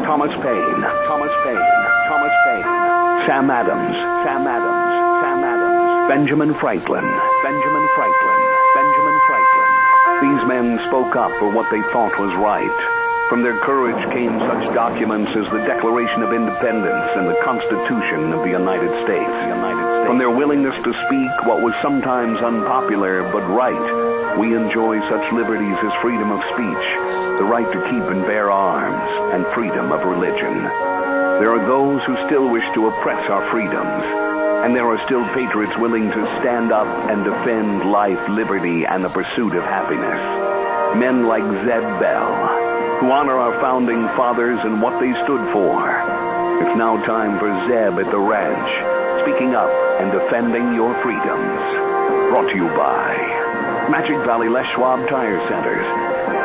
Thomas Paine, Sam Adams, Benjamin Franklin. These men spoke up for what they thought was right. From their courage came such documents as the Declaration of Independence and the Constitution of the United States. From their willingness to speak what was sometimes unpopular but right, we enjoy such liberties as freedom of speech, the right to keep and bear arms, and freedom of religion. There are those who still wish to oppress our freedoms, and there are still patriots willing to stand up and defend life, liberty, and the pursuit of happiness. Men like Zeb Bell, who honor our founding fathers and what they stood for. It's now time for Zeb at the ranch, speaking up and defending your freedoms. Brought to you by Magic Valley Les Schwab Tire Centers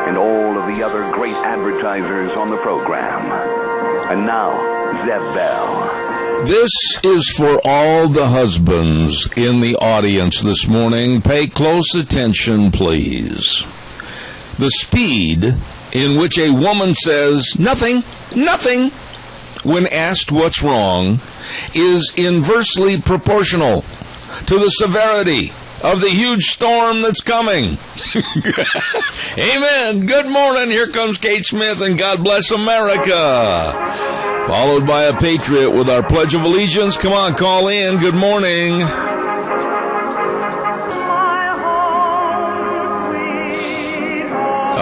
and all of the other great advertisers on the program. And now, Zeb Bell. This is for all the husbands in the audience this morning. Pay close attention, please. The speed in which a woman says nothing, when asked what's wrong, is inversely proportional to the severity of the huge storm that's coming. Amen. Good morning. Here comes Kate Smith and God Bless America. Followed by a patriot with our Pledge of Allegiance. Come on, call in. Good morning.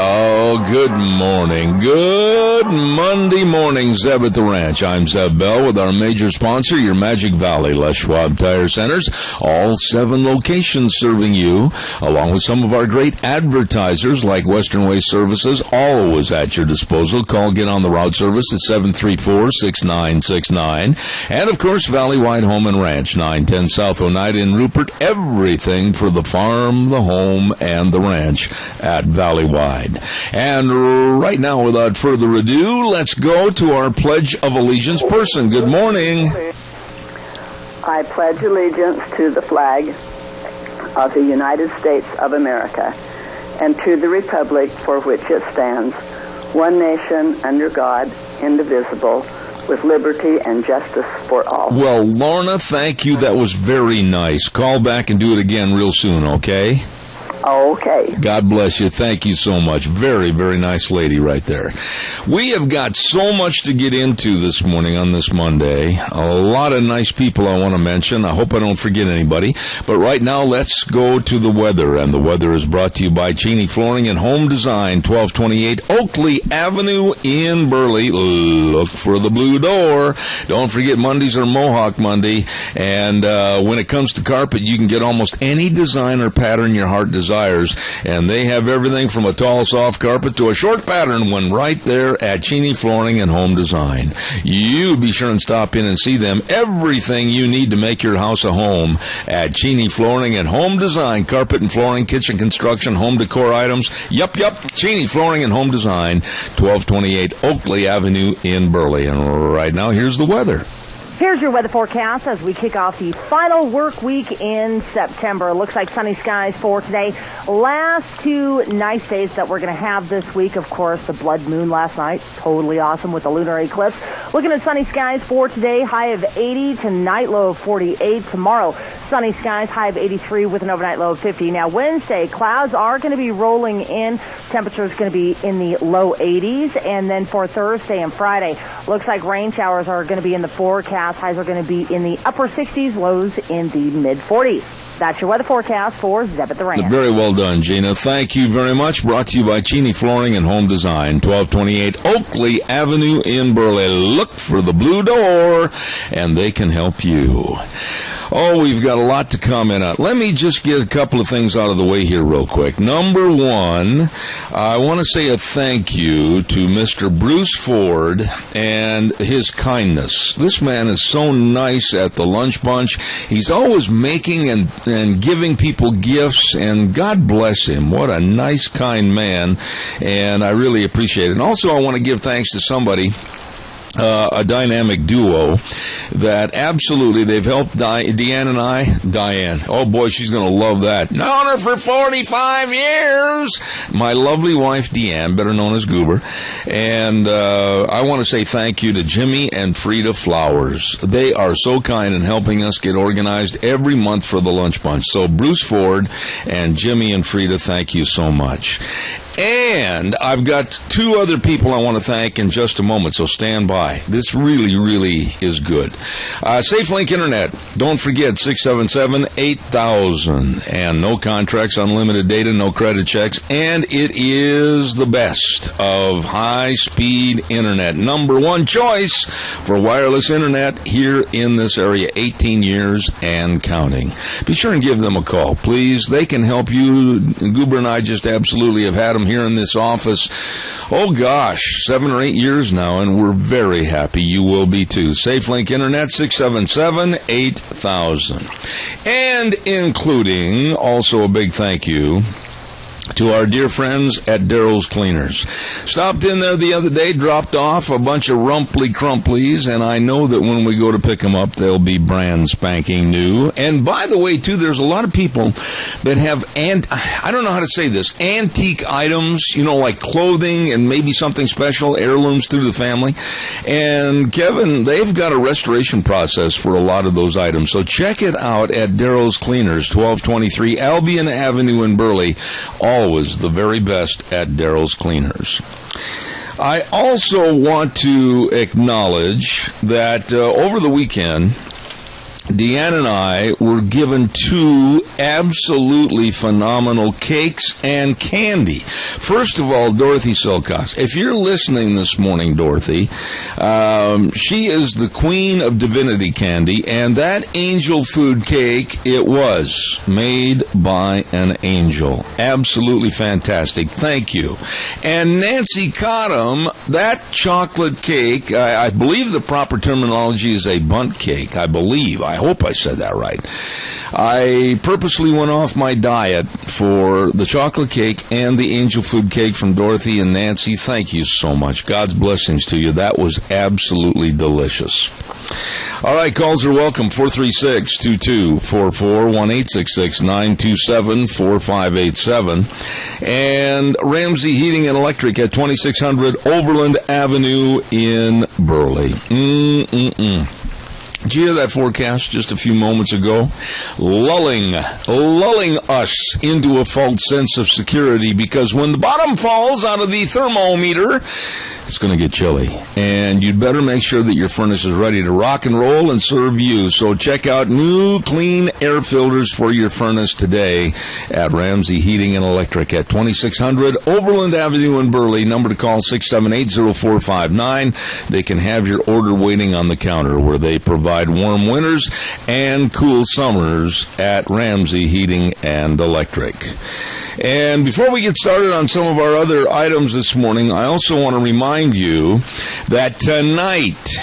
Oh, good morning. Good Monday morning, Zeb at the Ranch. I'm Zeb Bell with our major sponsor, your Magic Valley Les Schwab Tire Centers. All 7 locations serving you, along with some of our great advertisers like Western Way Services, always at your disposal. Call, get on the route service at 734-6969. And, of course, Valley-wide Home and Ranch, 910 South Oneida in Rupert. Everything for the farm, the home, and the ranch at Valley-wide. And right now, without further ado, let's go to our Pledge of Allegiance person. Good morning. I pledge allegiance to the flag of the United States of America and to the republic for which it stands, one nation under God, indivisible, with liberty and justice for all. Well, Lorna, thank you. That was very nice. Call back and do it again real soon, okay? Okay. God bless you. Thank you so much. Very, very nice lady right there. We have got so much to get into this morning on this Monday. A lot of nice people I want to mention. I hope I don't forget anybody. But right now, let's go to the weather. And the weather is brought to you by Cheney Flooring and Home Design, 1228 Oakley Avenue in Burley. Look for the blue door. Don't forget Mondays are Mohawk Monday. And when it comes to carpet, you can get almost any design or pattern your heart desires. And they have everything from a tall, soft carpet to a short pattern one right there at Cheney Flooring and Home Design. You be sure and stop in and see them. Everything you need to make your house a home at Cheney Flooring and Home Design. Carpet and flooring, kitchen construction, home decor items. Yup. Cheney Flooring and Home Design, 1228 Oakley Avenue in Burley. And right now, here's the weather. Here's your weather forecast as we kick off the final work week in September. It looks like sunny skies for today. Last 2 nice days that we're going to have this week, of course, the blood moon last night. Totally awesome with the lunar eclipse. Looking at sunny skies for today, high of 80, tonight low of 48. Tomorrow, sunny skies, high of 83 with an overnight low of 50. Now, Wednesday, clouds are going to be rolling in. Temperature is going to be in the low 80s. And then for Thursday and Friday, looks like rain showers are going to be in the forecast. Highs are going to be in the upper 60s, lows in the mid-40s. That's your weather forecast for Zeb at the Ranch. Very well done, Gina. Thank you very much. Brought to you by Cheney Flooring and Home Design, 1228 Oakley Avenue in Burley. Look for the blue door, and they can help you. Oh, we've got a lot to comment on. Let me just get a couple of things out of the way here real quick. Number one, I want to say a thank you to Mr. Bruce Ford and his kindness. This man is so nice at the lunch bunch. He's always making and giving people gifts, and God bless him. What a nice, kind man, and I really appreciate it. And also, I want to give thanks to somebody a dynamic duo that absolutely they've helped Deanne and I. Diane, oh boy, she's going to love that. Known her for 45 years. My lovely wife, Deanne, better known as Goober. And I want to say thank you to Jimmy and Frida Flowers. They are so kind in helping us get organized every month for the Lunch Bunch. So Bruce Ford and Jimmy and Frida, thank you so much. And I've got two other people I want to thank in just a moment, so stand by. This really, really is good. SafeLink Internet, don't forget, 677-8000. And no contracts, unlimited data, no credit checks. And it is the best of high-speed internet. Number one choice for wireless internet here in this area, 18 years and counting. Be sure and give them a call, please. They can help you. Goober and I just absolutely have had them here in this office, oh gosh, 7 or 8 years now, and we're very happy you will be too. SafeLink Internet, 677-8000. And including also a big thank you to our dear friends at Daryl's Cleaners. Stopped in there the other day, dropped off a bunch of rumply-crumplies, and I know that when we go to pick them up, they'll be brand spanking new. And by the way, too, there's a lot of people that have, I don't know how to say this, antique items, like clothing and maybe something special, heirlooms through the family. And Kevin, they've got a restoration process for a lot of those items. So check it out at Daryl's Cleaners, 1223 Albion Avenue in Burley. Always the very best at Daryl's Cleaners. I also want to acknowledge that over the weekend, Deanne and I were given 2 absolutely phenomenal cakes and candy. First of all, Dorothy Silcox. If you're listening this morning, Dorothy, she is the queen of divinity candy, and that angel food cake, it was made by an angel. Absolutely fantastic. Thank you. And Nancy Cottom, that chocolate cake, I believe the proper terminology is a bundt cake, I believe. I hope I said that right. I purposely went off my diet for the chocolate cake and the angel food cake from Dorothy and Nancy. Thank you so much. God's blessings to you. That was absolutely delicious. All right, calls are welcome. 436-2244, 1-866-927-4587. And Ramsey Heating and Electric at 2600 Overland Avenue in Burley. Did you hear that forecast just a few moments ago? Lulling us into a false sense of security, because when the bottom falls out of the thermometer, it's going to get chilly. And you'd better make sure that your furnace is ready to rock and roll and serve you. So check out new clean air filters for your furnace today at Ramsey Heating and Electric at 2600 Overland Avenue in Burley. Number to call 678-0459. They can have your order waiting on the counter, where they provide warm winters and cool summers at Ramsey Heating and Electric. And before we get started on some of our other items this morning, I also want to remind you that tonight,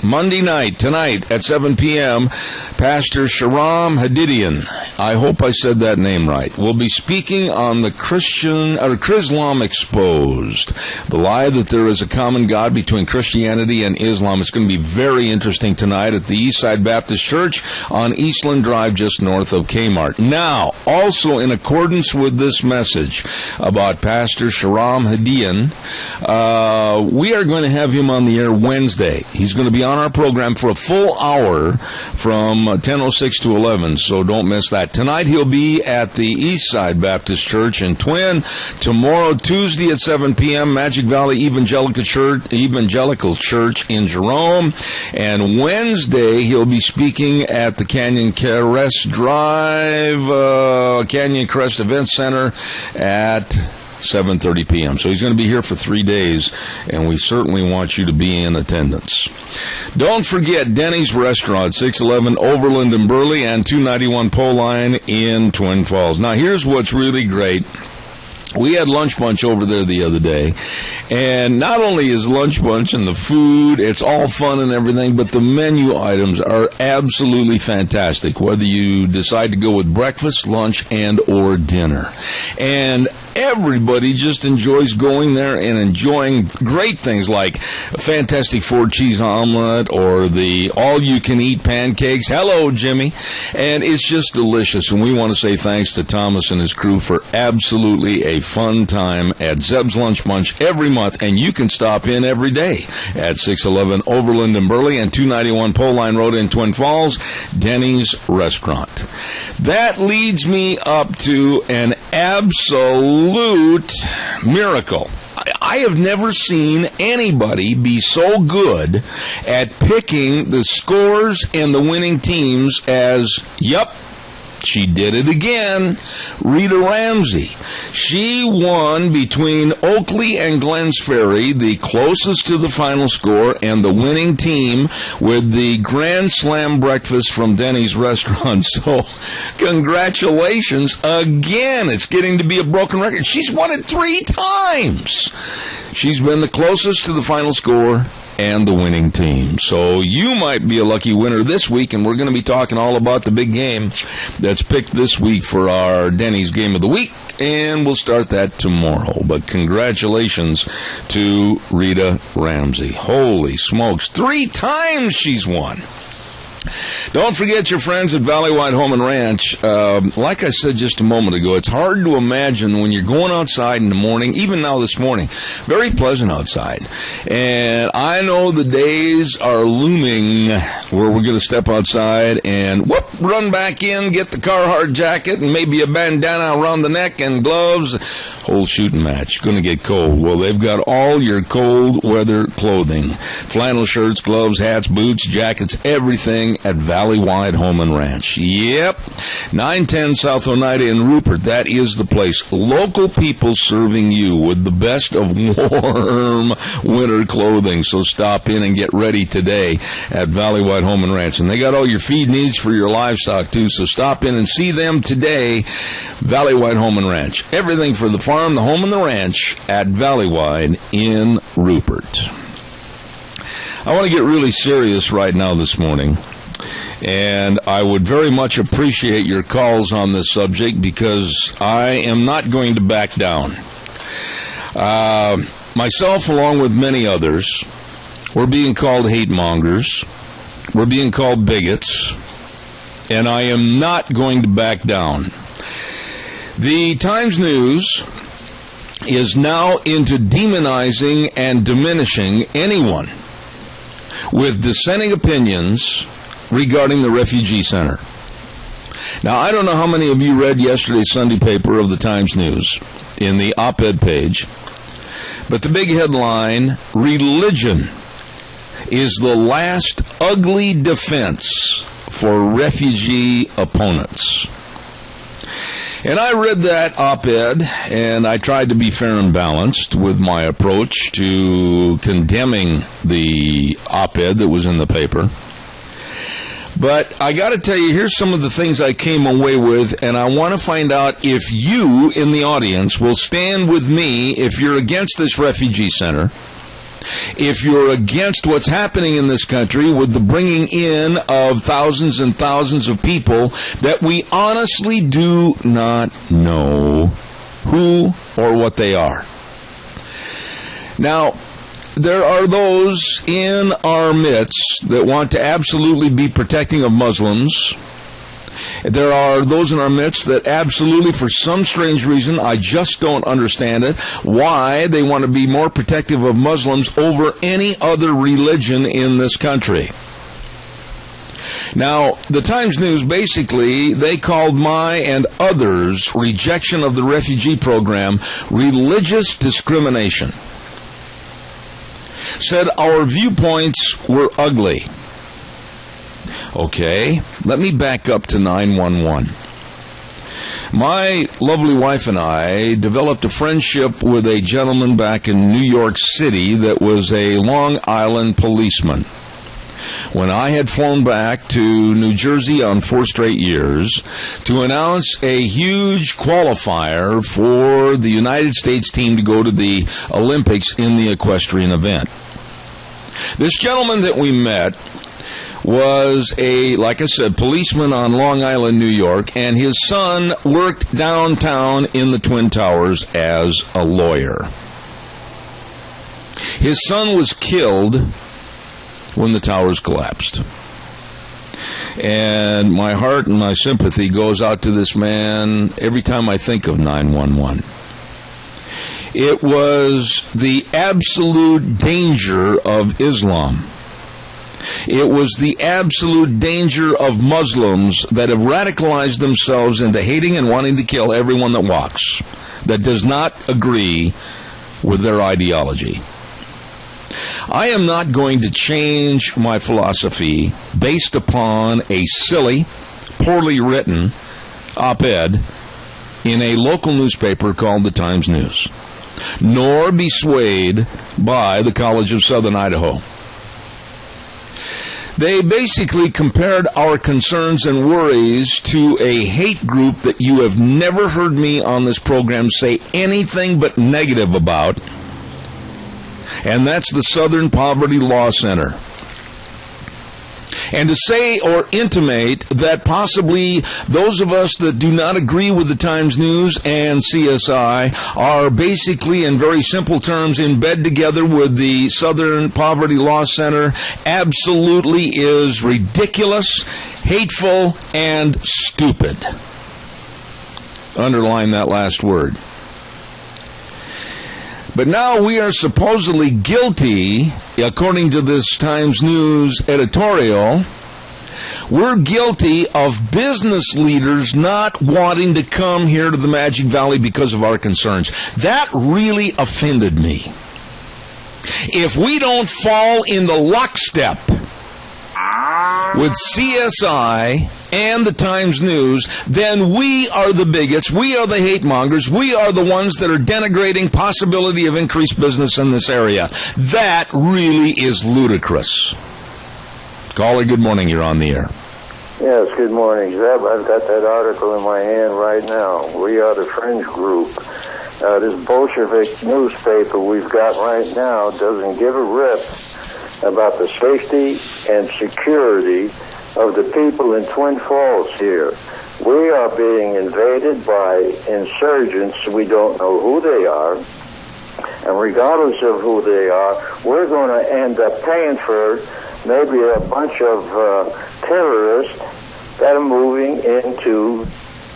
Monday night, tonight at 7 p.m., Pastor Sharam Hadidian, I hope I said that name right, will be speaking on the Chrislam Exposed, the lie that there is a common God between Christianity and Islam. It's going to be very interesting tonight at the Eastside Baptist Church on Eastland Drive, just north of Kmart. Now, also in accordance with this message about Pastor Sharam Hadidian, we are going to have him on the air Wednesday. He's going to be on our program for a full hour from 10:06 to 11, so don't miss that. Tonight he'll be at the Eastside Baptist Church in Twin. Tomorrow, Tuesday at 7 p.m., Magic Valley Evangelical Church in Jerome. And Wednesday he'll be speaking at the Canyon Crest Event Center at 7:30 p.m. So he's going to be here for 3 days, and we certainly want you to be in attendance. Don't forget Denny's Restaurant, 611 Overland in Burley and 291 Poline in Twin Falls. Now, here's what's really great. We had Lunch Bunch over there the other day, and not only is Lunch Bunch and the food, it's all fun and everything, but the menu items are absolutely fantastic, whether you decide to go with breakfast, lunch, and or dinner. And everybody just enjoys going there and enjoying great things like a fantastic 4-cheese omelet or the all-you-can-eat pancakes. Hello, Jimmy. And it's just delicious. And we want to say thanks to Thomas and his crew for absolutely a fun time at Zeb's Lunch Bunch every month. And you can stop in every day at 611 Overland in Burley and 291 Pole Line Road in Twin Falls, Denny's Restaurant. That leads me up to an absolute miracle. I have never seen anybody be so good at picking the scores and the winning teams as, yep, she did it again, Rita Ramsey. She won between Oakley and Glens Ferry, the closest to the final score, and the winning team with the Grand Slam breakfast from Denny's Restaurant. So, congratulations again. It's getting to be a broken record. She's won it 3 times. She's been the closest to the final score and the winning team. So you might be a lucky winner this week, and we're going to be talking all about the big game that's picked this week for our Denny's Game of the Week, and we'll start that tomorrow. But congratulations to Rita Ramsey. Holy smokes, 3 times she's won. Don't forget your friends at Valley-Wide Home and Ranch. Like I said just a moment ago, it's hard to imagine when you're going outside in the morning, even now this morning, very pleasant outside. And I know the days are looming where we're going to step outside and, run back in, get the Carhartt jacket and maybe a bandana around the neck and gloves. Whole shooting match. Going to get cold. Well, they've got all your cold weather clothing. Flannel shirts, gloves, hats, boots, jackets, everything at Valley-Wide Home and Ranch. Yep. 910 South Oneida in Rupert. That is the place. Local people serving you with the best of warm winter clothing. So stop in and get ready today at Valley-Wide Home and Ranch. And they got all your feed needs for your livestock, too. So stop in and see them today. Valley-Wide Home and Ranch. Everything for the farm, the home, and the ranch at Valley-Wide in Rupert. I want to get really serious right now this morning. And I would very much appreciate your calls on this subject because I am not going to back down. Myself, along with many others, we're being called hate mongers. We're being called bigots. And I am not going to back down. The Times News is now into demonizing and diminishing anyone with dissenting opinions regarding the refugee center. Now, I don't know how many of you read yesterday's Sunday paper of the Times News in the op-ed page, but the big headline, religion is the last ugly defense for refugee opponents. And I read that op-ed, and I tried to be fair and balanced with my approach to condemning the op-ed that was in the paper. But I got to tell you, here's some of the things I came away with, and I want to find out if you in the audience will stand with me if you're against this refugee center, if you're against what's happening in this country with the bringing in of thousands and thousands of people that we honestly do not know who or what they are. Now, there are those in our midst that want to absolutely be protecting of Muslims. There are those in our midst that absolutely, for some strange reason, I just don't understand it, why they want to be more protective of Muslims over any other religion in this country. Now, the Times News, basically, they called my and others' rejection of the refugee program religious discrimination. Said our viewpoints were ugly. Okay, let me back up to 911. My lovely wife and I developed a friendship with a gentleman back in New York City that was a Long Island policeman. When I had flown back to New Jersey on 4 straight years to announce a huge qualifier for the United States team to go to the Olympics in the equestrian event. This gentleman that we met was like I said, policeman on Long Island, New York, and his son worked downtown in the Twin Towers as a lawyer. His son was killed when the towers collapsed. And my heart and my sympathy goes out to this man every time I think of 911. It was the absolute danger of Islam. It was the absolute danger of Muslims that have radicalized themselves into hating and wanting to kill everyone that walks, that does not agree with their ideology. I am not going to change my philosophy based upon a silly, poorly written op-ed in a local newspaper called the Times-News, nor be swayed by the College of Southern Idaho. They basically compared our concerns and worries to a hate group that you have never heard me on this program say anything but negative about, and that's the Southern Poverty Law Center. And to say or intimate that possibly those of us that do not agree with the Times-News and CSI are basically, in very simple terms, in bed together with the Southern Poverty Law Center absolutely is ridiculous, hateful, and stupid. Underline that last word. But now we are supposedly guilty, according to this Times-News editorial, we're guilty of business leaders not wanting to come here to the Magic Valley because of our concerns. That really offended me. If we don't fall into lockstep with CSI and the Times-News, then we are the bigots, we are the hate mongers, we are the ones that are denigrating possibility of increased business in this area. That really is ludicrous. Caller, good morning, you're on the air. Yes, good morning, Zeb. I've got that article in my hand right now. We are the fringe group. This Bolshevik newspaper we've got right now doesn't give a rip about the safety and security of the people in Twin Falls here. We are being invaded by insurgents. We don't know who they are. And regardless of who they are, we're going to end up paying for maybe a bunch of terrorists that are moving into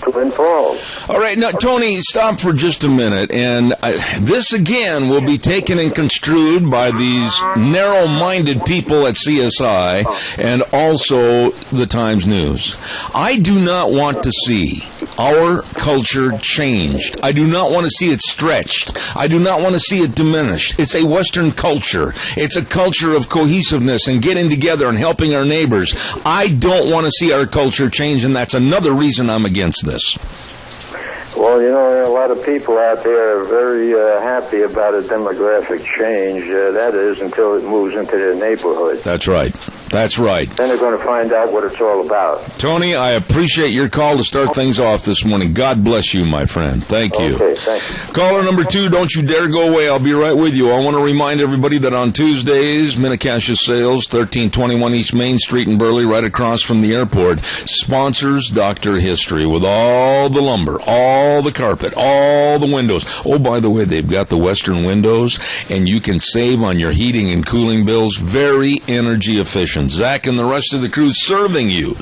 Twin Falls. All right, now, Tony, stop for just a minute. And this, again, will be taken and construed by these narrow-minded people at CSI and also the Times-News. I do not want to see our culture changed. I do not want to see it stretched. I do not want to see it diminished. It's a Western culture. It's a culture of cohesiveness and getting together and helping our neighbors. I don't want to see our culture change, and that's another reason I'm against this. Well, you know, a lot of people out there are very happy about a demographic change. That is, until it moves into their neighborhood. That's right. That's right. Then they're going to find out what it's all about. Tony, I appreciate your call to start things off this morning. God bless you, my friend. Thank you. Okay, thank you. Caller number 2, don't you dare go away. I'll be right with you. I want to remind everybody that on Tuesdays, Minnecasia Sales, 1321 East Main Street in Burley, right across from the airport, sponsors Dr. History with all the lumber, all the carpet, all the windows. Oh, by the way, they've got the Western windows, and you can save on your heating and cooling bills. Very energy efficient. Zach and the rest of the crew serving you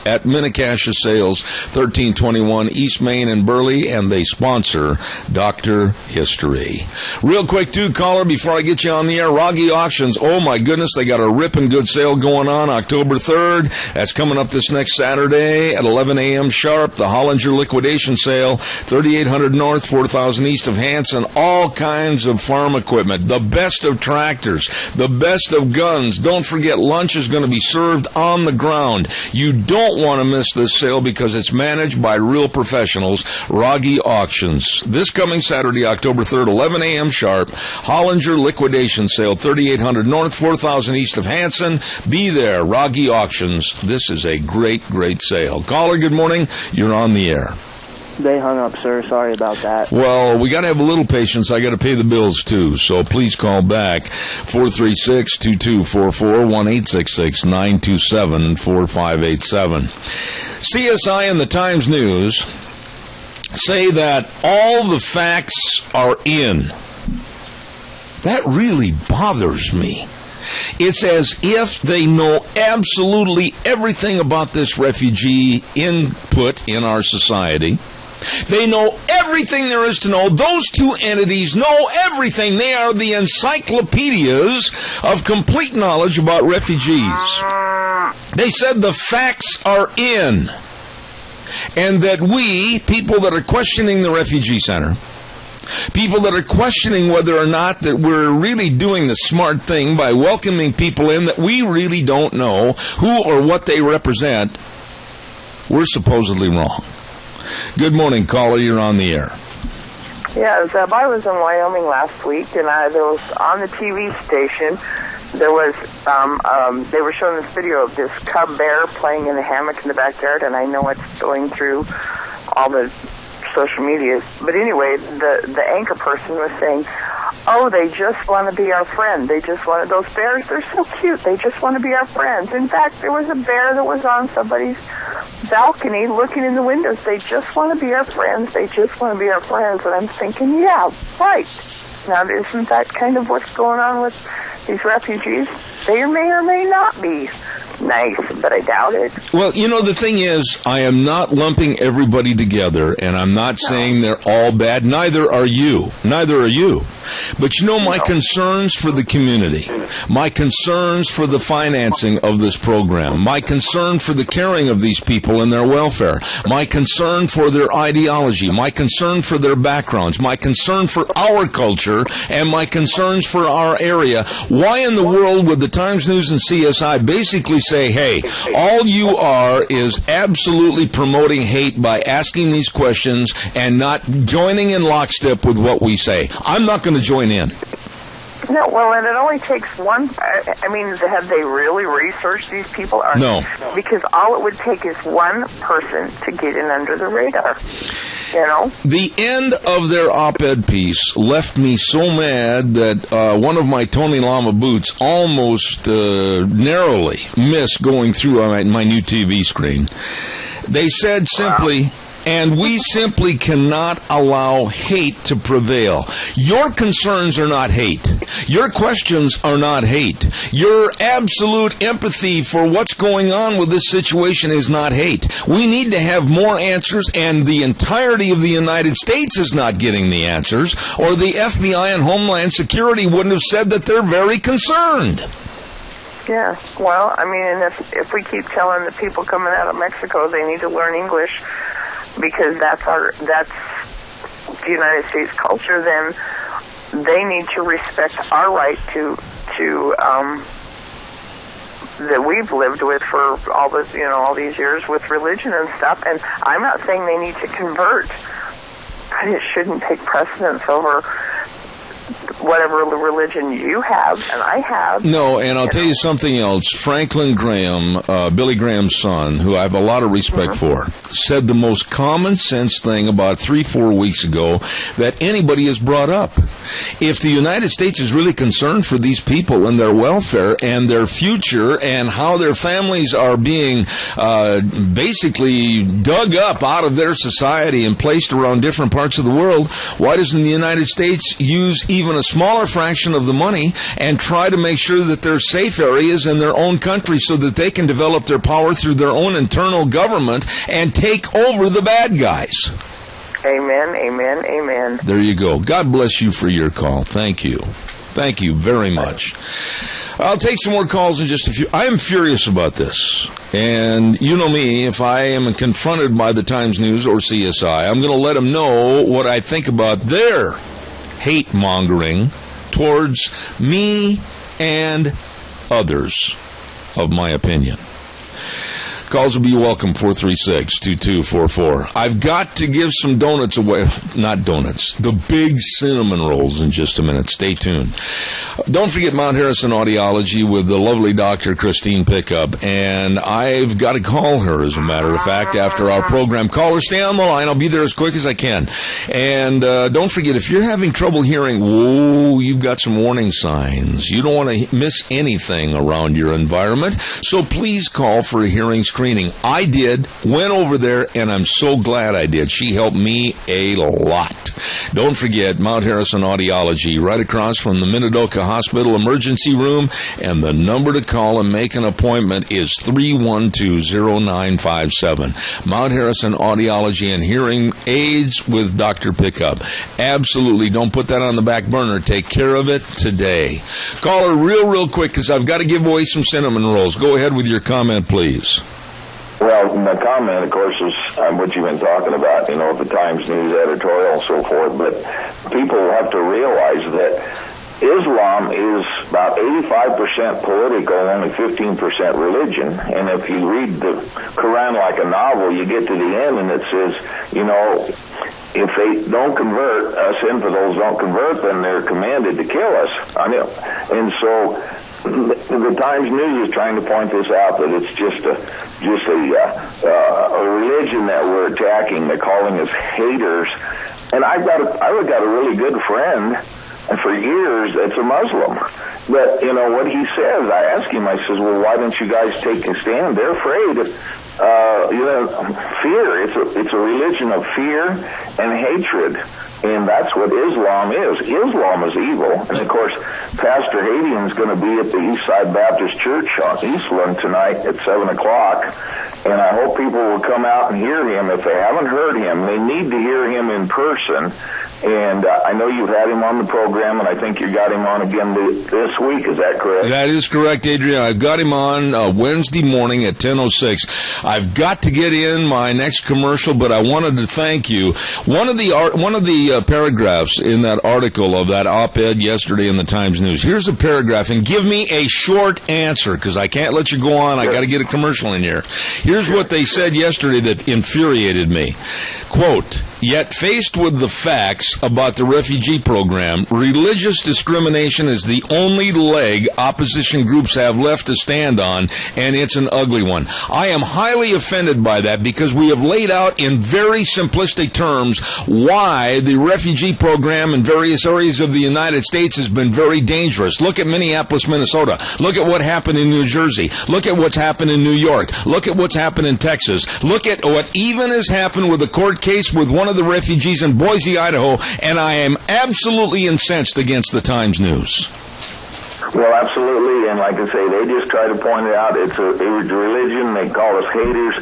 at Minnecasia Sales, 1321 East Main in Burley, and they sponsor Dr. History. Real quick, too, caller, before I get you on the air, Rogge Auctions. Oh, my goodness, they got a ripping good sale going on October 3rd. That's coming up this next Saturday at 11 a.m. sharp. The Hollinger liquidation sale, 3800 North, 4000 East of Hanson. All kinds of farm equipment, the best of tractors, the best of guns. Don't forget, lunch is going to be served on the ground. You don't want to miss this sale because it's managed by real professionals. Rogge Auctions. This coming Saturday, October 3rd, 11 a.m. sharp. Hollinger liquidation sale, 3800 North, 4000 East of Hanson. Be there. Rogge Auctions. This is a great, great sale. Caller, good morning. You're on the air. They hung up, sir. Sorry about that. Well, we got to have a little patience. I got to pay the bills, too. So please call back, 436-2244, 1-866-927-4587. CSI and the Times News say that all the facts are in. That really bothers me. It's as if they know absolutely everything about this refugee input in our society. They know everything there is to know. Those two entities know everything. They are the encyclopedias of complete knowledge about refugees. They said the facts are in. And that we, people that are questioning the refugee center, people that are questioning whether or not that we're really doing the smart thing by welcoming people in that we really don't know who or what they represent, we're supposedly wrong. Good morning, caller. You're on the air. Yeah, Zeb, I was in Wyoming last week, and there was on the TV station, there was they were showing this video of this cub bear playing in a hammock in the backyard, and I know it's going through all the social media. But anyway, the anchor person was saying, oh, they just want to be our friend. They just want those bears. They're so cute. They just want to be our friends. In fact, there was a bear that was on somebody's balcony looking in the windows. They just want to be our friends. They just want to be our friends. And I'm thinking, yeah, right. Now, isn't that kind of what's going on with these refugees? They may or may not be nice, but I doubt it. Well, you know, the thing is, I am not lumping everybody together, and I'm not saying they're all bad. Neither are you. Neither are you. But you know, my concerns for the community, my concerns for the financing of this program, my concern for the caring of these people and their welfare, my concern for their ideology, my concern for their backgrounds, my concern for our culture, and my concerns for our area. Why in the world would the Times News and CSI basically say, hey, all you are is absolutely promoting hate by asking these questions and not joining in lockstep with what we say? I'm not going to join in. No, well, and it only takes one. I mean, have they really researched these people? No. Because all it would take is one person to get in under the radar. You know? The end of their op-ed piece left me so mad that one of my Tony Lama boots almost narrowly missed going through my new TV screen. They said simply... Wow. And we simply cannot allow hate to prevail. Your concerns are not hate. Your questions are not hate. Your absolute empathy for what's going on with this situation is not hate. We need to have more answers, and the entirety of the United States is not getting the answers, or the FBI and Homeland Security wouldn't have said that they're very concerned. Yeah, well, I mean, and if we keep telling the people coming out of Mexico they need to learn English, because that's the United States culture, then they need to respect our right to that we've lived with for all this, all these years with religion and stuff. And I'm not saying they need to convert, but it shouldn't take precedence over whatever religion you have and I have. No, and I'll tell you something else. Franklin Graham, Billy Graham's son, who I have a lot of respect for, said the most common sense thing about 3-4 weeks ago that anybody has brought up. If the United States is really concerned for these people and their welfare and their future and how their families are being basically dug up out of their society and placed around different parts of the world, why doesn't the United States use even a smaller fraction of the money and try to make sure that there's safe areas in their own country so that they can develop their power through their own internal government and take over the bad guys? Amen, amen, amen. There you go. God bless you for your call. Thank you. Thank you very much. I'll take some more calls in just a few. I am furious about this. And you know me, if I am confronted by the Times News or CSI, I'm going to let them know what I think about their hate-mongering towards me and others of my opinion. Calls will be welcome, 436-2244. I've got to give some donuts away. Not donuts. The big cinnamon rolls in just a minute. Stay tuned. Don't forget Mount Harrison Audiology with the lovely Dr. Christine Pickup. And I've got to call her, as a matter of fact, after our program. Call her. Stay on the line. I'll be there as quick as I can. And don't forget, if you're having trouble hearing, you've got some warning signs. You don't want to miss anything around your environment. So please call for a hearing screening. I did, went over there, and I'm so glad I did. She helped me a lot. Don't forget Mount Harrison Audiology, right across from the Minidoka Hospital Emergency Room, and the number to call and make an appointment is 312-0957. Mount Harrison Audiology and Hearing Aids with Dr. Pickup. Absolutely, don't put that on the back burner. Take care of it today. Call her real quick, because I've got to give away some cinnamon rolls. Go ahead with your comment, please. Well, my comment, of course, is what you've been talking about, the Times News editorial and so forth, but people have to realize that Islam is about 85% political, only 15% religion. And if you read the Quran like a novel, you get to the end and it says, if they don't convert, us infidels don't convert, then they're commanded to kill us. And so the Times News is trying to point this out, that it's just a religion that we're attacking. They're calling us haters. And I've got a really good friend, and for years it's a Muslim. But what he says, I ask him, I says, well, why don't you guys take a stand? They're afraid of fear. It's a religion of fear and hatred. And that's what Islam is. Islam is evil. And, of course, Pastor Hadian's going to be at the Eastside Baptist Church on Eastland tonight at 7 o'clock. And I hope people will come out and hear him. If they haven't heard him, they need to hear him in person. And I know you've had him on the program, and I think you got him on again this week. Is that correct? That is correct, Adrian. I've got him on Wednesday morning at 10:06. I've got to get in my next commercial, but I wanted to thank you. One of the paragraphs in that article of that op-ed yesterday in the Times News. Here's a paragraph, and give me a short answer, because I can't let you go on. I got to get a commercial in here. Here's what they said yesterday that infuriated me. Quote, yet faced with the facts about the refugee program, religious discrimination is the only leg opposition groups have left to stand on, and it's an ugly one. I am highly offended by that, because we have laid out in very simplistic terms why the refugee program in various areas of the United States has been very dangerous. Look at Minneapolis, Minnesota. Look at what happened in New Jersey. Look at what's happened in New York. Look at what's happened in Texas. Look at what even has happened with a court case with one of the refugees in Boise, Idaho, and I am absolutely incensed against the Times News. Well, absolutely, and like I say, they just try to point it out. It's a religion. They call us haters.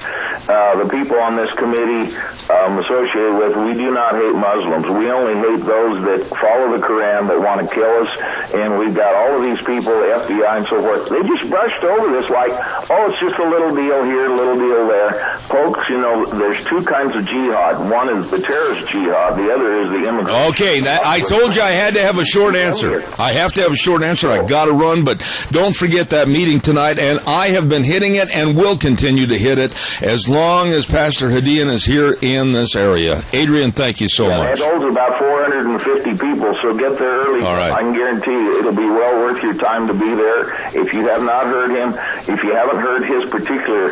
The people on this committee associated with, we do not hate Muslims. We only hate those that follow the Quran, that want to kill us, and we've got all of these people, the FBI and so forth. They just brushed over this like, it's just a little deal here, a little deal there. Folks, there's two kinds of jihad. One is the terrorist jihad. The other is the immigrant. Okay, I told you I had to have a short answer. I have to have a short answer. I got to run, but don't forget that meeting tonight, and I have been hitting it and will continue to hit it as long as Pastor Hadian is here in this area. Adrian, thank you so much. That holds about 450 people, so get there early. All right. I can guarantee you it'll be well worth your time to be there. If you have not heard him, if you haven't heard his particular,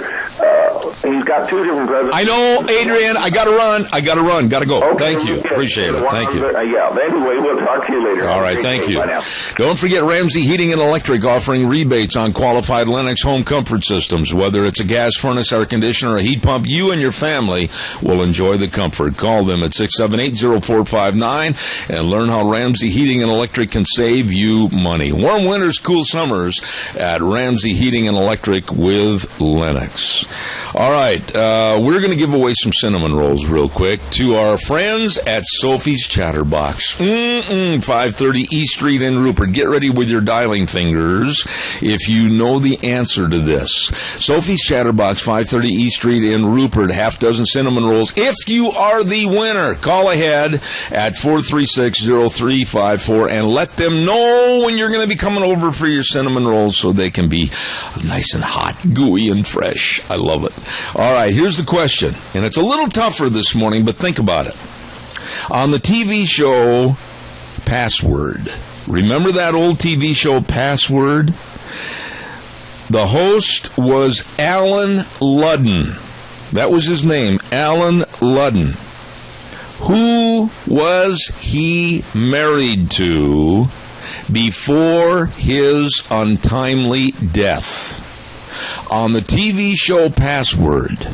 he's got two different presidents. I know, Adrian, I got to run. Got to go. Okay, thank you. Appreciate it. Thank you. Anyway, we'll talk to you later. All right, thank you. Don't forget Ramsey Heating and Electric offering rebates on qualified Lennox home comfort systems. Whether it's a gas furnace, air conditioner, or a heat pump, you and your family will enjoy the comfort. Call them at 678-0459 and learn how Ramsey Heating and Electric can save you money. Warm winters, cool summers at Ramsey Heating and Electric with Lennox. All right, we're going to give away some cinnamon rolls real quick to our friends at Sophie's Chatterbox. 530 East Street in Rupert. Get ready with your dialing fingers if you know the answer to this. Sophie's Chatterbox, 530 East Street in Rupert. Half dozen cinnamon rolls. If you are the winner, call ahead at 436-0354 and let them know when you're going to be coming over for your cinnamon rolls so they can be nice and hot, gooey and fresh. I love it. All right, here's the question, and it's a little tougher this morning, but think about it. On the TV show Password, remember that old TV show Password? The host was Alan Ludden. That was his name, Alan Ludden. Who was he married to before his untimely death? On the TV show Password,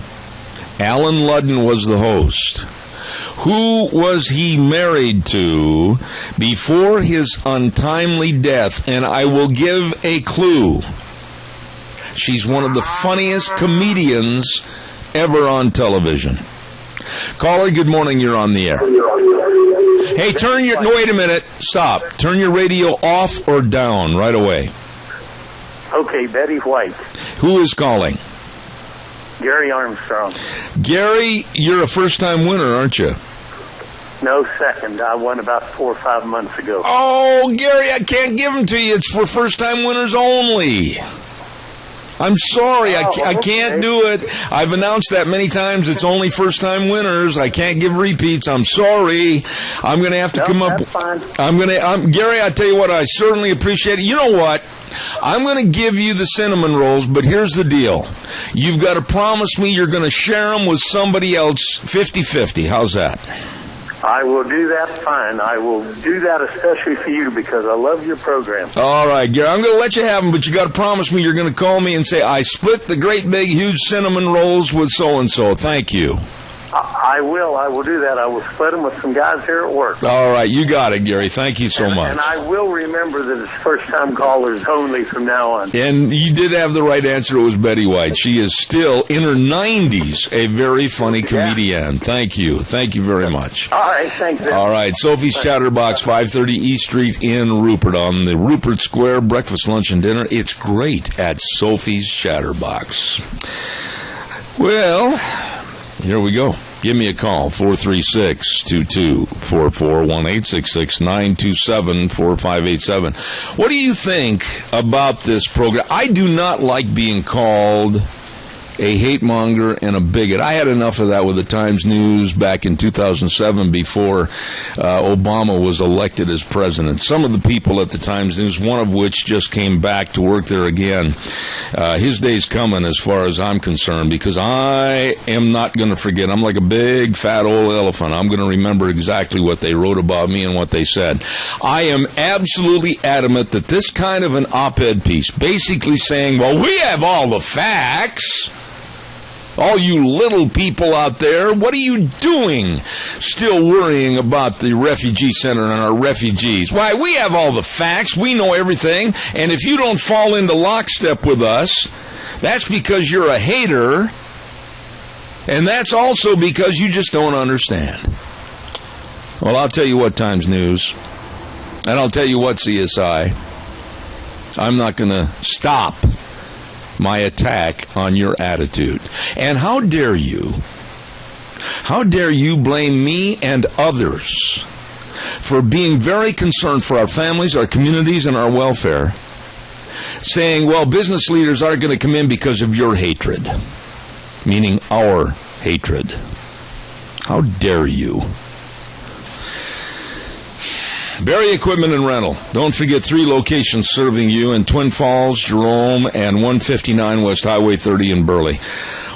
Alan Ludden was the host. Who was he married to before his untimely death? And I will give a clue. She's one of the funniest comedians ever on television. Caller, good morning. You're on the air. Hey, wait a minute. Stop. Turn your radio off or down right away. Okay, Betty White. Who is calling? Gary Armstrong. Gary, you're a first-time winner, aren't you? No, second. I won about 4 or 5 months ago. Oh, Gary, I can't give them to you. It's for first-time winners only. I'm sorry, I can't do it. I've announced that many times. It's only first-time winners. I can't give repeats. I'm sorry. I'm going to have to come up. That's fine. Gary, I tell you what, I certainly appreciate it. You know what? I'm going to give you the cinnamon rolls, but here's the deal. You've got to promise me you're going to share them with somebody else 50-50. How's that? I will do that fine. I will do that especially for you because I love your program. All right, Gary, I'm going to let you have them, but you got to promise me you're going to call me and say, I split the great big huge cinnamon rolls with so-and-so. Thank you. I will. I will do that. I will split them with some guys here at work. All right, you got it, Gary. Thank you so much. And I will remember that it's first-time callers only from now on. And you did have the right answer. It was Betty White. She is still in her 90s, a very funny comedian. Thank you. Thank you very much. All right, thanks. All right, Sophie's Chatterbox, 530 East Street in Rupert on the Rupert Square breakfast, lunch, and dinner. It's great at Sophie's Chatterbox. Well, here we go. Give me a call, 436-2244, 1-866-927-4587. What do you think about this program? I do not like being called a hate monger and a bigot. I had enough of that with the Times News back in 2007 before Obama was elected as president. Some of the people at the Times News, one of which just came back to work there again, his day's coming as far as I'm concerned, because I am not going to forget. I'm like a big, fat old elephant. I'm going to remember exactly what they wrote about me and what they said. I am absolutely adamant that this kind of an op-ed piece, basically saying, well, we have all the facts. All you little people out there, what are you doing still worrying about the refugee center and our refugees? Why, we have all the facts. We know everything. And if you don't fall into lockstep with us, that's because you're a hater. And that's also because you just don't understand. Well, I'll tell you what, Times News, and I'll tell you what, CSI, I'm not going to stop my attack on your attitude. And how dare you blame me and others for being very concerned for our families, our communities, and our welfare, saying, well, business leaders aren't going to come in because of your hatred, meaning our hatred. How dare you? Berry Equipment and Rental. Don't forget 3 locations serving you in Twin Falls, Jerome, and 159 West Highway 30 in Burley.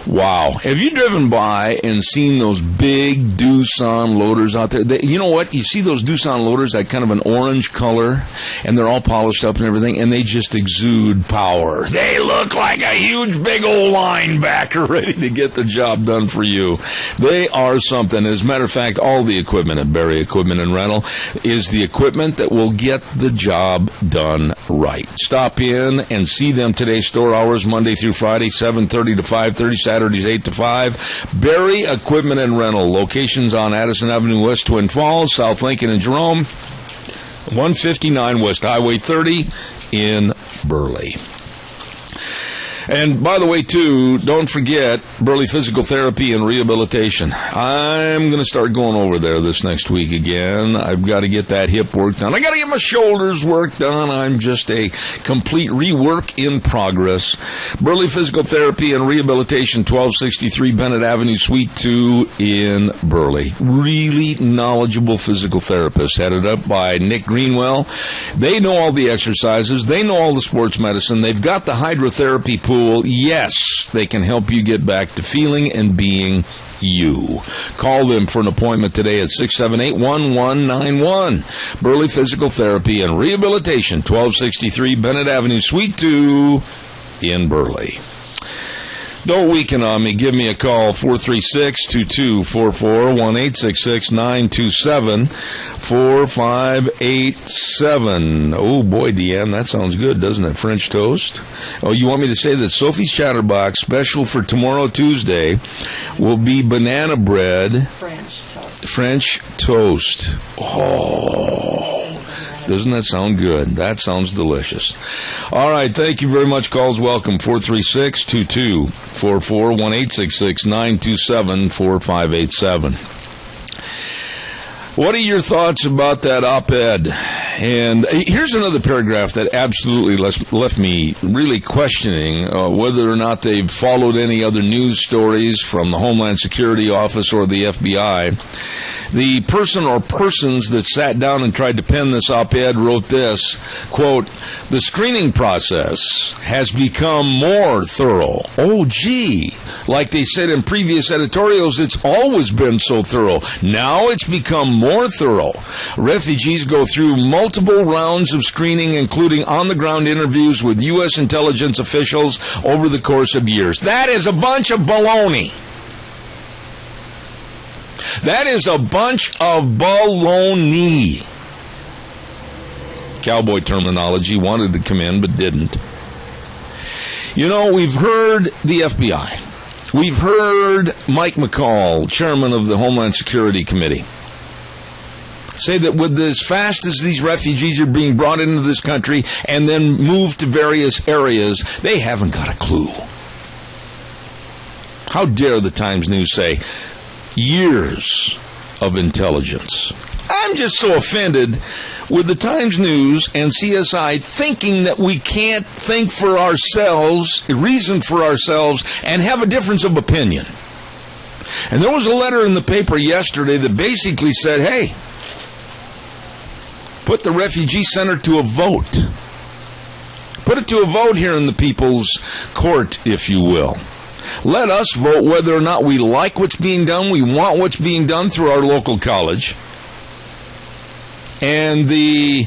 Wow. Have you driven by and seen those big Doosan loaders out there? You know what? You see those Doosan loaders, that kind of an orange color, and they're all polished up and everything, and they just exude power. They look like a huge, big old linebacker ready to get the job done for you. They are something. As a matter of fact, all the equipment at Berry Equipment and Rental is the equipment that will get the job done right. Stop in and see them today. Store hours Monday through Friday, 7:30 to 5:30, Saturdays 8 to 5. Berry Equipment and Rental. Locations on Addison Avenue West, Twin Falls, South Lincoln and Jerome, 159 West Highway 30 in Burley. And by the way, too, don't forget Burley Physical Therapy and Rehabilitation. I'm going to start going over there this next week again. I've got to get that hip work done. I got to get my shoulders work done. I'm just a complete rework in progress. Burley Physical Therapy and Rehabilitation, 1263 Bennett Avenue, Suite 2 in Burley. Really knowledgeable physical therapists, headed up by Nick Greenwell. They know all the exercises. They know all the sports medicine. They've got the hydrotherapy pool. Yes, they can help you get back to feeling and being you. Call them for an appointment today at 678-1191. Burley Physical Therapy and Rehabilitation, 1263 Bennett Avenue, Suite 2 in Burley. Don't weaken on me. Give me a call, 436-2244, 1-866-927-4587. Oh, boy, Deanne, that sounds good, doesn't it? French toast. Oh, you want me to say that Sophie's Chatterbox special for tomorrow, Tuesday, will be banana bread. French toast. Oh. Doesn't that sound good? That sounds delicious. All right, thank you very much. Calls welcome, 436-2244, 1-866-927-4587. What are your thoughts about that op-ed? And here's another paragraph that absolutely left me really questioning whether or not they've followed any other news stories from the Homeland Security Office or the FBI. The person or persons that sat down and tried to pen this op-ed wrote this, quote, "The screening process has become more thorough." Oh, gee. Like they said in previous editorials, it's always been so thorough. Now it's become more thorough. Refugees go through multiple rounds of screening, including on-the-ground interviews with U.S. intelligence officials over the course of years. That is a bunch of baloney. That is a bunch of baloney. Cowboy terminology, wanted to come in but didn't. You know, we've heard the FBI. We've heard Mike McCall, chairman of the Homeland Security Committee, say that with as fast as these refugees are being brought into this country and then moved to various areas, they haven't got a clue. How dare the Times News say, years of intelligence. I'm just so offended with the Times News and CSI thinking that we can't think for ourselves, reason for ourselves, and have a difference of opinion. And there was a letter in the paper yesterday that basically said, hey, put the refugee center to a vote. Put it to a vote here in the people's court, if you will. Let us vote whether or not we like what's being done, we want what's being done through our local college. And the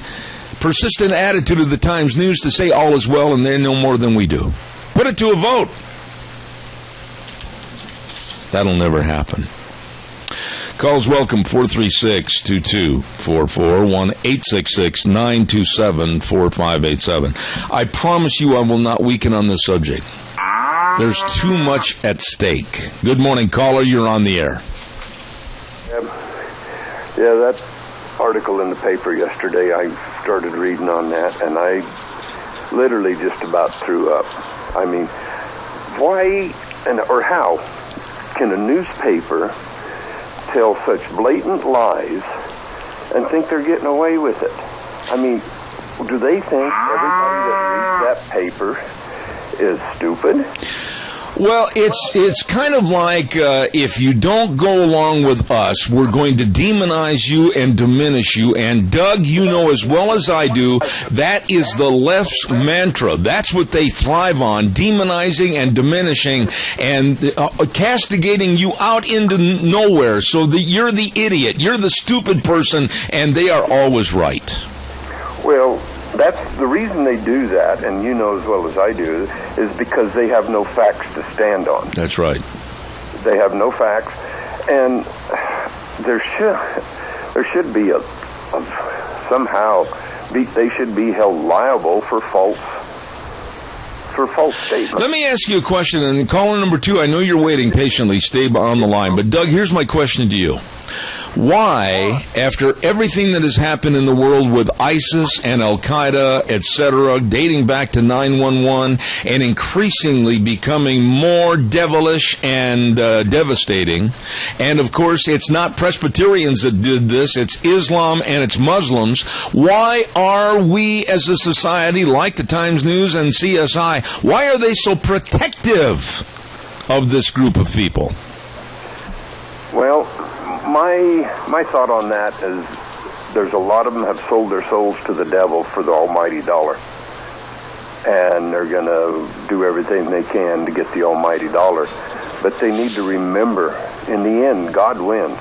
persistent attitude of the Times News to say all is well and they know more than we do. Put it to a vote. That'll never happen. Calls welcome, 436-2244, 1-866-927-4587. I promise you I will not weaken on this subject. There's too much at stake. Good morning, caller. You're on the air. Yeah, that article in the paper yesterday, I started reading on that, and I literally just about threw up. I mean, why or how can a newspaper tell such blatant lies and think they're getting away with it? I mean, do they think everybody that reads that paper is stupid? Well, it's kind of like if you don't go along with us, we're going to demonize you and diminish you. And Doug, you know as well as I do, that is the left's mantra. That's what they thrive on, demonizing and diminishing and castigating you out into nowhere so that you're the idiot, you're the stupid person, and they are always right. Well, that's the reason they do that, and you know as well as I do, is because they have no facts to stand on. That's right. They have no facts, and there should be they should be held liable for false statements. Let me ask you a question, and caller number 2, I know you're waiting patiently. Stay on the line, but Doug, here's my question to you. Why, after everything that has happened in the world with ISIS and Al-Qaeda, etc., dating back to 9/11 and increasingly becoming more devilish and devastating, and of course it's not Presbyterians that did this, it's Islam and it's Muslims, why are we as a society, like the Times News and CSI, why are they so protective of this group of people? Well, my thought on that is there's a lot of them have sold their souls to the devil for the almighty dollar. And they're going to do everything they can to get the almighty dollar. But they need to remember, in the end, God wins.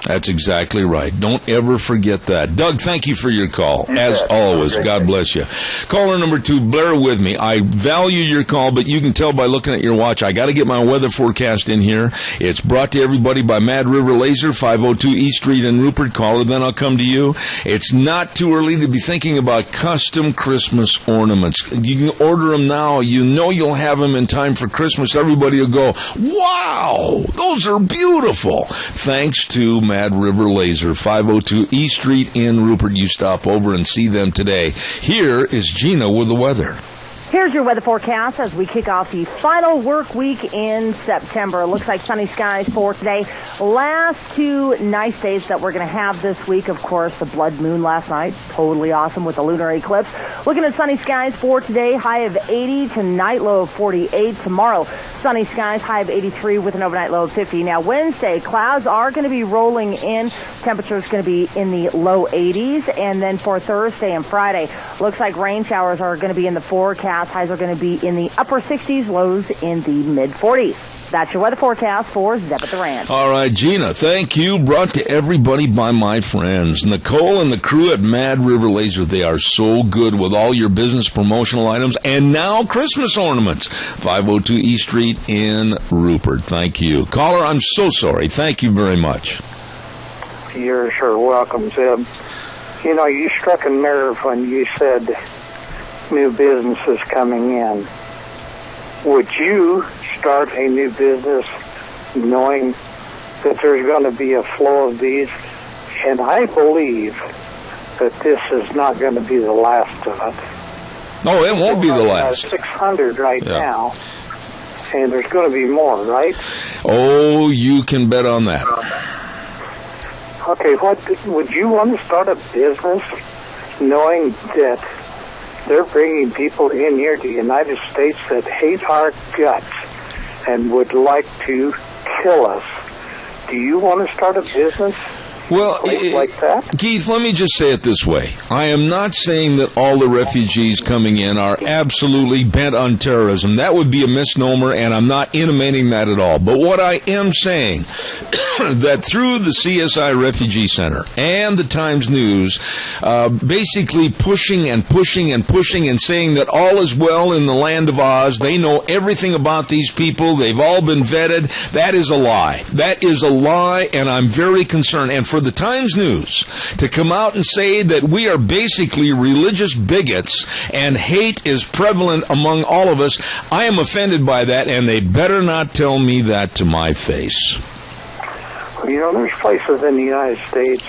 That's exactly right. Don't ever forget that. Doug, thank you for your call. As always, God bless you. Caller number 2, bear with me. I value your call, but you can tell by looking at your watch, I got to get my weather forecast in here. It's brought to everybody by Mad River Laser, 502 East Street in Rupert. Caller, then I'll come to you. It's not too early to be thinking about custom Christmas ornaments. You can order them now. You know you'll have them in time for Christmas. Everybody will go, wow, those are beautiful. Thanks to Mad River Laser, 502 East Street in Rupert. You stop over and see them today. Here is Gina with the weather. Here's your weather forecast as we kick off the final work week in September. It looks like sunny skies for today. Last 2 nice days that we're going to have this week, of course, the blood moon last night. Totally awesome with the lunar eclipse. Looking at sunny skies for today, high of 80, tonight low of 48. Tomorrow, sunny skies, high of 83 with an overnight low of 50. Now, Wednesday, clouds are going to be rolling in. Temperature is going to be in the low 80s. And then for Thursday and Friday, looks like rain showers are going to be in the forecast. Highs are going to be in the upper 60s, lows in the mid-40s. That's your weather forecast for Zeb at the Ranch. All right, Gina, thank you. Brought to everybody by my friends, Nicole and the crew at Mad River Laser. They are so good with all your business promotional items and now Christmas ornaments. 502 East Street in Rupert. Thank you. Caller, I'm so sorry. Thank you very much. You're sure welcome, Zeb. You know, you struck a nerve when you said new businesses coming in. Would you start a new business knowing that there's going to be a flow of these? And I believe that this is not going to be the last of it. No, it won't be the last. 600 right now, and there's going to be more, right? Oh, you can bet on that. Okay, would you want to start a business knowing that they're bringing people in here to the United States that hate our guts and would like to kill us? Do you want to start a business Well, like that? Keith, let me just say it this way. I am not saying that all the refugees coming in are absolutely bent on terrorism. That would be a misnomer, and I'm not intimating that at all. But what I am saying, that through the CSI Refugee Center and the Times News, basically pushing and saying that all is well in the land of Oz, they know everything about these people, they've all been vetted, that is a lie. That is a lie, and I'm very concerned. And for the Times News to come out and say that we are basically religious bigots and hate is prevalent among all of us, I am offended by that, and they better not tell me that to my face. You know, there's places in the United States,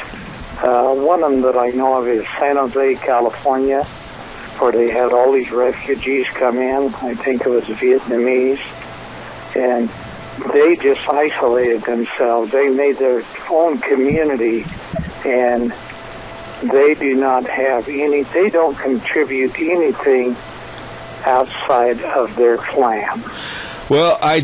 one of them that I know of is San Jose, California, where they had all these refugees come in. I think it was Vietnamese, and they just isolated themselves. They made their own community, and they do not have they don't contribute anything outside of their clan. Well, I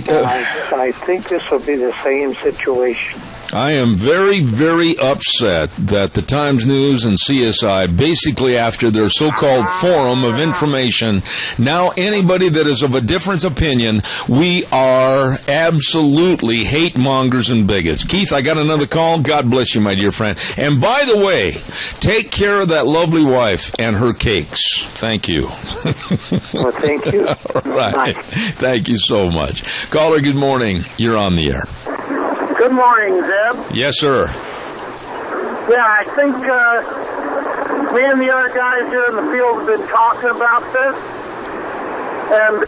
think this will be the same situation. I am very, very upset that the Times News and CSI, basically after their so-called forum of information, now anybody that is of a different opinion, we are absolutely hate mongers and bigots. Keith, I got another call. God bless you, my dear friend. And by the way, take care of that lovely wife and her cakes. Thank you. Well, thank you. All right. Thank you so much. Caller, good morning. You're on the air. Good morning, Zeb. Yes, sir. Yeah, I think me and the other guys here in the field have been talking about this, and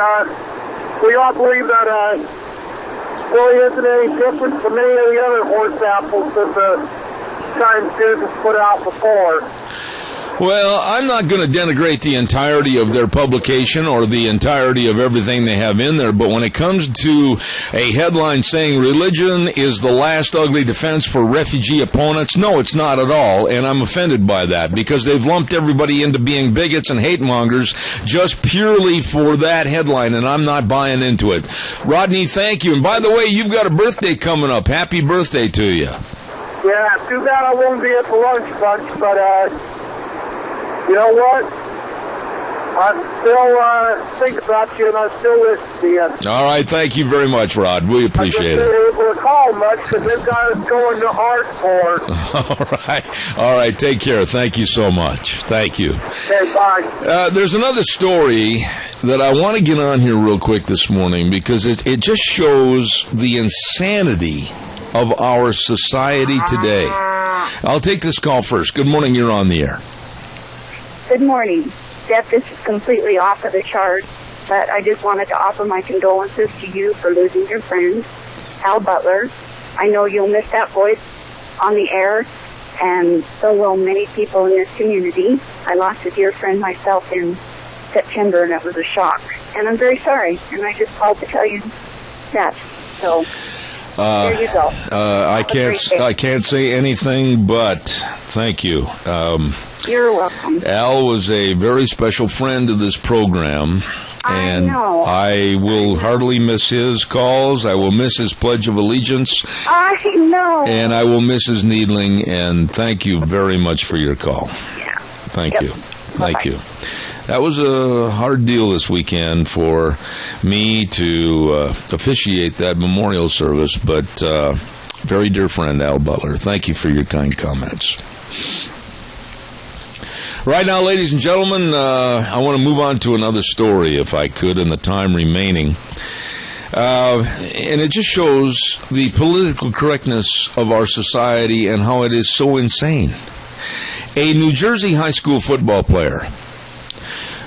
we all believe that really isn't any different from any of the other horse apples that the Times News has put out before. Well, I'm not going to denigrate the entirety of their publication or the entirety of everything they have in there, but when it comes to a headline saying religion is the last ugly defense for refugee opponents, no, it's not at all, and I'm offended by that because they've lumped everybody into being bigots and hate mongers just purely for that headline, and I'm not buying into it. Rodney, thank you, and by the way, you've got a birthday coming up. Happy birthday to you. Yeah, too bad I won't be at the lunch bunch, but you know what? I still think about you, and I still listen to you. All right, thank you very much, Rod. We appreciate it. I haven't been able to call much because they've got us going to Hartford. All right, take care. Thank you so much. Thank you. Okay, bye. There's another story that I want to get on here real quick this morning because it just shows the insanity of our society today. I'll take this call first. Good morning, you're on the air. Good morning. Jeff, this is completely off of the chart, but I just wanted to offer my condolences to you for losing your friend, Al Butler. I know you'll miss that voice on the air, and so will many people in this community. I lost a dear friend myself in September, and it was a shock. And I'm very sorry, and I just called to tell you that. So there you go. I can't say anything but thank you. You're welcome. Al was a very special friend of this program, and I will hardly miss his calls. I will miss his Pledge of Allegiance. I know. And I will miss his needling, and thank you very much for your call. Yeah. Thank you. Thank you. That was a hard deal this weekend for me to officiate that memorial service, but very dear friend Al Butler, thank you for your kind comments. Right now, ladies and gentlemen, I want to move on to another story, if I could, in the time remaining. And it just shows the political correctness of our society and how it is so insane. A New Jersey high school football player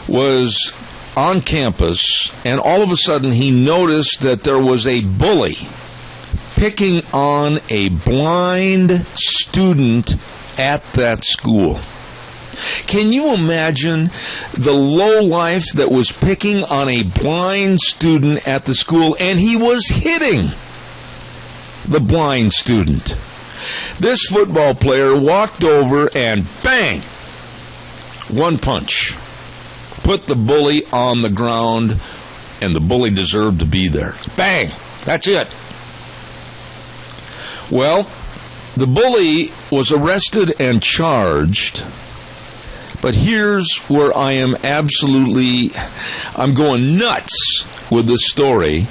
was on campus, and all of a sudden he noticed that there was a bully picking on a blind student at that school. Can you imagine the lowlife that was picking on a blind student at the school, and he was hitting the blind student? This football player walked over and bang, one punch, put the bully on the ground, and the bully deserved to be there. Bang, that's it. Well, the bully was arrested and charged. But here's where I'm going nuts with this story.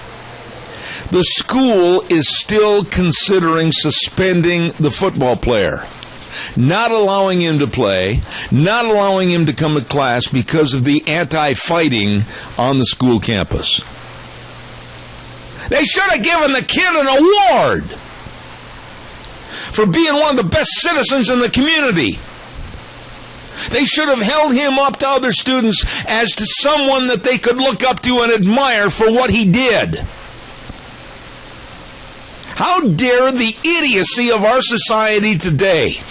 The school is still considering suspending the football player, not allowing him to play, not allowing him to come to class because of the anti-fighting on the school campus. They should have given the kid an award for being one of the best citizens in the community. They should have held him up to other students as to someone that they could look up to and admire for what he did. How dare the idiocy of our society today?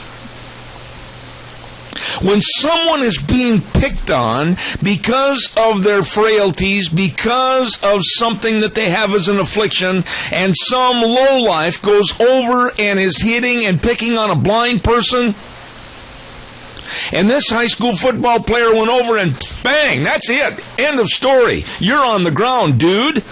When someone is being picked on because of their frailties, because of something that they have as an affliction, and some lowlife goes over and is hitting and picking on a blind person, and this high school football player went over and bang, that's it. End of story. You're on the ground, dude.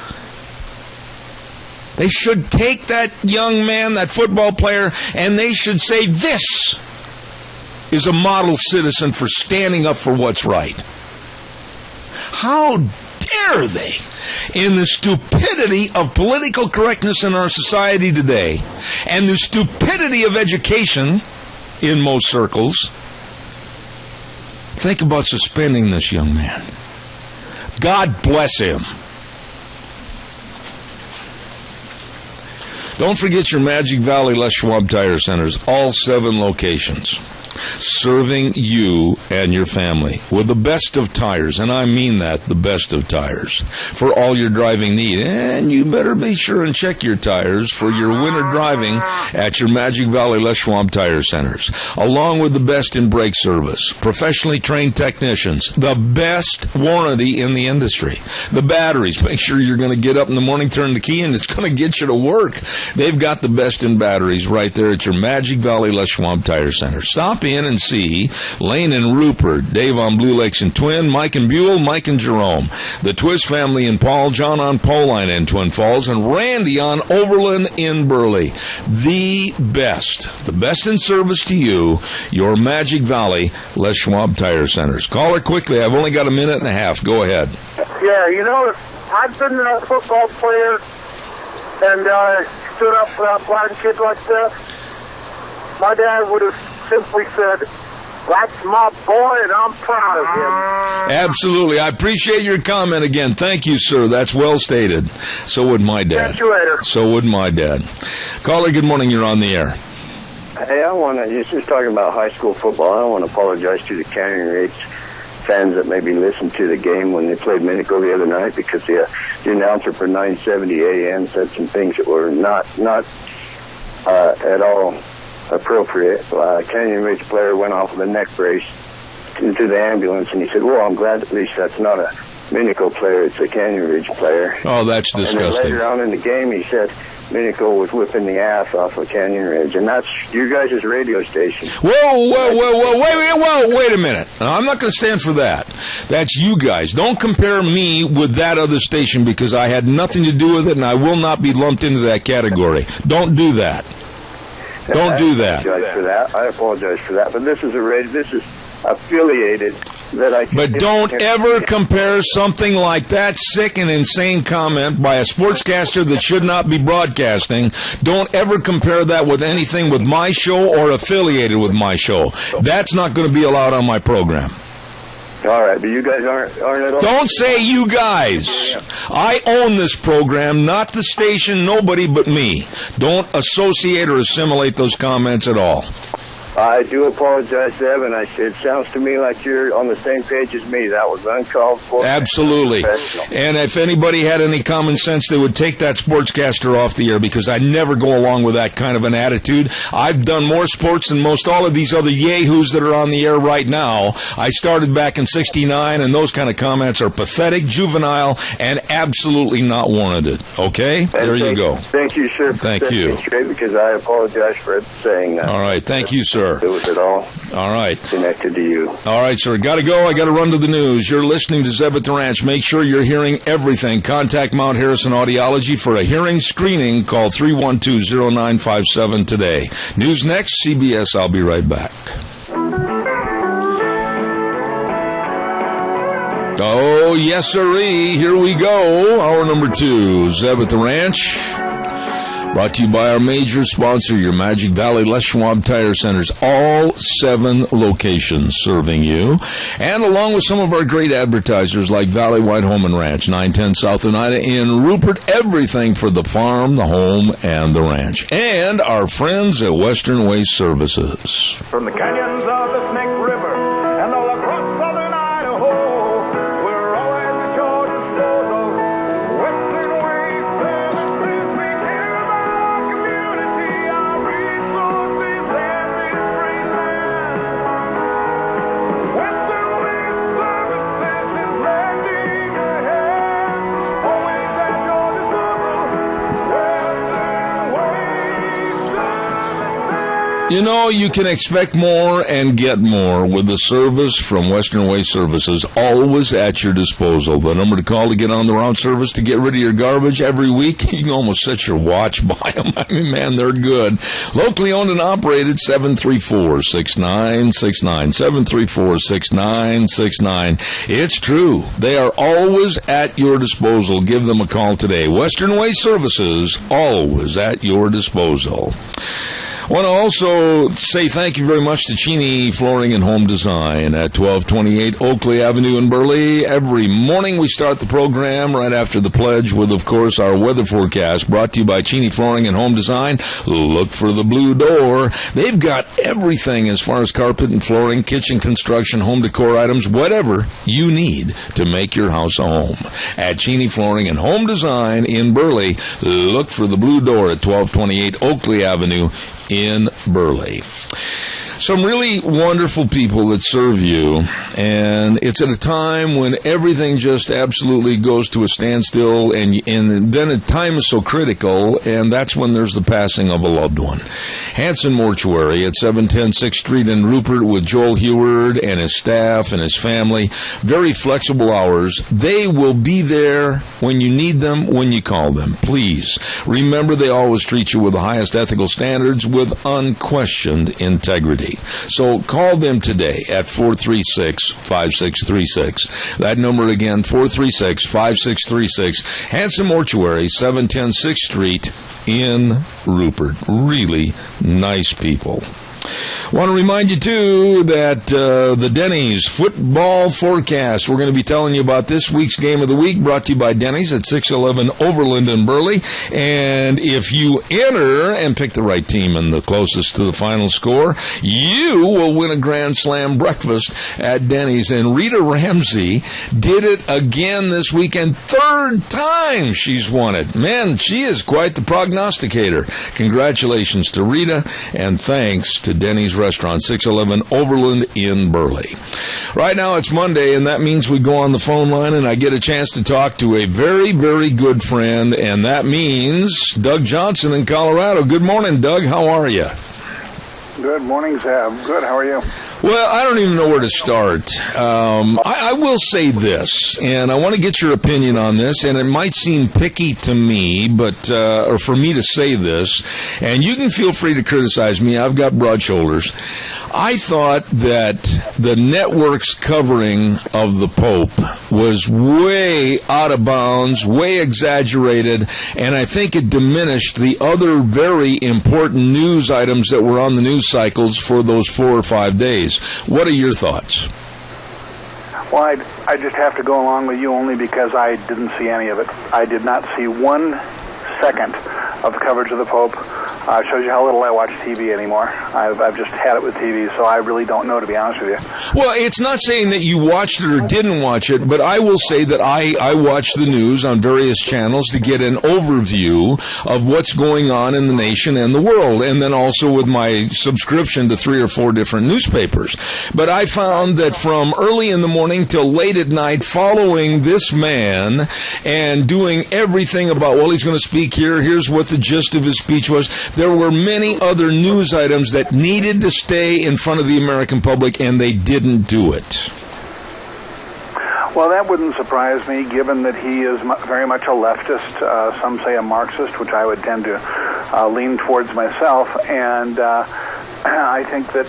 They should take that young man, that football player, and they should say, this is a model citizen for standing up for what's right. How dare they, in the stupidity of political correctness in our society today, and the stupidity of education in most circles, think about suspending this young man. God bless him. Don't forget your Magic Valley Les Schwab Tire Centers, all 7 locations. serving you and your family with the best of tires, and I mean that, the best of tires, for all your driving need. And you better be sure and check your tires for your winter driving at your Magic Valley Les Schwab Tire Centers, along with the best in brake service, professionally trained technicians, the best warranty in the industry. The batteries, make sure you're going to get up in the morning, turn the key, and it's going to get you to work. They've got the best in batteries right there at your Magic Valley Les Schwab Tire Center. Stop in and see Lane and Rupert, Dave on Blue Lakes and Twin, Mike and Buell, Mike and Jerome, the Twist family in Paul, John on Poline in Twin Falls, and Randy on Overland in Burley. The best in service to you, your Magic Valley Les Schwab Tire Centers. Call her quickly. I've only got a minute and a half. Go ahead. Yeah, if I've been a football player and stood up for that blind kid like that, my dad would have simply said, "That's my boy, and I'm proud of him." Absolutely. I appreciate your comment again. Thank you, sir. That's well stated. So would my dad. Catch you later. So would my dad. Caller, good morning. You're on the air. Hey, I want to, just talking about high school football, I want to apologize to the Canyon Ridge fans that maybe listened to the game when they played Minico the other night, because the announcer for 970 AM said some things that were not at all appropriate. A Canyon Ridge player went off with a neck brace into the ambulance, and he said, "Well, I'm glad at least that's not a Minico player, it's a Canyon Ridge player." Oh, that's disgusting. And then later on in the game, he said Minico was whipping the ass off of Canyon Ridge, and that's you guys' radio station. Whoa, wait a minute. I'm not going to stand for that. That's you guys. Don't compare me with that other station, because I had nothing to do with it, and I will not be lumped into that category. Don't do that. Don't do that. I apologize for that. But this is affiliated. But don't ever compare something like that sick and insane comment by a sportscaster that should not be broadcasting. Don't ever compare that with anything with my show or affiliated with my show. That's not going to be allowed on my program. All right, but you guys aren't at all. Don't say you guys. I own this program, not the station, nobody but me. Don't associate or assimilate those comments at all. I do apologize, Deb, and it sounds to me like you're on the same page as me. That was uncalled for. Absolutely. And if anybody had any common sense, they would take that sportscaster off the air, because I never go along with that kind of an attitude. I've done more sports than most all of these other yahoos that are on the air right now. I started back in '69, and those kind of comments are pathetic, juvenile, and absolutely not warranted. Okay? There you go. Thank you, sir. Thank you. Straight, because I apologize for saying that. All right. Thank you, sir. It was at all. All right. Connected to you. All right, sir. Got to go. I got to run to the news. You're listening to Zeb at the Ranch. Make sure you're hearing everything. Contact Mount Harrison Audiology for a hearing screening. Call 312-0957 today. News next. CBS. I'll be right back. Oh, yes, sirree. Here we go. Hour number 2. Zeb at the Ranch. Brought to you by our major sponsor, your Magic Valley Les Schwab Tire Centers. All 7 locations serving you. And along with some of our great advertisers like Valley White Home and Ranch, 910 South Oneida in Rupert. Everything for the farm, the home, and the ranch. And our friends at Western Waste Services. From the canyons of the Snake River and all across southern Idaho, we're always at your disposal. Western Waste Services, we care about our community, our resources, and this great land. Western Waste Services is lending a hand, always at your disposal. Western Waste Services. You know, you can expect more and get more with the service from Western Waste Services, always at your disposal. The number to call to get on the route service to get rid of your garbage every week, you can almost set your watch by them. I mean, man, they're good. Locally owned and operated, 734-6969, 734-6969. It's true. They are always at your disposal. Give them a call today. Western Waste Services, always at your disposal. Want to also say thank you very much to Cheney Flooring and Home Design at 1228 Oakley Avenue in Burley. Every morning we start the program right after the pledge with, of course, our weather forecast brought to you by Cheney Flooring and Home Design. Look for the blue door. They've got everything as far as carpet and flooring, kitchen construction, home decor items, whatever you need to make your house a home. At Cheney Flooring and Home Design in Burley, look for the blue door at 1228 Oakley Avenue in Burley. Some really wonderful people that serve you, and it's at a time when everything just absolutely goes to a standstill, and then a time is so critical, and that's when there's the passing of a loved one. Hanson Mortuary at 710 6th Street in Rupert with Joel Heward and his staff and his family. Very flexible hours. They will be there when you need them, when you call them. Please remember, they always treat you with the highest ethical standards with unquestioned integrity. So call them today at 436-5636. That number again, 436-5636. Hanson Mortuary, 710 6th Street in Rupert. Really nice people. Want to remind you, too, that the Denny's football forecast, we're going to be telling you about this week's game of the week, brought to you by Denny's at 611 Overland in Burley. And if you enter and pick the right team and the closest to the final score, you will win a Grand Slam breakfast at Denny's. And Rita Ramsey did it again this weekend. Third time she's won it. Man, she is quite the prognosticator. Congratulations to Rita, and thanks to Denny's Restaurant, 611 Overland in Burley. Right now it's Monday, and that means we go on the phone line, and I get a chance to talk to a very, very good friend, and that means Doug Johnson in Colorado. Good morning, Doug. How are you? Good morning, Zeb. Good. How are you? Well, I don't even know where to start. I will say this, and I want to get your opinion on this, and it might seem picky to me, but or for me to say this, and you can feel free to criticize me. I've got broad shoulders. I thought that the network's covering of the Pope was way out of bounds, way exaggerated, and I think it diminished the other very important news items that were on the news cycles for those 4 or 5 days. What are your thoughts? Well, I just have to go along with you only because I didn't see any of it. I did not see 1 second of coverage of the Pope. Shows you how little I watch TV anymore. I've just had it with TV, so I really don't know, to be honest with you. Well, it's not saying that you watched it or didn't watch it, but I will say that I watch the news on various channels to get an overview of what's going on in the nation and the world, and then also with my subscription to 3 or 4 different newspapers. But I found that from early in the morning till late at night, following this man and doing everything about, well, he's going to speak here, here's what the gist of his speech was, there were many other news items that needed to stay in front of the American public, and they didn't do it. Well, that wouldn't surprise me, given that he is very much a leftist, some say a Marxist, which I would tend to lean towards myself, and I think that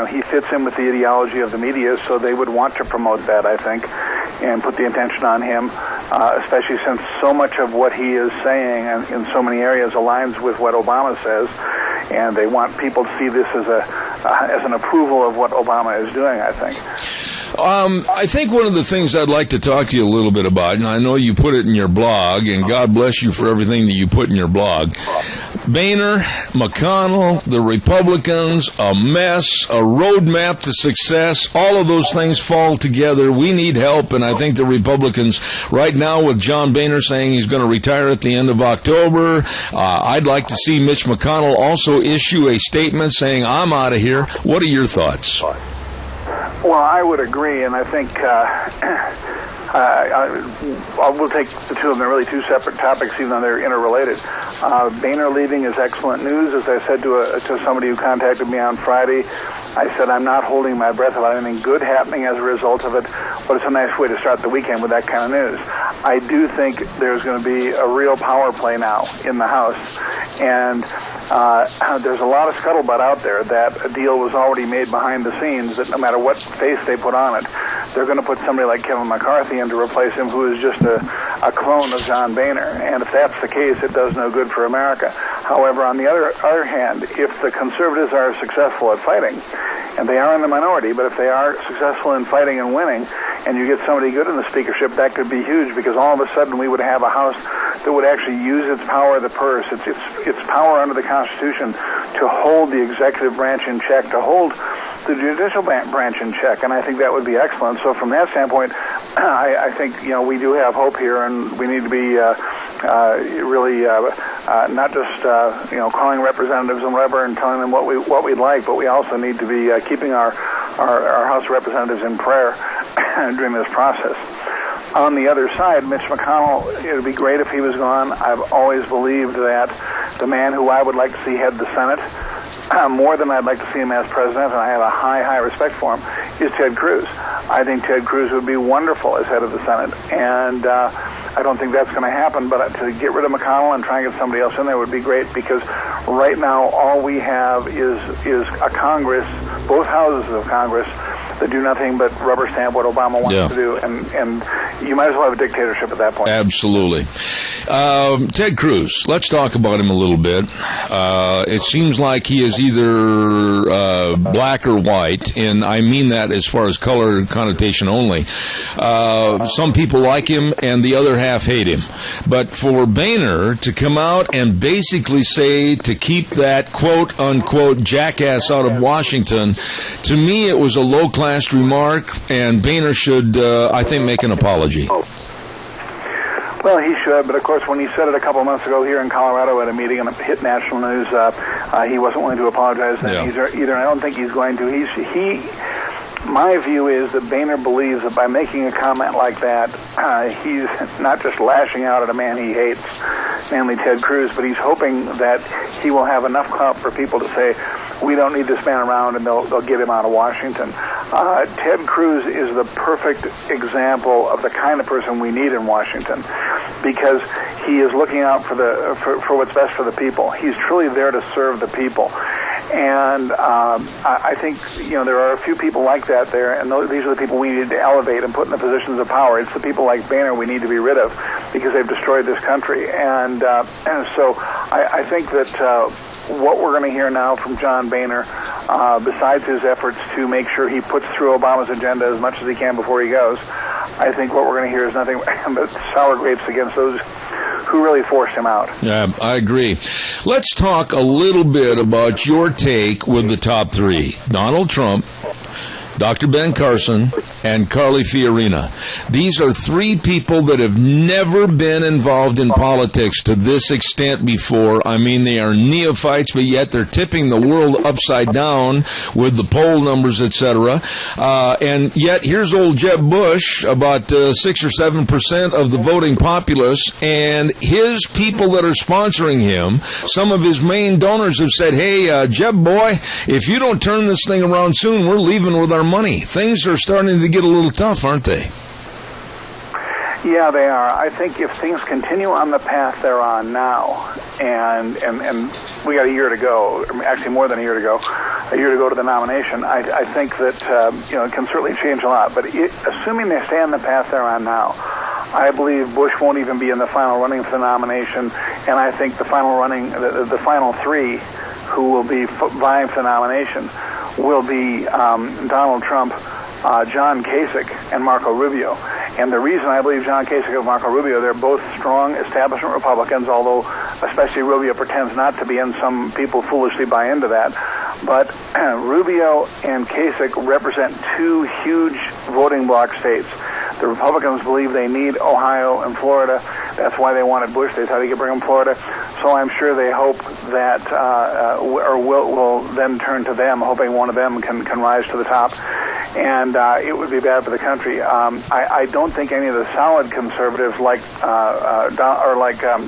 he fits in with the ideology of the media, so they would want to promote that, I think, and put the attention on him, especially since so much of what he is saying in so many areas aligns with what Obama says, and they want people to see this as an approval of what Obama is doing, I think. I think one of the things I'd like to talk to you a little bit about, and I know you put it in your blog, and God bless you for everything that you put in your blog. Boehner, McConnell, the Republicans, a mess, a roadmap to success, all of those things fall together. We need help, and I think the Republicans right now, with John Boehner saying he's going to retire at the end of October, I'd like to see Mitch McConnell also issue a statement saying, I'm out of here. What are your thoughts? Well, I would agree, and I think we'll take the two of them. They're really two separate topics, even though they're interrelated. Boehner leaving is excellent news. As I said to somebody who contacted me on Friday, I said I'm not holding my breath about anything good happening as a result of it, but it's a nice way to start the weekend with that kind of news. I do think there's going to be a real power play now in the House, and there's a lot of scuttlebutt out there that a deal was already made behind the scenes, that no matter what face they put on it, they're going to put somebody like Kevin McCarthy in to replace him, who is just a clone of John Boehner. And if that's the case, it does no good for America. However, on the other hand, if the conservatives are successful at fighting, and they are in the minority, but if they are successful in fighting and winning, and you get somebody good in the speakership, that could be huge, because all of a sudden we would have a House that would actually use its power of the purse, its power under the Constitution, to hold the executive branch in check, to hold the judicial branch in check, and I think that would be excellent. So from that standpoint, I think we do have hope here, and we need to be really not just calling representatives and whatever and telling them what we'd like, but we also need to be keeping our House of Representatives in prayer during this process. On the other side, Mitch McConnell, it would be great if he was gone. I've always believed that the man who I would like to see head the Senate, more than I'd like to see him as president, and I have a high respect for him, is Ted Cruz. I think Ted Cruz would be wonderful as head of the Senate, and I don't think that's going to happen, but to get rid of McConnell and try and get somebody else in there would be great, because right now all we have is a Congress, both houses of Congress, that do nothing but rubber stamp what Obama wants to do, and you might as well have a dictatorship at that point. Absolutely. Ted Cruz, let's talk about him a little bit. It seems like he is either black or white, and I mean that as far as color connotation only. Some people like him, and the other half hate him. But for Boehner to come out and basically say to keep that quote-unquote jackass out of Washington, to me it was a low-class remark, and Boehner should, I think, make an apology. Well, he should, but of course, when he said it a couple of months ago here in Colorado at a meeting and it hit national news, he wasn't willing to apologize then either. I don't think he's going to. My view is that Boehner believes that by making a comment like that, he's not just lashing out at a man he hates, namely Ted Cruz, but he's hoping that he will have enough clout for people to say, we don't need this man around, and they'll get him out of Washington. Ted Cruz is the perfect example of the kind of person we need in Washington, because he is looking out for what's best for the people. He's truly there to serve the people. And I think there are a few people like that there, and these are the people we need to elevate and put in the positions of power. It's the people like Boehner we need to be rid of, because they've destroyed this country. And so I think that what we're going to hear now from John Boehner, besides his efforts to make sure he puts through Obama's agenda as much as he can before he goes, I think what we're going to hear is nothing but sour grapes against those who really forced him out. Yeah, I agree. Let's talk a little bit about your take with the top three. Donald Trump, Dr. Ben Carson, and Carly Fiorina. These are three people that have never been involved in politics to this extent before. I mean, they are neophytes, but yet they're tipping the world upside down with the poll numbers, etc. And yet, here's old Jeb Bush, about 6 or 7% of the voting populace, and his people that are sponsoring him, some of his main donors have said, hey, Jeb boy, if you don't turn this thing around soon, we're leaving with our money. Things are starting to get a little tough, aren't they? Yeah, they are. I think if things continue on the path they're on now, and we got a year to go, actually more than a year to go to the nomination, I think that it can certainly change a lot. But assuming they stay on the path they're on now, I believe Bush won't even be in the final running for the nomination, and I think the final three who will be vying for the nomination will be Donald Trump, John Kasich, and Marco Rubio. And the reason I believe John Kasich and Marco Rubio, they're both strong establishment Republicans, although especially Rubio pretends not to be, and some people foolishly buy into that. But Rubio and Kasich represent two huge voting bloc states. The Republicans believe they need Ohio and Florida. That's why they wanted Bush. They thought he could bring them Florida. So I'm sure they hope that, or will then turn to them, hoping one of them can rise to the top. And it would be bad for the country. I don't think any of the solid conservatives like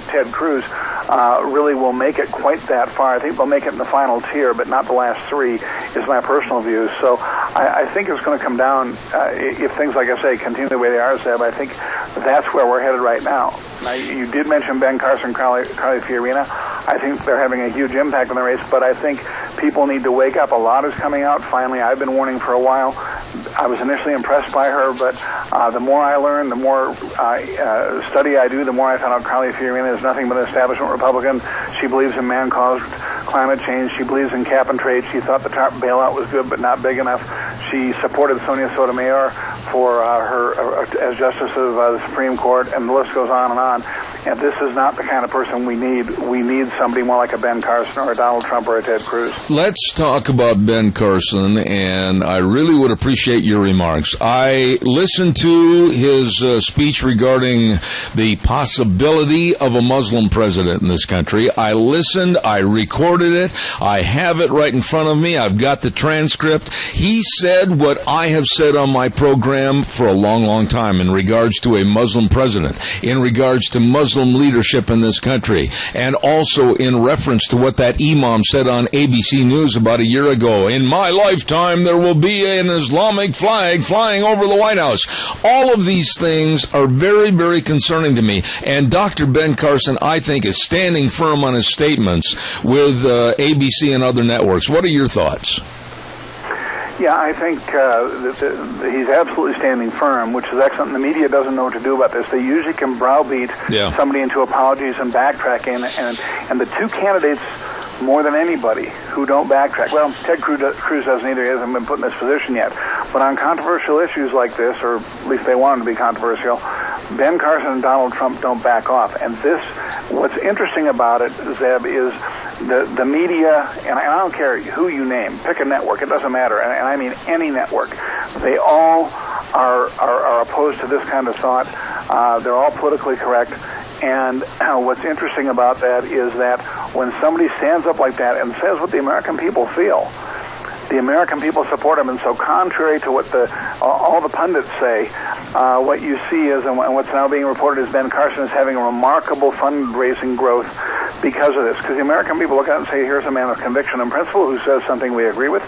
Ted Cruz really will make it quite that far. I think they'll make it in the final tier, but not the last three, is my personal view. So I think it's going to come down, if things, like I say, continue the way they are, Zeb. I think that's where we're headed right now. Now, you did mention Ben Carson, Carly Fiorina. I think they're having a huge impact on the race, but I think people need to wake up. A lot is coming out finally. I've been warning for a while. I was initially impressed by her, but the more I learn, the more study I do, the more I found out Carly Fiorina is nothing but an establishment Republican. She believes in man-caused climate change. She believes in cap and trade. She thought the TARP bailout was good, but not big enough. She supported Sonia Sotomayor for her as Justice of the Supreme Court, and the list goes on and on. And this is not the kind of person we need. We need somebody more like a Ben Carson or a Donald Trump or a Ted Cruz. Let's talk about Ben Carson, and I really would appreciate your remarks. I listened to his speech regarding the possibility of a Muslim president in this country. I listened, I recorded it, I have it right in front of me, I've got the transcript. He said what I have said on my program for a long, long time in regards to a Muslim president, in regards to Muslim leadership in this country, and also in reference to what that imam said on ABC News about a year ago. In my lifetime, there will be an Islamic flag flying over the White House. All of these things are very, very concerning to me. And Dr. Ben Carson, I think, is standing firm on his statements with ABC and other networks. What are your thoughts? Yeah, I think that he's absolutely standing firm, which is excellent. The media doesn't know what to do about this. They usually can browbeat somebody into apologies and backtracking, and the two candidates more than anybody who don't backtrack. Well, Ted Cruz doesn't either. He hasn't been put in this position yet. But on controversial issues like this, or at least they want them to be controversial, Ben Carson and Donald Trump don't back off. And this, what's interesting about it, Zeb, is the media, and I don't care who you name, pick a network, it doesn't matter, and I mean any network, they all are opposed to this kind of thought. They're all politically correct. And what's interesting about that is that when somebody stands up like that and says what the American people feel, the American people support him. And so contrary to what all the pundits say, what you see is, and what's now being reported is Ben Carson is having a remarkable fundraising growth because of this. Because the American people look at it and say, here's a man of conviction and principle who says something we agree with.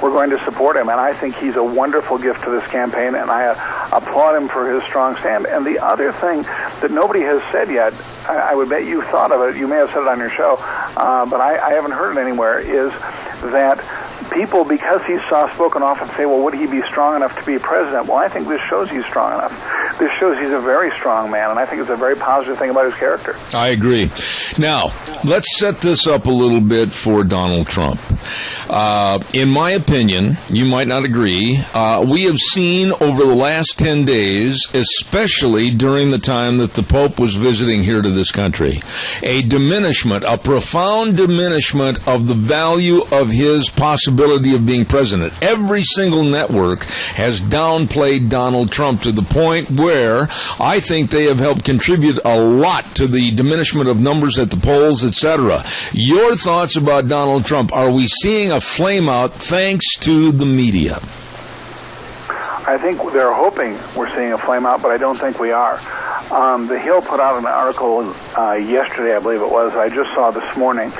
We're going to support him. And I think he's a wonderful gift to this campaign, and I applaud him for his strong stand. And the other thing that nobody has said yet, I would bet you thought of it, you may have said it on your show, but I haven't heard it anywhere, is that people, because he's soft-spoken, often say, well, would he be strong enough to be president? Well, I think this shows he's strong enough. This shows he's a very strong man, and I think it's a very positive thing about his character. I agree. Now, let's set this up a little bit for Donald Trump. In my opinion, you might not agree, we have seen over the last 10 days, especially during the time that the Pope was visiting here to this country, a diminishment, a profound diminishment of the value of his possibility of being president. Every single network has downplayed Donald Trump to the point where I think they have helped contribute a lot to the diminishment of numbers at the polls, etc. Your thoughts about Donald Trump? Are we seeing a flame out thanks to the media? I think they're hoping we're seeing a flame out, but I don't think we are. The Hill put out an article yesterday, I believe it was, I just saw this morning,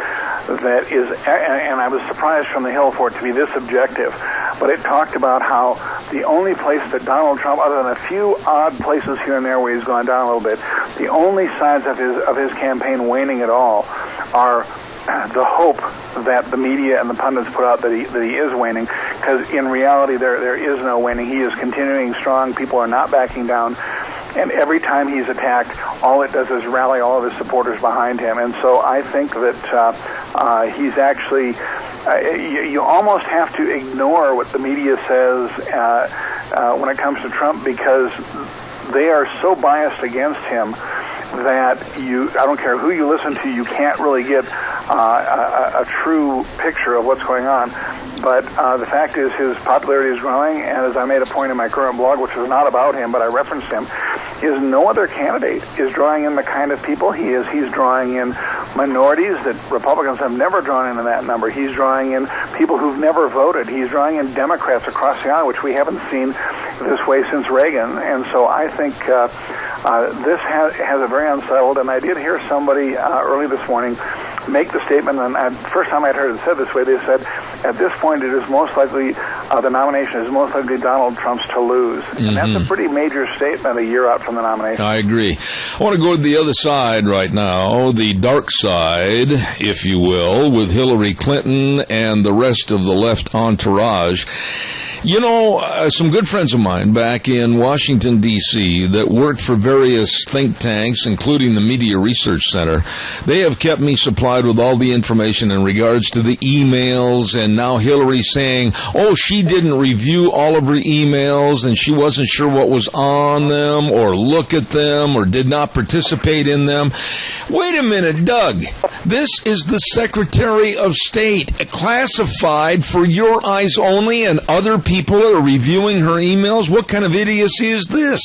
that is, and I was surprised from the Hill for it to be this objective, but it talked about how the only place that Donald Trump, other than a few odd places here and there where he's gone down a little bit, the only signs of his campaign waning at all are the hope that the media and the pundits put out that he is waning, because in reality there is no waning. He is continuing strong. People are not backing down. And every time he's attacked, all it does is rally all of his supporters behind him. And so I think that he's actually, you almost have to ignore what the media says when it comes to Trump, because they are so biased against him that I don't care who you listen to, you can't really get a true picture of what's going on. But the fact is his popularity is growing, and as I made a point in my current blog, which was not about him, but I referenced him, is no other candidate is drawing in the kind of people he is. He's drawing in minorities that Republicans have never drawn into that number. He's drawing in people who've never voted. He's drawing in Democrats across the aisle, which we haven't seen this way since Reagan. And so I think this has a very unsettled, and I did hear somebody early this morning make the statement, and the first time I'd heard it said this way, they said, at this point it is most likely, the nomination is most likely Donald Trump's to lose. Mm-hmm. And that's a pretty major statement a year out from the nomination. I agree. I want to go to the other side right now, the dark side, if you will, with Hillary Clinton and the rest of the left entourage. Some good friends of mine back in Washington, D.C. that worked for various think tanks, including the Media Research Center, they have kept me supplied with all the information in regards to the emails, and now Hillary saying, she didn't review all of her emails and she wasn't sure what was on them or look at them or did not participate in them. Wait a minute, Doug. This is the Secretary of State, classified for your eyes only, and other people are reviewing her emails? What kind of idiocy is this?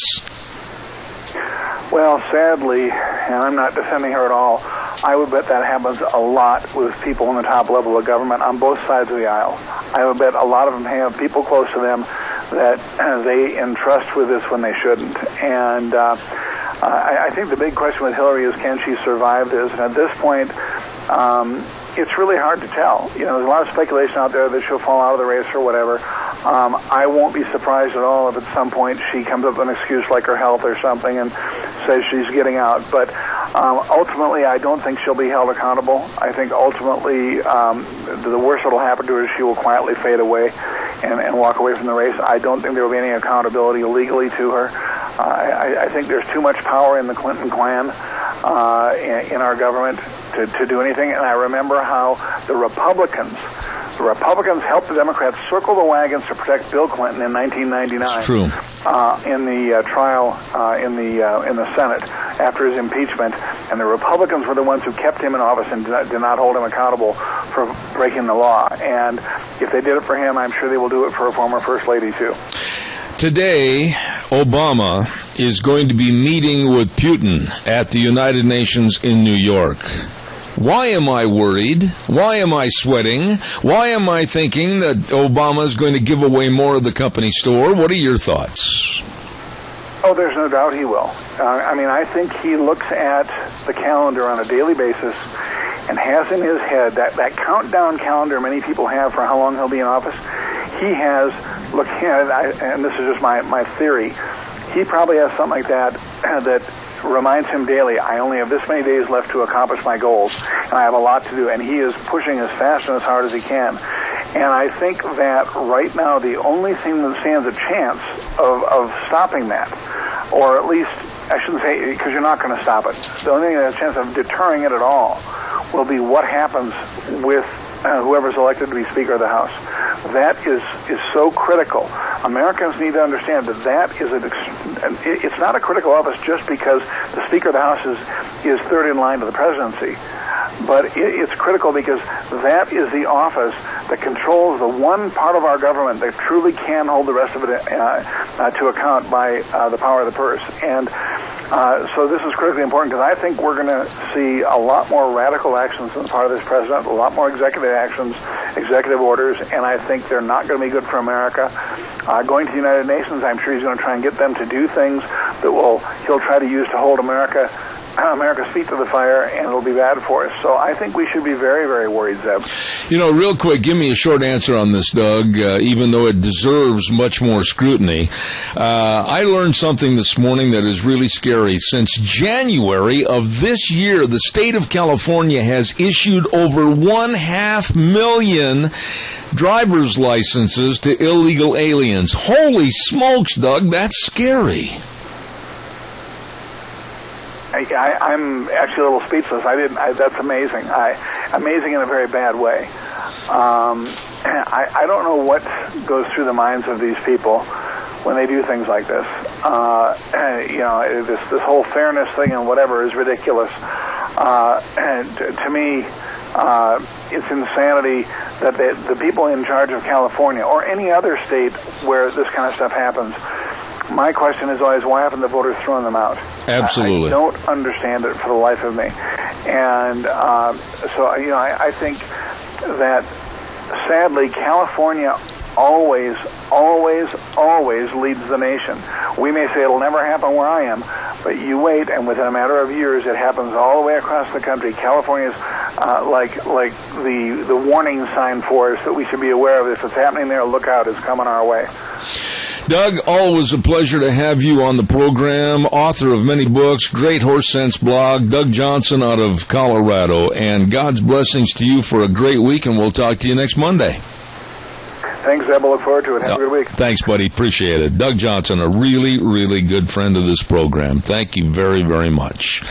Well, sadly, and I'm not defending her at all, I would bet that happens a lot with people in the top level of government on both sides of the aisle. I would bet a lot of them have people close to them that they entrust with this when they shouldn't. And I think the big question with Hillary is, can she survive this? And at this point, it's really hard to tell. There's a lot of speculation out there that she'll fall out of the race or whatever. I won't be surprised at all if at some point she comes up with an excuse like her health or something and says she's getting out. But ultimately, I don't think she'll be held accountable. I think ultimately the worst that will happen to her is she will quietly fade away and walk away from the race. I don't think there will be any accountability legally to her. I think there's too much power in the Clinton clan in our government to do anything. And I remember how the Republicans helped the Democrats circle the wagons to protect Bill Clinton in 1999. It's true. In the trial in the Senate after his impeachment, and the Republicans were the ones who kept him in office and did not hold him accountable for breaking the law. And if they did it for him, I'm sure they will do it for a former First Lady too. Today, Obama is going to be meeting with Putin at the United Nations in New York. Why am I worried? Why am I sweating? Why am I thinking that Obama is going to give away more of the company store? What are your thoughts? Oh, there's no doubt he will. I think he looks at the calendar on a daily basis and has in his head that countdown calendar many people have for how long he'll be in office. He has, looking at it, and this is just my theory, he probably has something like that reminds him daily, I only have this many days left to accomplish my goals, and I have a lot to do, and he is pushing as fast and as hard as he can. And I think that right now the only thing that stands a chance of stopping that, or at least, I shouldn't say, because you're not going to stop it, the only thing that has a chance of deterring it at all will be what happens with whoever's elected to be Speaker of the House. That is so critical. Americans need to understand that it's not a critical office just because the Speaker of the House is third in line to the presidency. But it's critical because that is the office that controls the one part of our government that truly can hold the rest of it to account by the power of the purse. And so this is critically important because I think we're going to see a lot more radical actions on the part of this president, a lot more executive actions, executive orders, and I think they're not going to be good for America. Going to the United Nations, I'm sure he's going to try and get them to do things that he'll try to use to hold America's feet to the fire, and it'll be bad for us. So I think we should be very, very worried, Zeb. Real quick, give me a short answer on this, Doug, even though it deserves much more scrutiny. I learned something this morning that is really scary. Since January of this year, the state of California has issued over 500,000 driver's licenses to illegal aliens. Holy smokes, Doug, that's scary. I'm actually a little speechless. That's amazing. Amazing in a very bad way. I don't know what goes through the minds of these people when they do things like this. This whole fairness thing and whatever is ridiculous. And to me, it's insanity that the people in charge of California or any other state where this kind of stuff happens. My question is always, why haven't the voters thrown them out? Absolutely. I don't understand it for the life of me. And so, I think that, sadly, California always leads the nation. We may say it'll never happen where I am, but you wait, and within a matter of years, it happens all the way across the country. California is like the warning sign for us that we should be aware of. If it's happening there, look out, it's coming our way. Doug, always a pleasure to have you on the program. Author of many books, great Horse Sense blog, Doug Johnson out of Colorado. And God's blessings to you for a great week, and we'll talk to you next Monday. Thanks, Zeb. I look forward to it. Have a good week. Thanks, buddy. Appreciate it. Doug Johnson, a really, really good friend of this program. Thank you very, very much.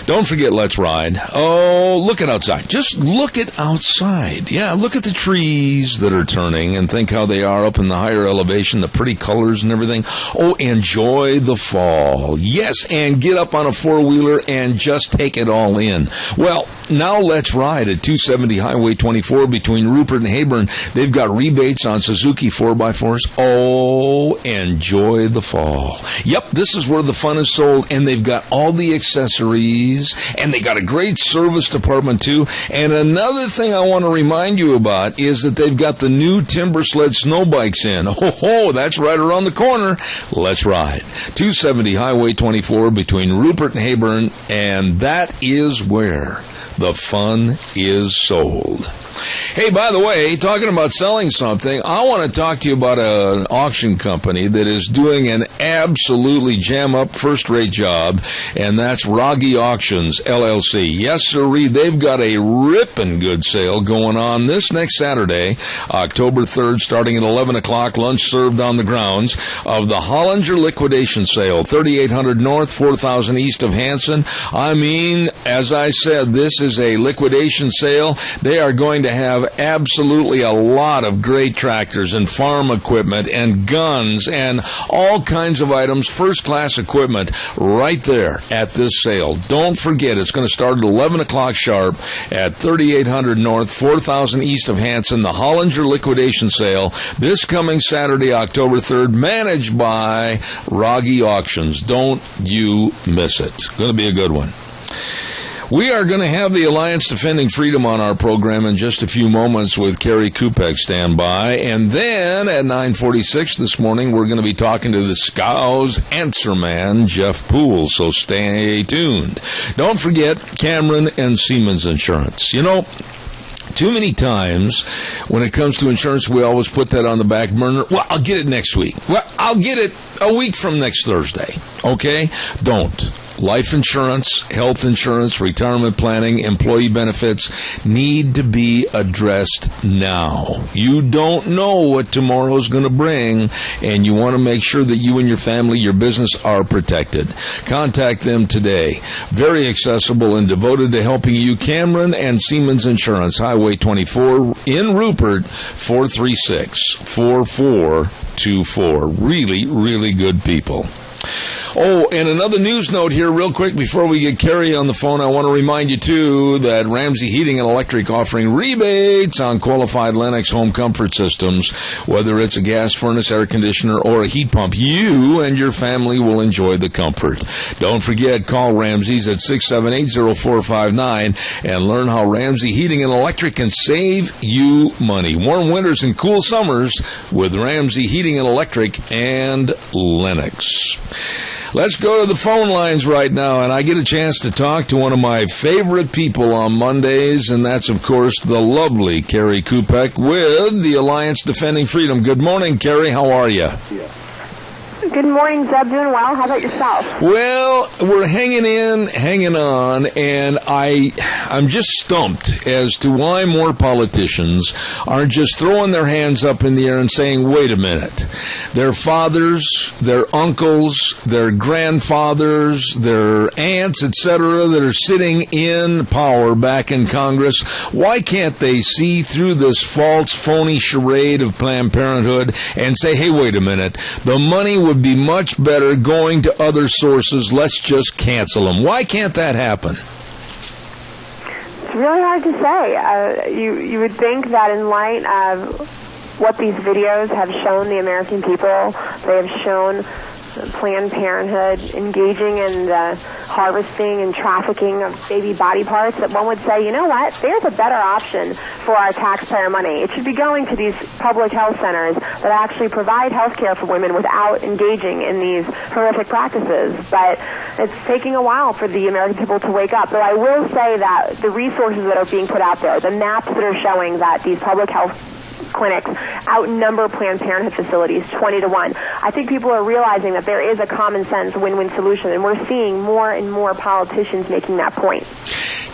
Don't forget, let's ride. Oh, look at outside. Just look at outside. Yeah, look at the trees that are turning and think how they are up in the higher elevation, the pretty colors and everything. Oh, enjoy the fall. Yes, and get up on a four-wheeler and just take it all in. Well, now let's ride at 270 Highway 24 between Rupert and Heyburn. They've got rebates on Suzuki 4x4s. Oh, enjoy the fall. Yep, this is where the fun is sold, and they've got all the accessories. And they got a great service department, too. And another thing I want to remind you about is that they've got the new Timber Sled snow bikes in. Oh, that's right around the corner. Let's ride. 270 Highway 24 between Rupert and Heyburn, and that is where the fun is sold. Hey, by the way, talking about selling something, I want to talk to you about an auction company that is doing an absolutely jam-up first-rate job, and that's Rogge Auctions, LLC. Yes, sirree, they've got a ripping good sale going on this next Saturday, October 3rd, starting at 11 o'clock, lunch served on the grounds of the Hollinger Liquidation Sale, 3800 North, 4000 East of Hanson. I mean, as I said, this is a liquidation sale. They are going to have absolutely a lot of great tractors and farm equipment and guns and all kinds of items, first-class equipment, right there at this sale. Don't forget, it's going to start at 11 o'clock sharp at 3800 North, 4000 East of Hanson, the Hollinger Liquidation Sale, this coming Saturday, October 3rd, managed by Rogge Auctions. Don't you miss it. It's going to be a good one. We are going to have the Alliance Defending Freedom on our program in just a few moments with Carrie Kupek stand by. And then at 9:46 this morning, we're going to be talking to the SCOW's answer man, Jeff Poole. So stay tuned. Don't forget Cameron and Siemens Insurance. You know, too many times when it comes to insurance, we always put that on the back burner. Well, I'll get it next week. Well, I'll get it a week from next Thursday. Okay? Don't. Life insurance, health insurance, retirement planning, employee benefits need to be addressed now. You don't know what tomorrow is going to bring, and you want to make sure that you and your family, your business are protected. Contact them today. Very accessible and devoted to helping you. Cameron and Siemens Insurance, Highway 24 in Rupert, 436-4424. Really, really good people. Oh, and another news note here real quick before we get Carrie on the phone. I want to remind you, too, that Ramsey Heating and Electric offering rebates on qualified Lennox home comfort systems. Whether it's a gas furnace, air conditioner, or a heat pump, you and your family will enjoy the comfort. Don't forget, call Ramsey's at 678-0459 and learn how Ramsey Heating and Electric can save you money. Warm winters and cool summers with Ramsey Heating and Electric and Lennox. Let's go to the phone lines right now, and I get a chance to talk to one of my favorite people on Mondays, and that's, of course, the lovely Carrie Kupek with the Alliance Defending Freedom. Good morning, Carrie. How are you? Good morning, Zeb. Doing well. How about yourself? Well, we're hanging in, hanging on, and I'm just stumped as to why more politicians aren't just throwing their hands up in the air and saying, wait a minute, their fathers, their uncles, their grandfathers, their aunts, etc., that are sitting in power back in Congress, why can't they see through this false, phony charade of Planned Parenthood and say, hey, wait a minute, the money would be much better going to other sources. Let's just cancel them. Why can't that happen? It's really hard to say. You would think that in light of what these videos have shown the American people, they have shown Planned Parenthood engaging in the harvesting and trafficking of baby body parts, that one would say, you know what, there's a better option for our taxpayer money. It should be going to these public health centers that actually provide health care for women without engaging in these horrific practices. But it's taking a while for the American people to wake up. But I will say that the resources that are being put out there, the maps that are showing that these public health clinics outnumber Planned Parenthood facilities 20-1. I think people are realizing that there is a common sense win-win solution, and we're seeing more and more politicians making that point.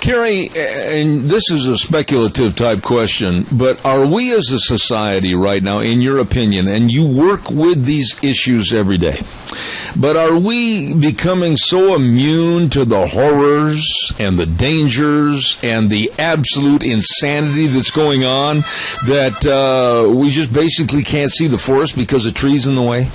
Carrie, and this is a speculative type question, but are we as a society right now, in your opinion, and you work with these issues every day, but are we becoming so immune to the horrors and the dangers and the absolute insanity that's going on that we just basically can't see the forest because of trees in the way?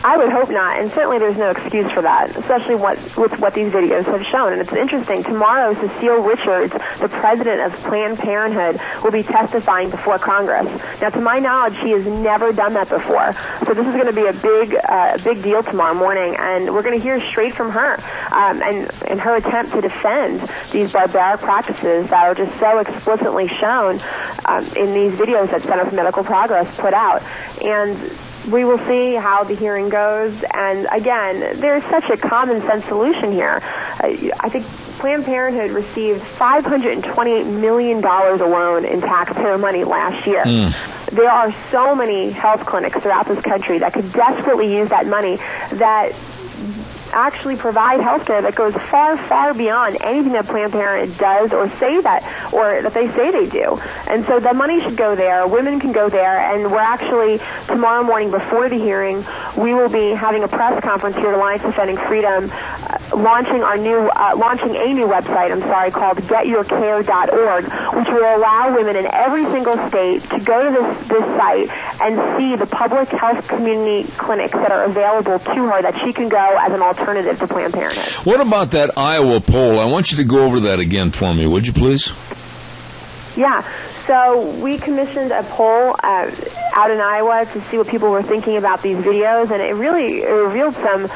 I would hope not, and certainly there's no excuse for that, especially with what these videos have shown. And it's interesting, tomorrow Cecile Richards, the president of Planned Parenthood, will be testifying before Congress. Now, to my knowledge, she has never done that before. So this is going to be a big deal tomorrow morning, and we're going to hear straight from her and her attempt to defend these barbaric practices that are just so explicitly shown in these videos that Center for Medical Progress put out. And we will see how the hearing goes. And again, there's such a common sense solution here. I think Planned Parenthood received $528 million alone in taxpayer money last year. There are so many health clinics throughout this country that could desperately use that money, that actually provide health care that goes far, far beyond anything that Planned Parenthood does or that they say they do. And so the money should go there. Women can go there. And we're actually, tomorrow morning before the hearing, we will be having a press conference here at Alliance Defending Freedom, launching a new website, called getyourcare.org, which will allow women in every single state to go to this site and see the public health community clinics that are available to her, that she can go as an alternative to Planned Parenthood. What about that Iowa poll? I want you to go over that again for me, would you please? Yeah. So we commissioned a poll out in Iowa to see what people were thinking about these videos, and it revealed some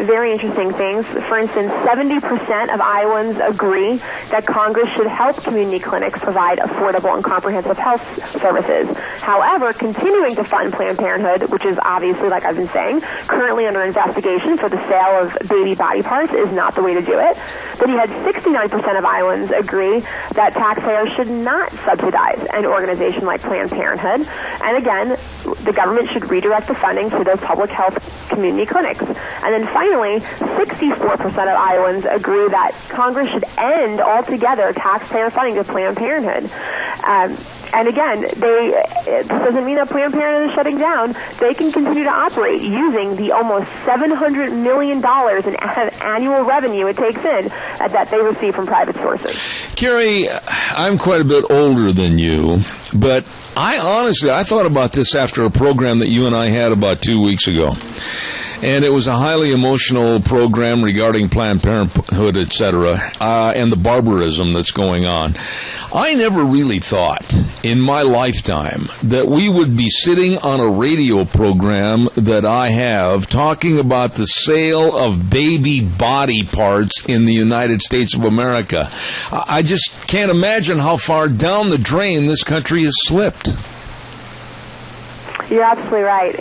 very interesting things. For instance, 70% of Iowans agree that Congress should help community clinics provide affordable and comprehensive health services. However, continuing to fund Planned Parenthood, which is obviously, like I've been saying, currently under investigation for the sale of baby body parts, is not the way to do it. But you had 69% of Iowans agree that taxpayers should not subsidize an organization like Planned Parenthood. And again, the government should redirect the funding to those public health community clinics. And then finally, 64% of Iowans agree that Congress should end altogether taxpayer funding to Planned Parenthood. And again, this doesn't mean that Planned Parenthood is shutting down. They can continue to operate using the almost $700 million in annual revenue it takes in that they receive from private sources. Carrie, I'm quite a bit older than you, but I thought about this after a program that you and I had about 2 weeks ago. And it was a highly emotional program regarding Planned Parenthood, etc., and the barbarism that's going on. I never really thought in my lifetime that we would be sitting on a radio program that I have talking about the sale of baby body parts in the United States of America. I just can't imagine how far down the drain this country has slipped. You're absolutely right.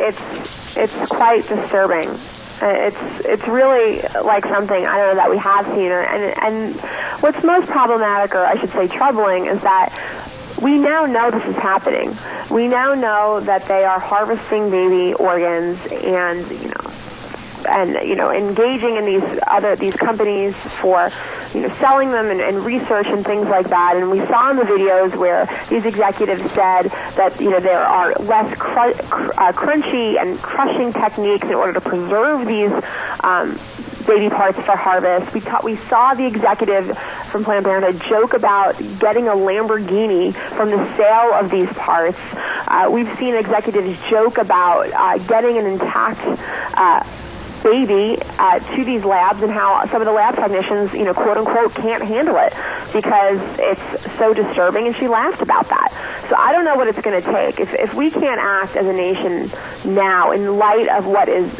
It's quite disturbing. It's really like something, I don't know, that we have seen. And what's most problematic, or I should say troubling, is that we now know this is happening. We now know that they are harvesting baby organs and engaging in these companies for selling them and research and things like that. And we saw in the videos where these executives said that there are less crunchy and crushing techniques in order to preserve these baby parts for harvest. We saw the executive from Planned Parenthood joke about getting a Lamborghini from the sale of these parts. We've seen executives joke about getting an intact baby to these labs, and how some of the lab technicians, quote unquote, can't handle it because it's so disturbing, and she laughed about that. So I don't know what it's going to take. If we can't act as a nation now in light of what is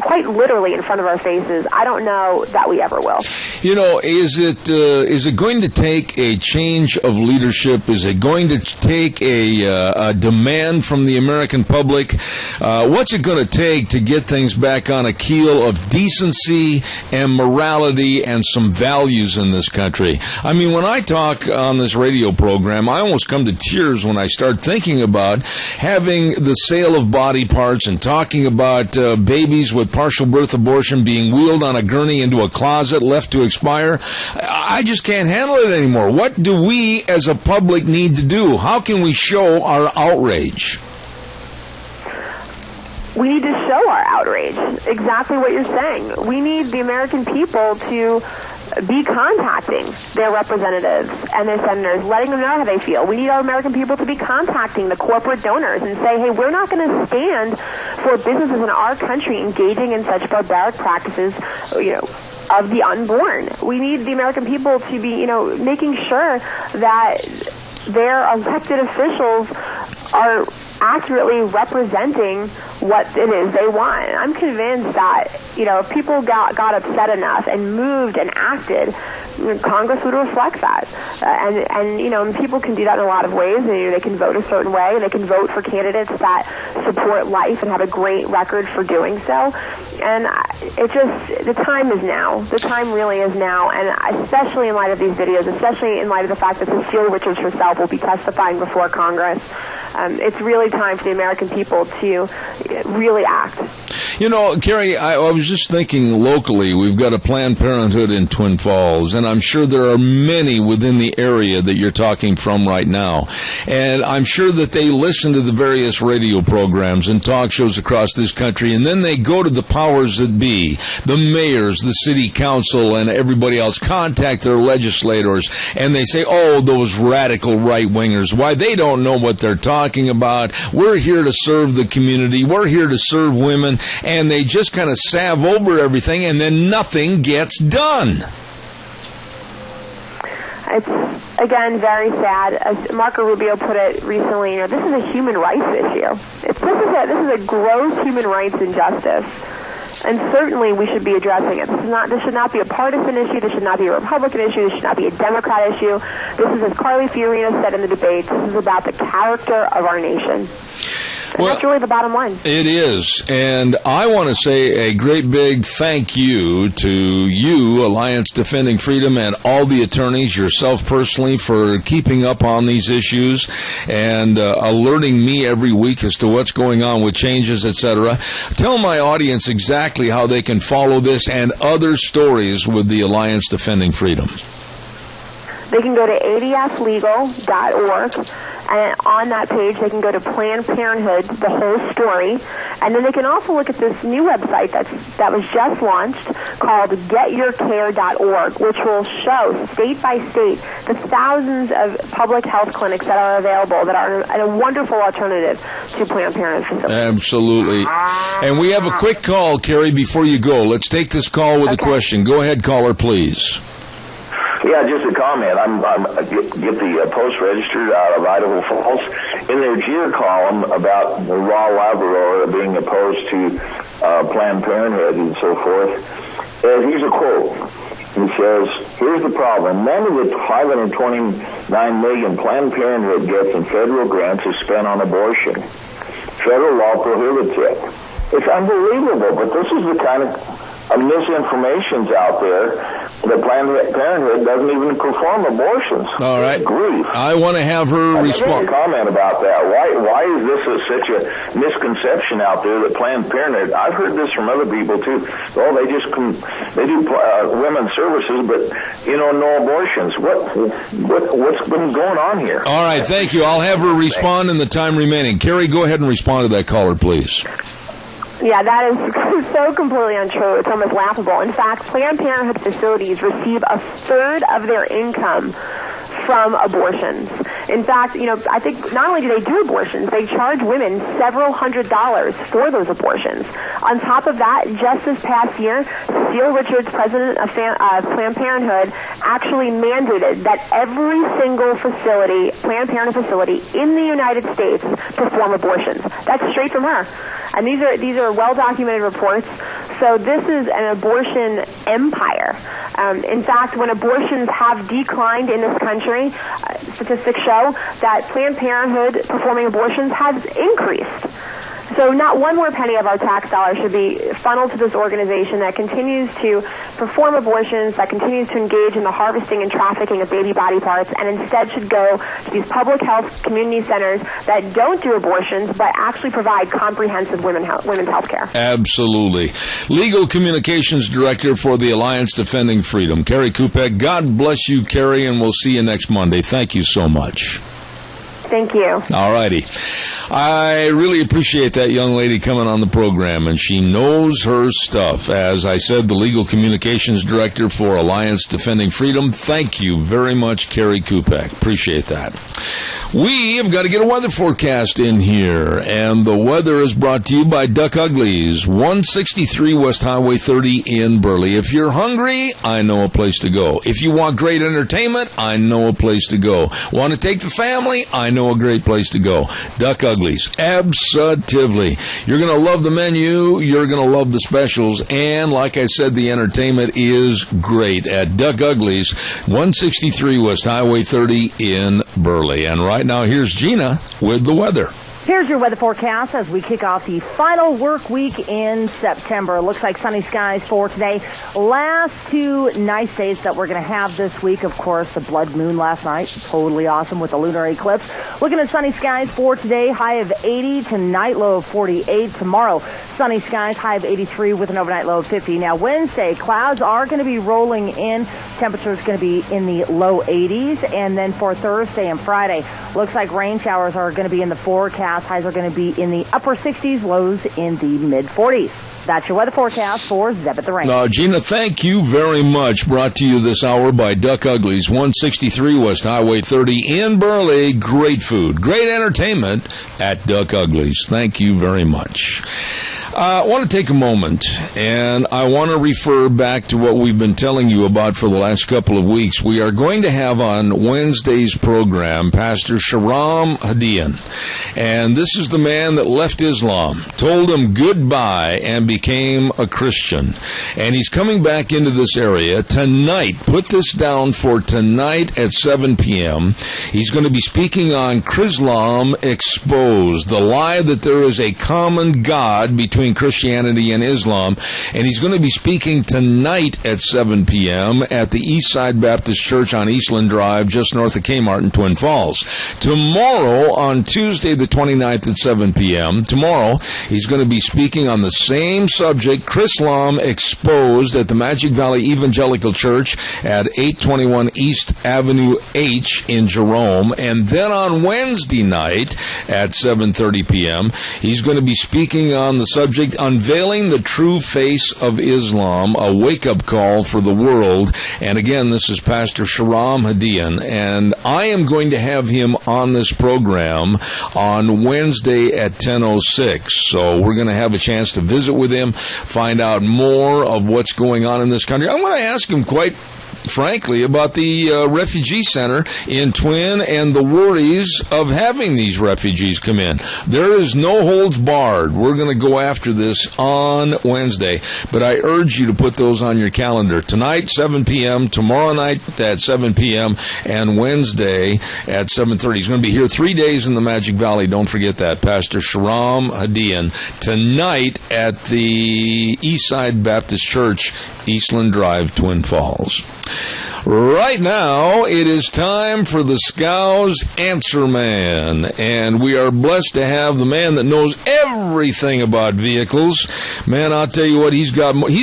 quite literally in front of our faces, I don't know that we ever will. Is it going to take a change of leadership? Is it going to take a demand from the American public? What's it going to take to get things back on a keel of decency and morality and some values in this country? I mean, when I talk on this radio program, I almost come to tears when I start thinking about having the sale of body parts and talking about babies with partial birth abortion being wheeled on a gurney into a closet, left to transpire. I just can't handle it anymore. What do we as a public need to do? How can we show our outrage? We need to show our outrage. Exactly what you're saying. We need the American people to be contacting their representatives and their senators, letting them know how they feel. We need our American people to be contacting the corporate donors and say, hey, we're not going to stand for businesses in our country engaging in such barbaric practices, of the unborn. We need the American people to be, making sure that their elected officials are accurately representing what it is they want. And I'm convinced that, if people got upset enough and moved and acted, Congress would reflect that. And people can do that in a lot of ways. They can vote a certain way. They can vote for candidates that support life and have a great record for doing so. And the time is now. The time really is now. And especially in light of these videos, especially in light of the fact that Cecile Richards herself will be testifying before Congress, it's really time for the American people to really act. Carrie, I was just thinking locally, we've got a Planned Parenthood in Twin Falls, and I'm sure there are many within the area that you're talking from right now. And I'm sure that they listen to the various radio programs and talk shows across this country, and then they go to the powers that be, the mayors, the city council, and everybody else, contact their legislators, and they say, oh, those radical right-wingers, why, they don't know what they're talking about. We're here to serve the community. We're here to serve women. And they just kind of salve over everything, and then nothing gets done. It's, again, very sad. As Marco Rubio put it recently, this is a human rights issue. This is a gross human rights injustice. And certainly we should be addressing it. This should not be a partisan issue. This should not be a Republican issue. This should not be a Democrat issue. This is, as Carly Fiorina said in the debate, this is about the character of our nation. And that's really the bottom line. It is. And I want to say a great big thank you to you, Alliance Defending Freedom, and all the attorneys, yourself personally, for keeping up on these issues and alerting me every week as to what's going on with changes, etc. Tell my audience exactly how they can follow this and other stories with the Alliance Defending Freedom. They can go to adslegal.org. And on that page, they can go to Planned Parenthood, the whole story. And then they can also look at this new website that was just launched called getyourcare.org, which will show state by state the thousands of public health clinics that are available that are a wonderful alternative to Planned Parenthood facilities. Absolutely. And we have a quick call, Carrie, before you go. Let's take this call with a question. Go ahead, caller, please. Yeah, just a comment. I get the Post registered out of Idaho Falls. In their Jeer column about the raw Labrador being opposed to Planned Parenthood and so forth, here's a quote. He says, here's the problem. None of the $529 million Planned Parenthood gets in federal grants is spent on abortion. Federal law prohibits it. It's unbelievable, but this is the kind of misinformation's out there. The Planned Parenthood doesn't even perform abortions. All right. Grief. I want to have her respond. Comment about that. Why is this such a misconception out there that Planned Parenthood? I've heard this from other people too. Oh, they do women's services, but no abortions. What's been going on here? All right. Thank you. I'll have her respond in the time remaining. Carrie, go ahead and respond to that caller, please. Yeah, that is so completely untrue. It's almost laughable. In fact, Planned Parenthood facilities receive a third of their income from abortions. In fact, I think not only do they do abortions, they charge women several $100s for those abortions. On top of that, just this past year, Cecile Richards, president of Planned Parenthood, actually mandated that every single facility, Planned Parenthood facility in the United States, perform abortions. That's straight from her. And these are well-documented reports. So this is an abortion empire. In fact, when abortions have declined in this country, statistics show that Planned Parenthood performing abortions has increased. So not one more penny of our tax dollars should be funneled to this organization that continues to perform abortions, that continues to engage in the harvesting and trafficking of baby body parts, and instead should go to these public health community centers that don't do abortions but actually provide comprehensive women's health care. Absolutely. Legal Communications Director for the Alliance Defending Freedom, Carrie Kupek. God bless you, Carrie, and we'll see you next Monday. Thank you so much. Thank you. All righty. I really appreciate that young lady coming on the program, and she knows her stuff. As I said, the Legal Communications Director for Alliance Defending Freedom. Thank you very much, Carrie Kupek. Appreciate that. We have got to get a weather forecast in here, and the weather is brought to you by Duck Uglies, 163 West Highway 30 in Burley. If you're hungry, I know a place to go. If you want great entertainment, I know a place to go. Want to take the family? I know a great place to go. Duck Uglies. Absolutely. You're going to love the menu. You're going to love the specials. And like I said, the entertainment is great at Duck Uglies, 163 West Highway 30 in Burley. And right now, here's Gina with the weather. Here's your weather forecast as we kick off the final work week in September. It looks like sunny skies for today. Last two nice days that we're going to have this week, of course, the blood moon last night. Totally awesome with the lunar eclipse. Looking at sunny skies for today, high of 80 tonight, low of 48. Tomorrow, sunny skies, high of 83 with an overnight low of 50. Now, Wednesday, clouds are going to be rolling in. Temperature is going to be in the low 80s. And then for Thursday and Friday, looks like rain showers are going to be in the forecast. Highs are going to be in the upper 60s, lows in the mid-40s. That's your weather forecast for Zeb at the Range. Gina, thank you very much. Brought to you this hour by Duck Uglies, 163 West Highway 30 in Burley. Great food, great entertainment at Duck Uglies. Thank you very much. I want to take a moment, and I want to refer back to what we've been telling you about for the last couple of weeks. We are going to have on Wednesday's program Pastor Shahram Hadian, and this is the man that left Islam, told him goodbye, and became a Christian. And he's coming back into this area tonight. Put this down for tonight at 7 p.m. He's going to be speaking on Chrislam Exposed, the lie that there is a common God between Christianity and Islam, and he's going to be speaking tonight at 7 p.m. at the Eastside Baptist Church on Eastland Drive, just north of Kmart in Twin Falls. Tomorrow, on Tuesday the 29th at 7 p.m., tomorrow, he's going to be speaking on the same subject, Chrislam Exposed, at the Magic Valley Evangelical Church at 821 East Avenue H in Jerome. And then on Wednesday night at 7:30 p.m., he's going to be speaking on the subject, Unveiling the True Face of Islam, a wake-up call for the world. And again, this is Pastor Shahram Hadian, and I am going to have him on this program on Wednesday at 10:06. So we're going to have a chance to visit with him, find out more of what's going on in this country. I'm going to ask him quite frankly, about the refugee center in Twin and the worries of having these refugees come in. There is no holds barred. We're going to go after this on Wednesday, but I urge you to put those on your calendar. Tonight, 7 p.m., tomorrow night at 7 p.m., and Wednesday at 7:30. He's going to be here 3 days in the Magic Valley. Don't forget that. Pastor Shahram Hadian, tonight at the Eastside Baptist Church, Eastland Drive, Twin Falls. Right now, it is time for the Scows Answer Man, and we are blessed to have the man that knows everything about vehicles. Man, I'll tell you what, he's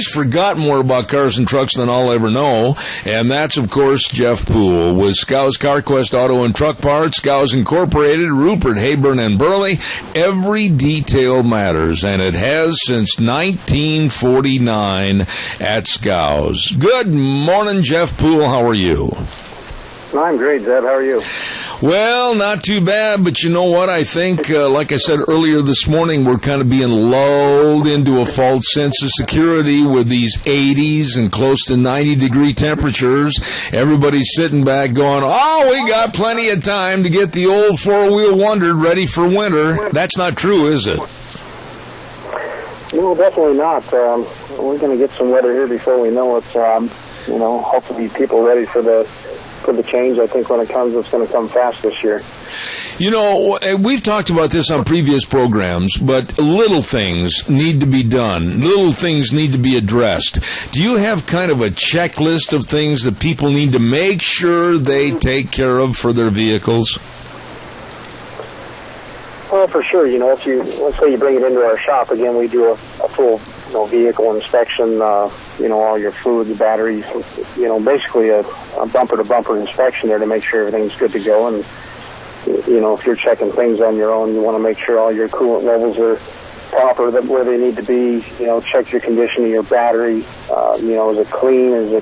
forgot more about cars and trucks than I'll ever know, and that's, of course, Jeff Poole with Scows CarQuest Auto and Truck Parts, Scows Incorporated, Rupert, Hayburn, and Burley. Every detail matters, and it has since 1949 at Scows. Good morning, Jeff Poole. How are you? I'm great, Zeb. How are you? Well, not too bad, but you know what? I think, like I said earlier this morning, we're kind of being lulled into a false sense of security with these 80s and close to 90-degree temperatures. Everybody's sitting back going, oh, we got plenty of time to get the old four-wheel wonder ready for winter. That's not true, is it? No, definitely not. We're going to get some weather here before we know it. Hopefully people ready for the change. I think when it comes, it's going to come fast this year. You know, we've talked about this on previous programs, but little things need to be done. Little things need to be addressed. Do you have kind of a checklist of things that people need to make sure they take care of for their vehicles? Well, for sure. You know, let's say you bring it into our shop, again, we do a full vehicle inspection, all your fluids, batteries, basically a bumper-to-bumper inspection there to make sure everything's good to go. And, if you're checking things on your own, you want to make sure all your coolant levels are proper, where they need to be. Check your condition of your battery. Is it clean? Is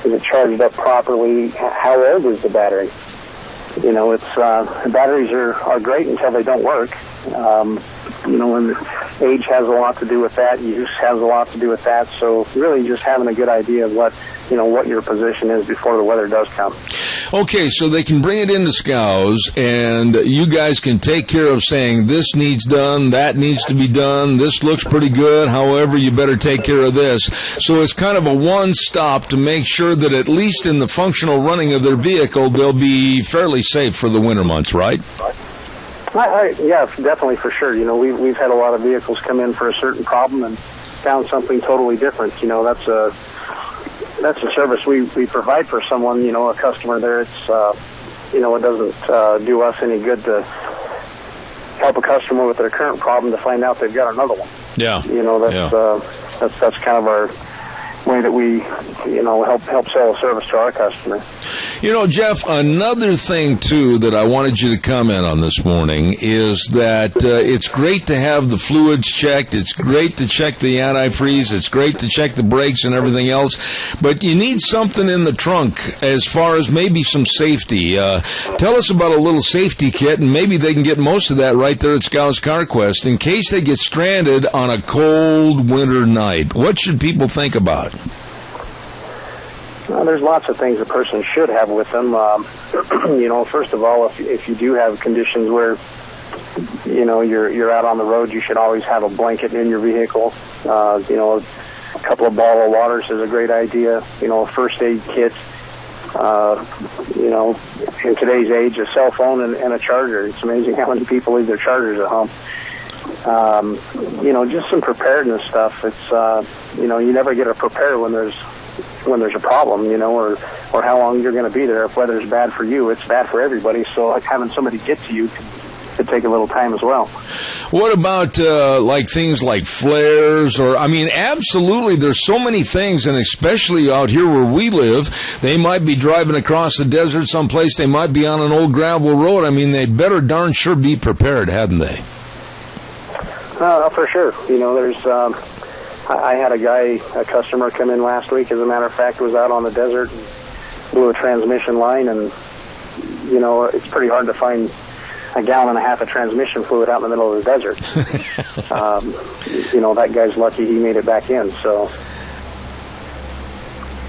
it charged up properly? How old is the battery? Batteries are great until they don't work. And age has a lot to do with that. Use has a lot to do with that. So really just having a good idea of what your position is before the weather does come. Okay, so they can bring it into Scows, and you guys can take care of saying this needs done, that needs to be done, this looks pretty good, however, you better take care of this. So it's kind of a one-stop to make sure that at least in the functional running of their vehicle, they'll be fairly safe for the winter months, right? Yeah, definitely, for sure. We've had a lot of vehicles come in for a certain problem and found something totally different. That's a service we provide for someone, a customer there. It's, it doesn't do us any good to help a customer with their current problem to find out they've got another one. Yeah. That's kind of our way that we, help sell a service to our customer. Jeff, another thing, too, that I wanted you to comment on this morning is that it's great to have the fluids checked. It's great to check the antifreeze. It's great to check the brakes and everything else. But you need something in the trunk as far as maybe some safety. Tell us about a little safety kit, and maybe they can get most of that right there at Scows CarQuest in case they get stranded on a cold winter night. What should people think about? Well, there's lots of things a person should have with them. First of all, if you do have conditions where, you're out on the road, you should always have a blanket in your vehicle. A couple of bottled waters is a great idea. A first aid kit. In today's age, a cell phone and a charger. It's amazing how many people leave their chargers at home. Just some preparedness stuff. It's, you never get to prepare when there's a problem, or how long you're going to be there. If weather's bad for you, it's bad for everybody. So having somebody get to you could take a little time as well. What about things like flares? Absolutely, there's so many things, and especially out here where we live, they might be driving across the desert someplace. They might be on an old gravel road. They better darn sure be prepared, hadn't they? For sure. There's... I had a customer come in last week, as a matter of fact, was out on the desert and blew a transmission line, and, it's pretty hard to find a gallon and a half of transmission fluid out in the middle of the desert. That guy's lucky he made it back in, so...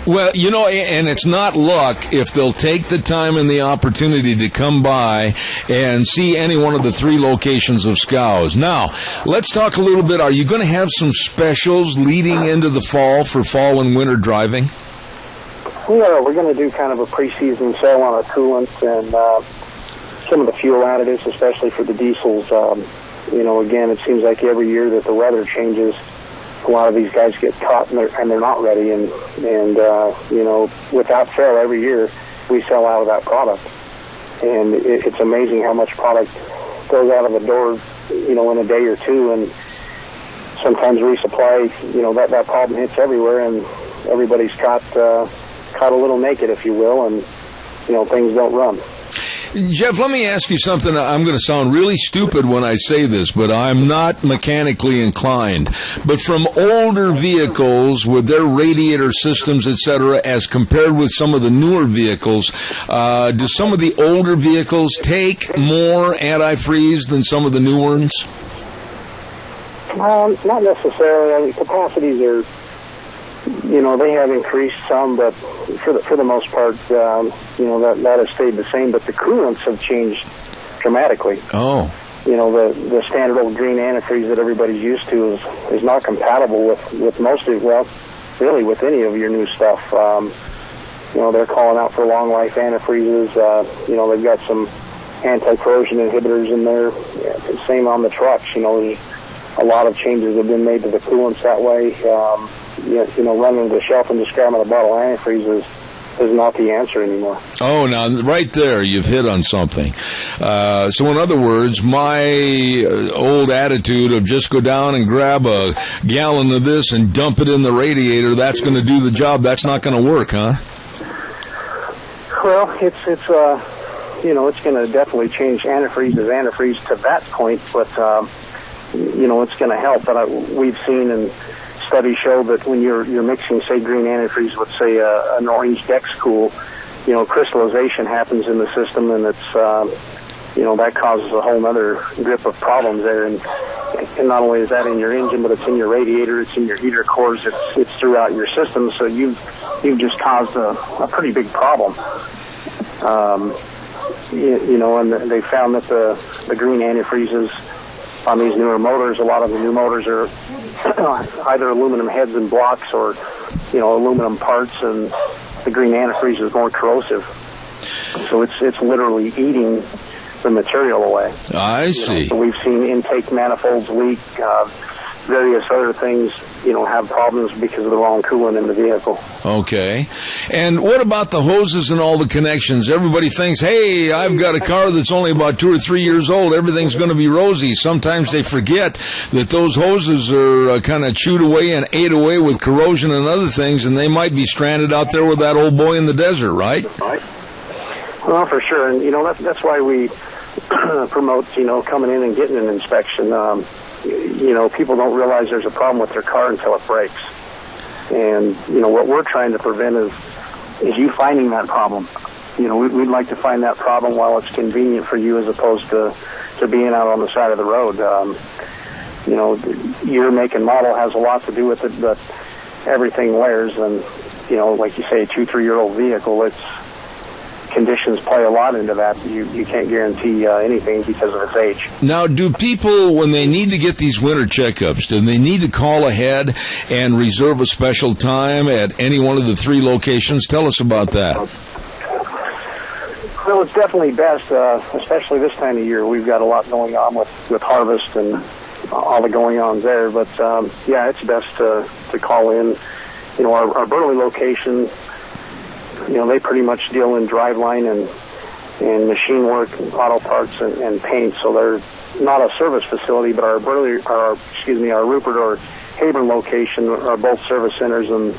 Well, and it's not luck if they'll take the time and the opportunity to come by and see any one of the 3 locations of Scows. Now, let's talk a little bit. Are you going to have some specials leading into the fall for fall and winter driving? Yeah, we're going to do kind of a preseason sale on our coolants and some of the fuel additives, especially for the diesels. Again, it seems like every year that the weather changes, a lot of these guys get caught and they're not ready, and without fail, every year we sell out of that product, and it's amazing how much product goes out of the door, in a day or two, and sometimes resupply, that problem hits everywhere, and everybody's caught a little naked, if you will, and things don't run. Jeff, let me ask you something. I'm going to sound really stupid when I say this, but I'm not mechanically inclined. But from older vehicles with their radiator systems, etc., as compared with some of the newer vehicles, do some of the older vehicles take more antifreeze than some of the new ones? Not necessarily. Capacities are, they have increased some, but for the most part, that has stayed the same. But the coolants have changed dramatically. Oh. The standard old green antifreeze that everybody's used to is not compatible with most of, really with any of your new stuff. They're calling out for long life antifreezes. They've got some anti-corrosion inhibitors in there. Same on the trucks. There's a lot of changes have been made to the coolants that way. Running to the shelf and just grabbing a bottle of antifreeze is not the answer anymore. Oh, now, right there, you've hit on something. So, in other words, my old attitude of just go down and grab a gallon of this and dump it in the radiator, that's going to do the job, that's not going to work, huh? Well, it's going to definitely change antifreeze to that point, but, it's going to help. But we've seen and studies show that when you're mixing, say, green antifreeze with, say, an orange Dex Cool, crystallization happens in the system, and it's, that causes a whole other grip of problems there. And not only is that in your engine, but it's in your radiator, it's in your heater cores, it's throughout your system. So you've just caused a pretty big problem. And they found that the green antifreezes on these newer motors, a lot of the new motors are either aluminum heads and blocks or, aluminum parts, and the green antifreeze is more corrosive. So it's literally eating the material away. I see. So we've seen intake manifolds leak, various other things, have problems because of the wrong coolant in the vehicle. Okay. And what about the hoses and all the connections? Everybody thinks, hey, I've got a car that's only about 2 or 3 years old. Everything's going to be rosy. Sometimes they forget that those hoses are kind of chewed away and ate away with corrosion and other things, and they might be stranded out there with that old boy in the desert, right? Well, for sure. And, that's why we promote, coming in and getting an inspection. People don't realize there's a problem with their car until it breaks. And, what we're trying to prevent is you finding that problem. We'd like to find that problem while it's convenient for you as opposed to being out on the side of the road. Your make and model has a lot to do with it, but everything wears. And, like you say, a 2-3-year-old vehicle, conditions play a lot into that. You can't guarantee anything because of its age. Now, do people, when they need to get these winter checkups, do they need to call ahead and reserve a special time at any one of the 3 locations? Tell us about that. Well, it's definitely best, especially this time of year. We've got a lot going on with harvest and all the going-ons there. But, it's best to call in. Our Burley location, they pretty much deal in driveline and machine work, auto parts, and paint. So they're not a service facility, but our Rupert or Haber location are both service centers, and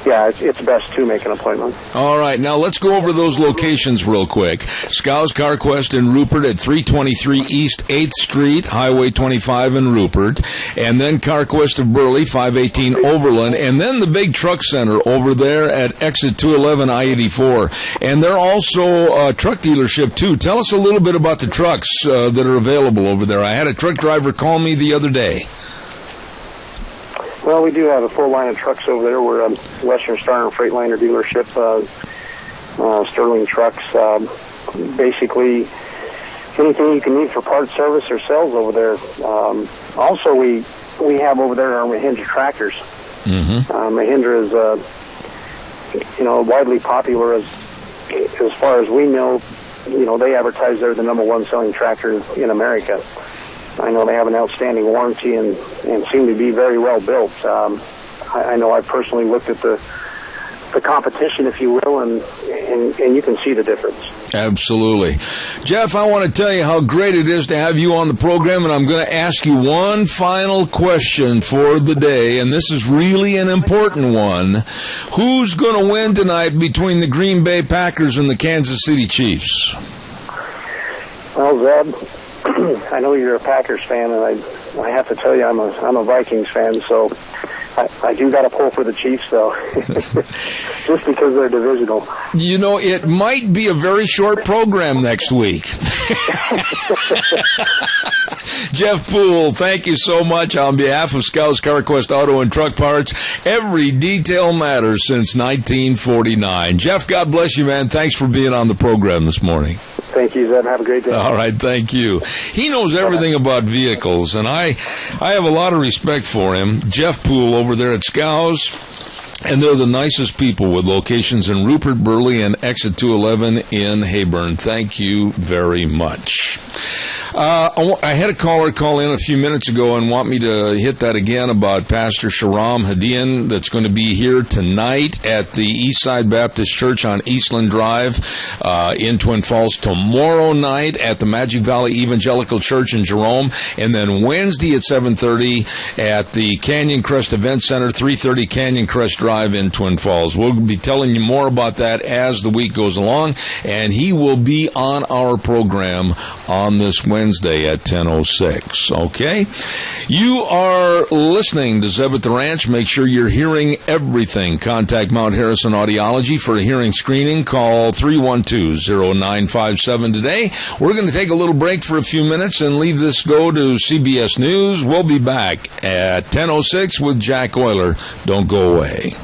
it's best to make an appointment. All right, now let's go over those locations real quick. Scows CarQuest in Rupert at 323 East 8th Street, Highway 25 in Rupert, and then CarQuest of Burley, 518 Overland, and then the big truck center over there at exit 211 I-84. And they're also a truck dealership, too. Tell us a little bit about the trucks that are available over there. I had a truck driver call me the other day. Well, we do have a full line of trucks over there. We're a Western Star and Freightliner dealership, Sterling Trucks. Basically, anything you can need for parts, service, or sales over there. Also, we have over there our Mahindra tractors. Mm-hmm. Mahindra is, widely popular as far as we know. They advertise they're the #1 selling tractor in America. I know they have an outstanding warranty and seem to be very well built. I know I personally looked at the competition, if you will, and you can see the difference. Absolutely. Jeff, I want to tell you how great it is to have you on the program, and I'm going to ask you one final question for the day, and this is really an important one. Who's going to win tonight between the Green Bay Packers and the Kansas City Chiefs? Well, Zeb, I know you're a Packers fan, and I have to tell you I'm a Vikings fan, so I do got to pull for the Chiefs, though, just because they're divisional. It might be a very short program next week. Jeff Poole, thank you so much on behalf of Scows CarQuest Auto and Truck Parts. Every detail matters since 1949. Jeff, God bless you, man. Thanks for being on the program this morning. Thank you, Zeb. Have a great day. All right, thank you. He knows everything about vehicles, and I have a lot of respect for him. Jeff Poole over there at Scows. And they're the nicest people with locations in Rupert, Burley, and Exit 211 in Heyburn. Thank you very much. I had a caller call in a few minutes ago and want me to hit that again about Pastor Sharam Hadian that's going to be here tonight at the Eastside Baptist Church on Eastland Drive in Twin Falls, tomorrow night at the Magic Valley Evangelical Church in Jerome, and then Wednesday at 7:30 at the Canyon Crest Event Center, 330 Canyon Crest Drive in Twin Falls. We'll be telling you more about that as the week goes along, and he will be on our program on this Wednesday at 10:06. Okay? You are listening to Zeb at the Ranch. Make sure you're hearing everything. Contact Mount Harrison Audiology for a hearing screening. Call 312-0957 today. We're going to take a little break for a few minutes and leave this go to CBS News. We'll be back at 10:06 with Jack Euler. Don't go away.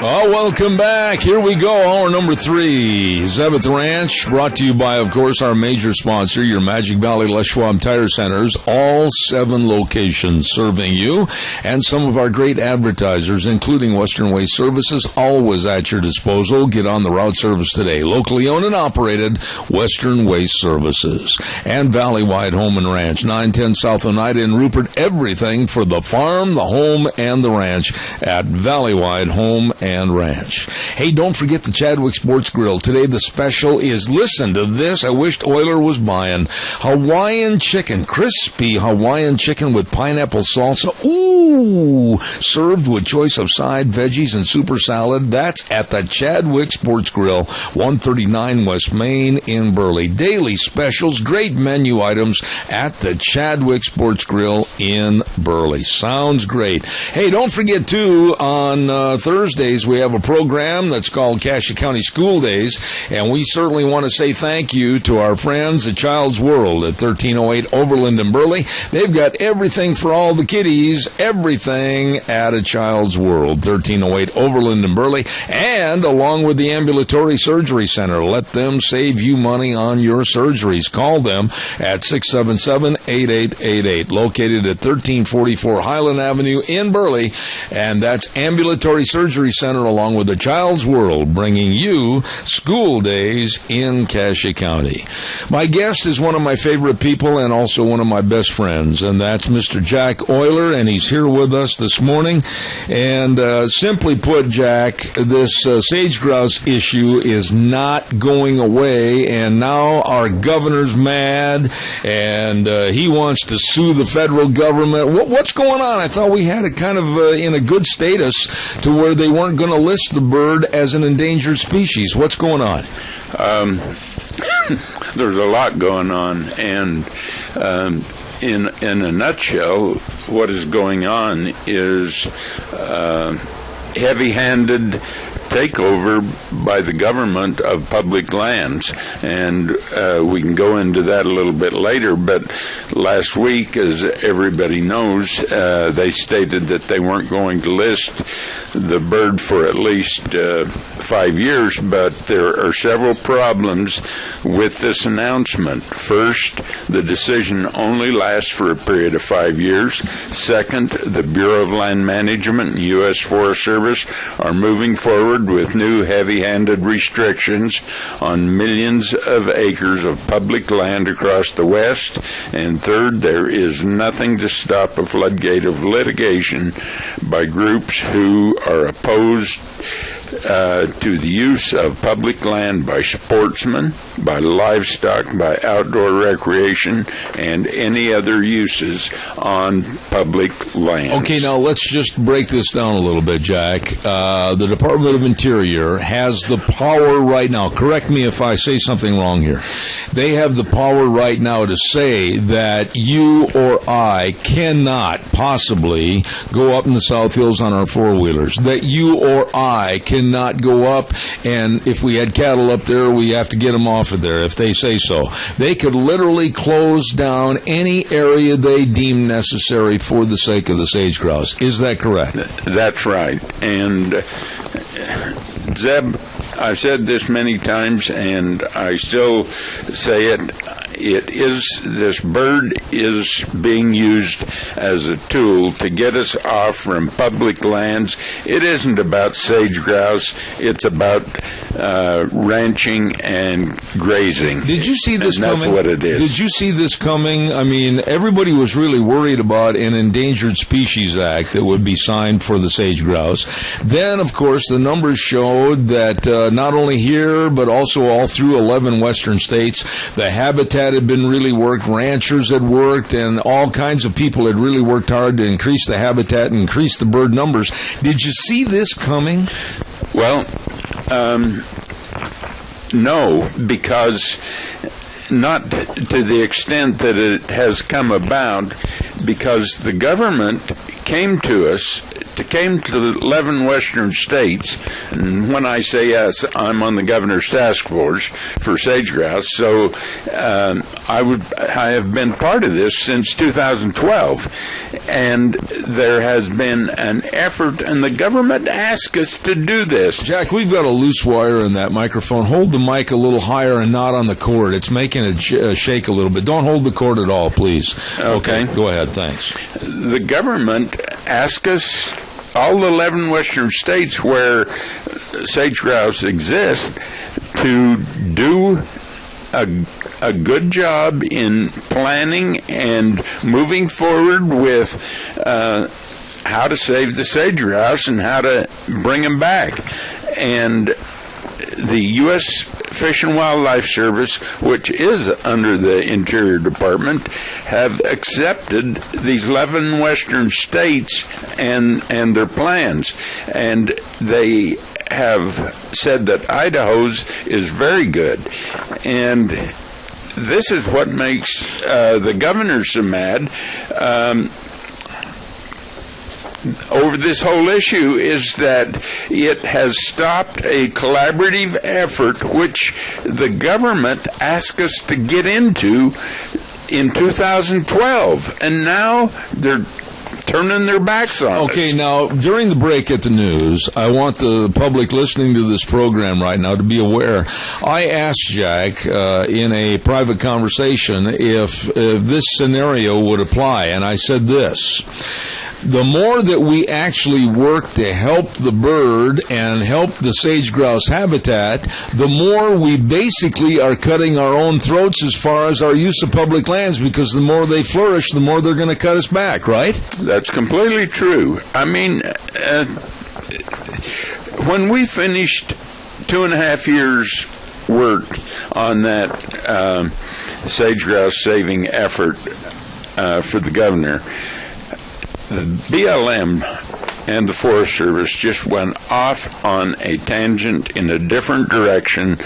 Oh, welcome back. Here we go. Hour number 3. Zeb at the Ranch, brought to you by, of course, our major sponsor, your Magic Valley Les Schwab Tire Centers. All 7 locations serving you. And some of our great advertisers, including Western Waste Services, always at your disposal. Get on the route service today. Locally owned and operated, Western Waste Services. And Valley-wide Home and Ranch, 910 South Oneida in Rupert. Everything for the farm, the home, and the ranch at Valley-wide Home and Ranch. Hey, don't forget the Chadwick Sports Grill. Today the special is, listen to this, I wished Euler was buying, Hawaiian chicken, crispy Hawaiian chicken with pineapple salsa. Ooh! Served with choice of side, veggies, and super salad. That's at the Chadwick Sports Grill, 139 West Main in Burley. Daily specials, great menu items at the Chadwick Sports Grill in Burley. Sounds great. Hey, don't forget, too, on Thursdays, we have a program that's called Cassia County School Days, and we certainly want to say thank you to our friends at Child's World at 1308 Overland in Burley. They've got everything for all the kiddies, everything at a Child's World, 1308 Overland in Burley, and along with the Ambulatory Surgery Center. Let them save you money on your surgeries. Call them at 677-8888, located at 1344 Highland Avenue in Burley, and that's Ambulatory Surgery Center along with the Child's World, bringing you school days in Cassia County. My guest is one of my favorite people and also one of my best friends, and that's Mr. Jack Euler, and he's here with us this morning. And simply put, Jack, this sage grouse issue is not going away, and now our governor's mad, and he wants to sue the federal government. What's going on? I thought we had it kind of in a good status to where they weren't going to list the bird as an endangered species. What's going on? There's a lot going on, and in a nutshell, what is going on is heavy-handed takeover by the government of public lands, and we can go into that a little bit later, but last week, as everybody knows, they stated that they weren't going to list the bird for at least 5 years, but there are several problems with this announcement. First, the decision only lasts for a period of 5 years. Second, the Bureau of Land Management and U.S. Forest Service are moving forward with new heavy-handed restrictions on millions of acres of public land across the West. And third, there is nothing to stop a floodgate of litigation by groups who are opposed to the use of public land by sportsmen, by livestock, by outdoor recreation, and any other uses on public lands. Okay, now let's just break this down a little bit, Jack. The Department of Interior has the power right now. Correct me if I say something wrong here. They have the power right now to say that you or I cannot possibly go up in the South Hills on our four-wheelers, that you or I cannot go up, and if we had cattle up there, we have to get them off of there, if they say so. They could literally close down any area they deem necessary for the sake of the sage grouse. Is that correct? That's right. And Zeb, I've said this many times, and I still say it. this bird is being used as a tool to get us off from public lands. It isn't about sage grouse. It's about ranching and grazing. Did you see this coming? That's what it is. Did you see this coming? I mean, everybody was really worried about an Endangered Species Act that would be signed for the sage grouse. Then, of course, the numbers showed that not only here, but also all through 11 western states, the habitat had been really worked, ranchers had worked, and all kinds of people had really worked hard to increase the habitat and increase the bird numbers. Did you see this coming? Well, no, because not to the extent that it has come about, because the government came to 11 western states, and when I say us, I'm on the governor's task force for sage grouse, so I have been part of this since 2012, and there has been an effort, and the government asked us to do this. Jack, we've got a loose wire in that microphone. Hold the mic a little higher and not on the cord. It's making it shake a little bit. Don't hold the cord at all, please. Okay. Go ahead, thanks. The government asked us, all the 11 western states where sage grouse exist, to do a good job in planning and moving forward with how to save the sage grouse and how to bring them back. And the U.S. Fish and Wildlife Service, which is under the Interior Department, have accepted these 11 western states and their plans. And they have said that Idaho's is very good. And this is what makes the governor so mad over this whole issue, is that it has stopped a collaborative effort which the government asked us to get into in 2012, and now they're turning their backs on us. Okay, now, during the break at the news, I want the public listening to this program right now to be aware. I asked Jack in a private conversation if this scenario would apply, and I said this: the more that we actually work to help the bird and help the sage grouse habitat, the more we basically are cutting our own throats as far as our use of public lands, because the more they flourish, the more they're going to cut us back, right? That's completely true. I mean, when we finished 2.5 years' work on that sage grouse saving effort for the governor, the BLM and the Forest Service just went off on a tangent in a different direction,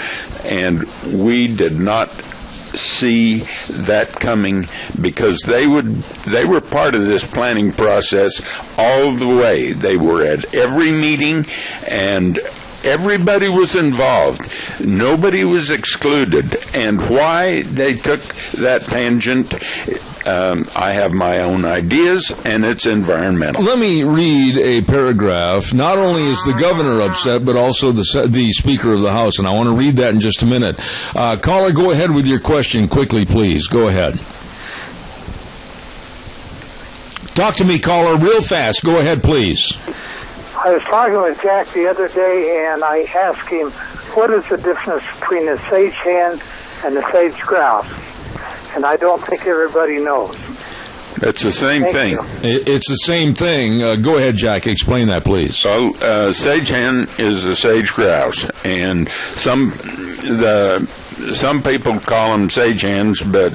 and we did not see that coming, because they were part of this planning process all the way. They were at every meeting, and everybody was involved. Nobody was excluded. And why they took that tangent, I have my own ideas, and it's environmental. Let me read a paragraph. Not only is the governor upset, but also the Speaker of the House, and I want to read that in just a minute. Caller, go ahead with your question quickly, please. Go ahead. Talk to me, caller, real fast. Go ahead, please. I was talking with Jack the other day, and I asked him, what is the difference between the sage hen and the sage grouse? And I don't think everybody knows. It's the same thing. It's the same thing. Go ahead, Jack. Explain that, please. So, sage hen is a sage grouse, and some people call them sage hens, but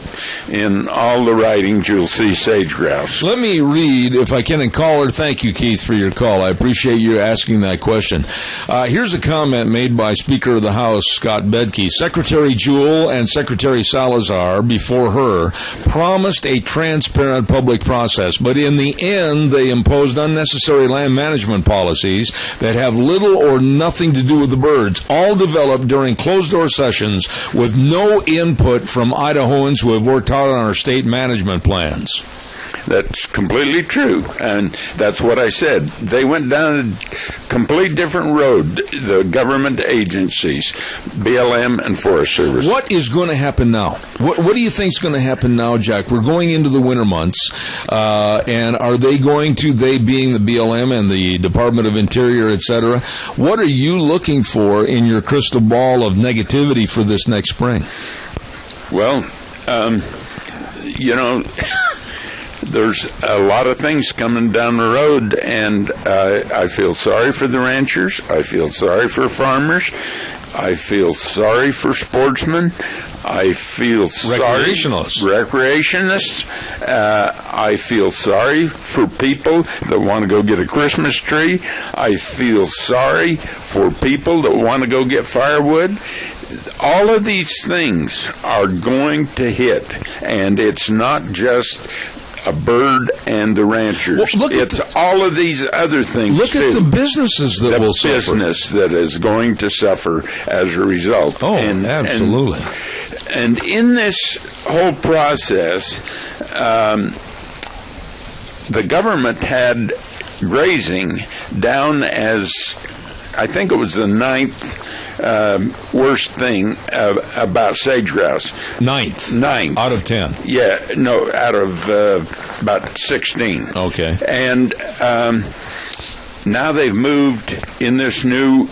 in all the writings you'll see sage grouse. Let me read, if I can, and caller, thank you, Keith, for your call. I appreciate you asking that question. Here's a comment made by Speaker of the House, Scott Bedke. Secretary Jewell and Secretary Salazar, before her, promised a transparent public process, but in the end, they imposed unnecessary land management policies that have little or nothing to do with the birds, all developed during closed-door sessions with no input from Idahoans who have worked hard on our state management plans. That's completely true, and that's what I said. They went down a complete different road, the government agencies, BLM and Forest Service. What is going to happen now? What do you think is going to happen now, Jack? We're going into the winter months, and are they going to, they being the BLM and the Department of Interior, etc., what are you looking for in your crystal ball of negativity for this next spring? Well, there's a lot of things coming down the road, and I feel sorry for the ranchers. I feel sorry for farmers. I feel sorry for sportsmen. I feel sorry recreationists. I feel sorry for people that want to go get a Christmas tree. I feel sorry for people that want to go get firewood. All of these things are going to hit, and it's not just a bird and the ranchers. Well, it's all of these other things. Look at the businesses that will suffer. The business that is going to suffer as a result. Oh, absolutely. And in this whole process, the government had grazing down as, I think it was the 9th worst thing about sage grouse. Ninth out of 10. Yeah, no, out of about 16. Okay. And now they've moved in this new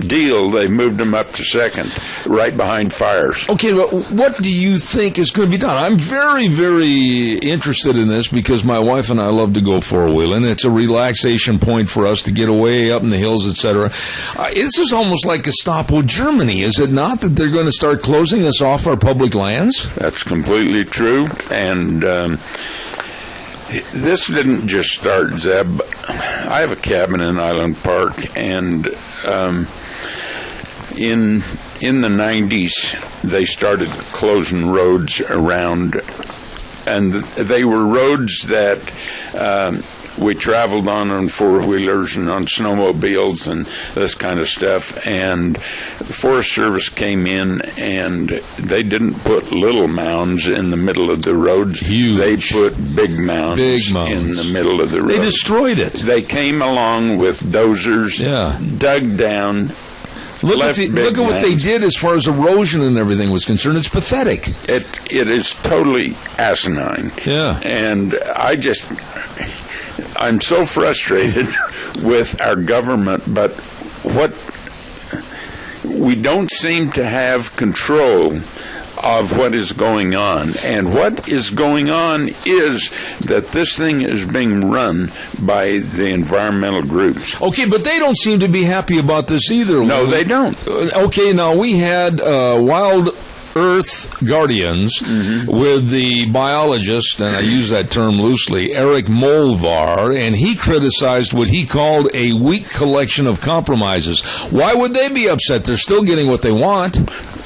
deal. They moved them up to second, right behind fires. Okay, but what do you think is going to be done? I'm very, very interested in this because my wife and I love to go four-wheeling. It's a relaxation point for us to get away up in the hills, etc. This is almost like Gestapo Germany, is it not, that they're going to start closing us off our public lands? That's completely true, and this didn't just start, Zeb. I have a cabin in Island Park, and in the 90s, they started closing roads around, and they were roads that we traveled on four-wheelers and on snowmobiles and this kind of stuff, and the Forest Service came in and they didn't put little mounds in the middle of the roads. Huge. They put big mounds in the middle of the road. They destroyed it. They came along with dozers, dug down. Look at what they did as far as erosion and everything was concerned. It's pathetic. It is totally asinine. Yeah. And I'm so frustrated with our government, but we don't seem to have control of what is going on. And what is going on is that this thing is being run by the environmental groups. Okay, but they don't seem to be happy about this either. No, they don't. Okay, now we had Wild Earth Guardians with the biologist, and I use that term loosely, Eric Molvar, and he criticized what he called a weak collection of compromises. Why would they be upset? They're still getting what they want.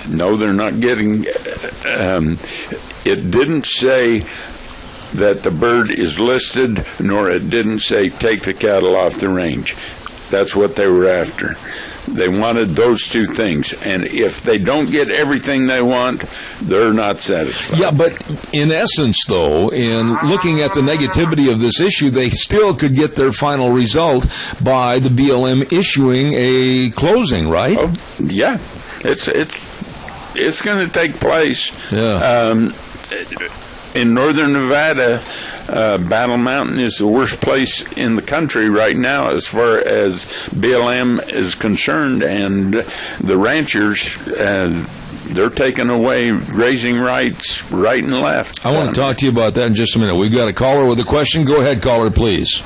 No, they're not getting... it didn't say that the bird is listed, nor it didn't say take the cattle off the range. That's what they were after. They wanted those two things, and if they don't get everything they want, they're not satisfied. Yeah, but in essence, though, in looking at the negativity of this issue, they still could get their final result by the BLM issuing a closing, right? Oh, yeah. It's going to take place. Yeah. In northern Nevada, Battle Mountain is the worst place in the country right now as far as BLM is concerned, and the ranchers, they're taking away grazing rights right and left. I want to talk to you about that in just a minute. We've got a caller with a question. Go ahead, caller, please.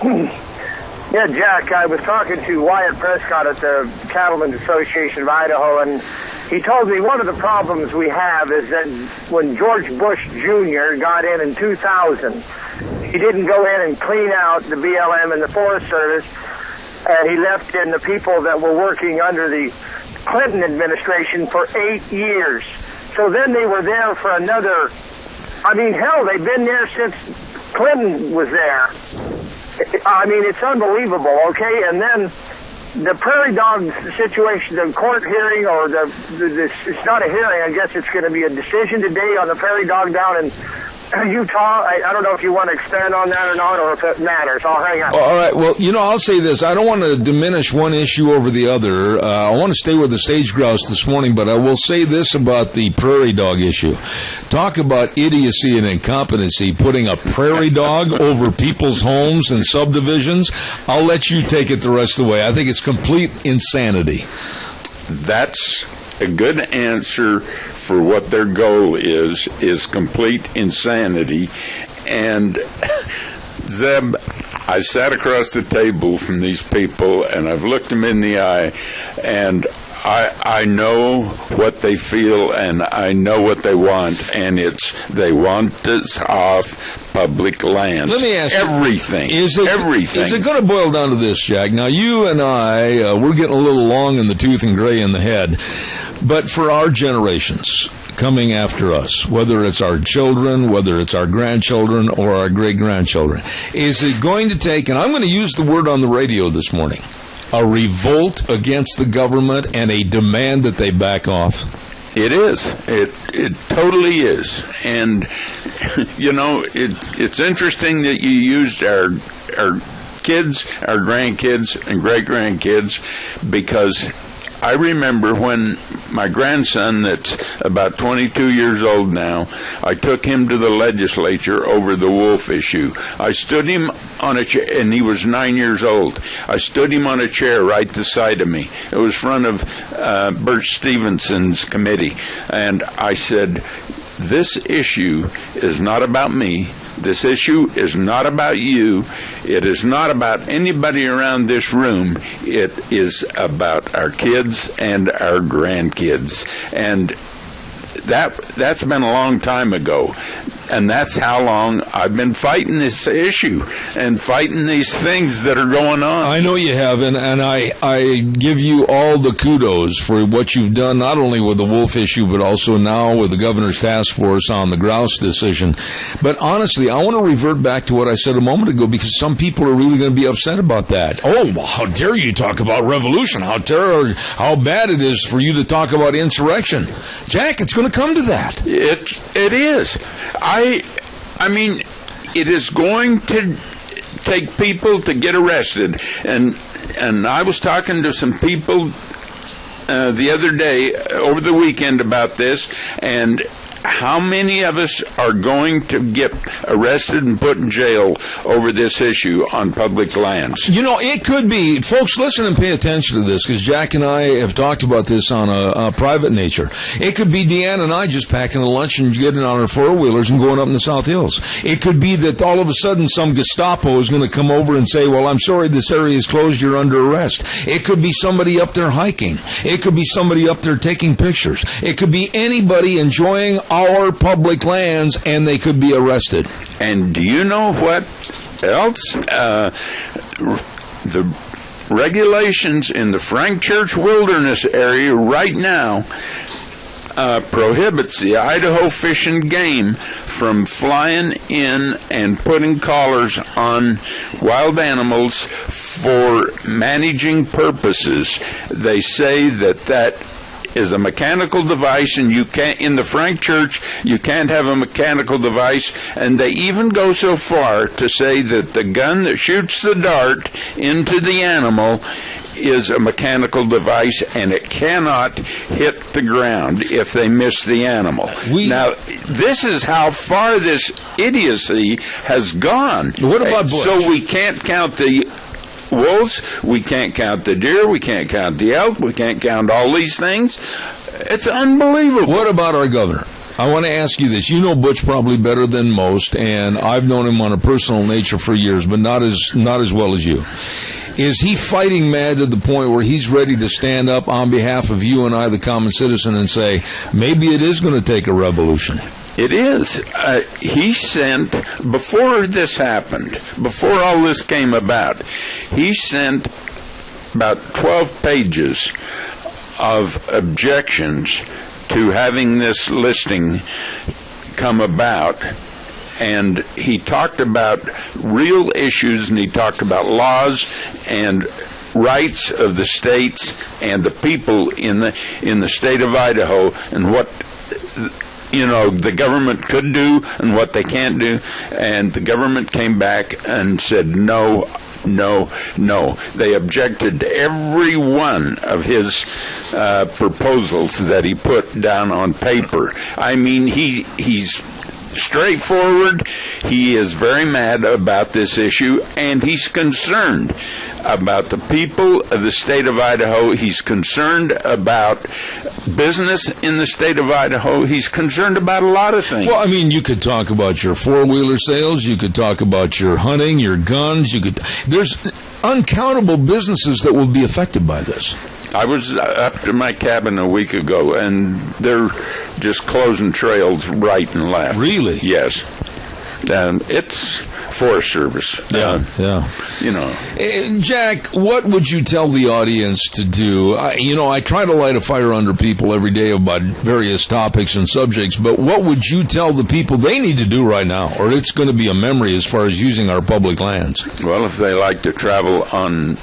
Yeah, Jack, I was talking to Wyatt Prescott at the Cattlemen's Association of Idaho, and he told me one of the problems we have is that when George Bush Jr. got in 2000, he didn't go in and clean out the BLM and the Forest Service, and he left in the people that were working under the Clinton administration for 8 years. So then they were there for another, they've been there since Clinton was there. It's unbelievable, okay? And then the prairie dog situation, the court hearing, or it's not a hearing, I guess it's going to be a decision today on the prairie dog down in Utah, I don't know if you want to expand on that or not, or if it matters. I'll hang up. All right. Well, I'll say this. I don't want to diminish one issue over the other. I want to stay with the sage grouse this morning, but I will say this about the prairie dog issue. Talk about idiocy and incompetency, putting a prairie dog over people's homes and subdivisions. I'll let you take it the rest of the way. I think it's complete insanity. That's a good answer for what their goal is complete insanity. And Zeb, I sat across the table from these people, and I've looked them in the eye, and I know what they feel, and I know what they want, and they want us off public lands. Let me ask everything. You, everything. Is it going to boil down to this, Jack? Now, you and I, we're getting a little long in the tooth and gray in the head, but for our generations coming after us, whether it's our children, whether it's our grandchildren, or our great-grandchildren, is it going to take, and I'm going to use the word on the radio this morning, a revolt against the government and a demand that they back off? It is. It totally is. And, it's interesting that you used our kids, our grandkids, and great-grandkids, because I remember when my grandson, that's about 22 years old now, I took him to the legislature over the wolf issue. I stood him on a chair, and he was 9 years old. I stood him on a chair right beside of me. It was in front of Bert Stevenson's committee. And I said, this issue is not about me. This issue is not about you. It is not about anybody around this room. It is about our kids and our grandkids. And that's been a long time ago. And that's how long I've been fighting this issue and fighting these things that are going on. I know you have, and I give you all the kudos for what you've done, not only with the wolf issue, but also now with the governor's task force on the grouse decision. But honestly, I want to revert back to what I said a moment ago, because some people are really going to be upset about that. Oh, well, how dare you talk about revolution? How bad it is for you to talk about insurrection. Jack, it's going to come to that. It is. I mean, it is going to take people to get arrested. And I was talking to some people the other day, over the weekend, about this, and how many of us are going to get arrested and put in jail over this issue on public lands? It could be. Folks, listen and pay attention to this, because Jack and I have talked about this on a private nature. It could be Deanna and I just packing a lunch and getting on our four-wheelers and going up in the South Hills. It could be that all of a sudden some Gestapo is going to come over and say, well, I'm sorry, this area is closed, you're under arrest. It could be somebody up there hiking. It could be somebody up there taking pictures. It could be anybody enjoying our public lands, and they could be arrested. And do you know what else? The regulations in the Frank Church Wilderness area right now prohibits the Idaho Fish and Game from flying in and putting collars on wild animals for managing purposes. They say that is a mechanical device, and you can't, in the Frank Church, you can't have a mechanical device, and they even go so far to say that the gun that shoots the dart into the animal is a mechanical device, and it cannot hit the ground if they miss the animal. Now, this is how far this idiocy has gone. What about Bush? So we can't count the wolves, we can't count the deer, we can't count the elk, we can't count all these things. It's unbelievable. What about our governor? I want to ask you this. You know Butch probably better than most, and I've known him on a personal nature for years, but not as well as you. Is he fighting mad to the point where he's ready to stand up on behalf of you and I, the common citizen, and say, maybe it is going to take a revolution? It is. He sent, before this happened, before all this came about, he sent about 12 pages of objections to having this listing come about. And he talked about real issues, and he talked about laws and rights of the states and the people in the state of Idaho, and what the government could do and what they can't do. And the government came back and said, no. They objected to every one of his proposals that he put down on paper. I mean, he's straightforward. He is very mad about this issue, and he's concerned about the people of the state of Idaho. He's concerned about business in the state of Idaho. He's concerned about a lot of things. Well, I mean, you could talk about your four-wheeler sales. You could talk about your hunting, your guns. There's uncountable businesses that will be affected by this. I was up to my cabin a week ago, and they're just closing trails right and left. Really? Yes. It's Forest Service. Yeah. Jack, what would you tell the audience to do? I try to light a fire under people every day about various topics and subjects, but what would you tell the people they need to do right now, or it's going to be a memory as far as using our public lands? Well, if they like to travel on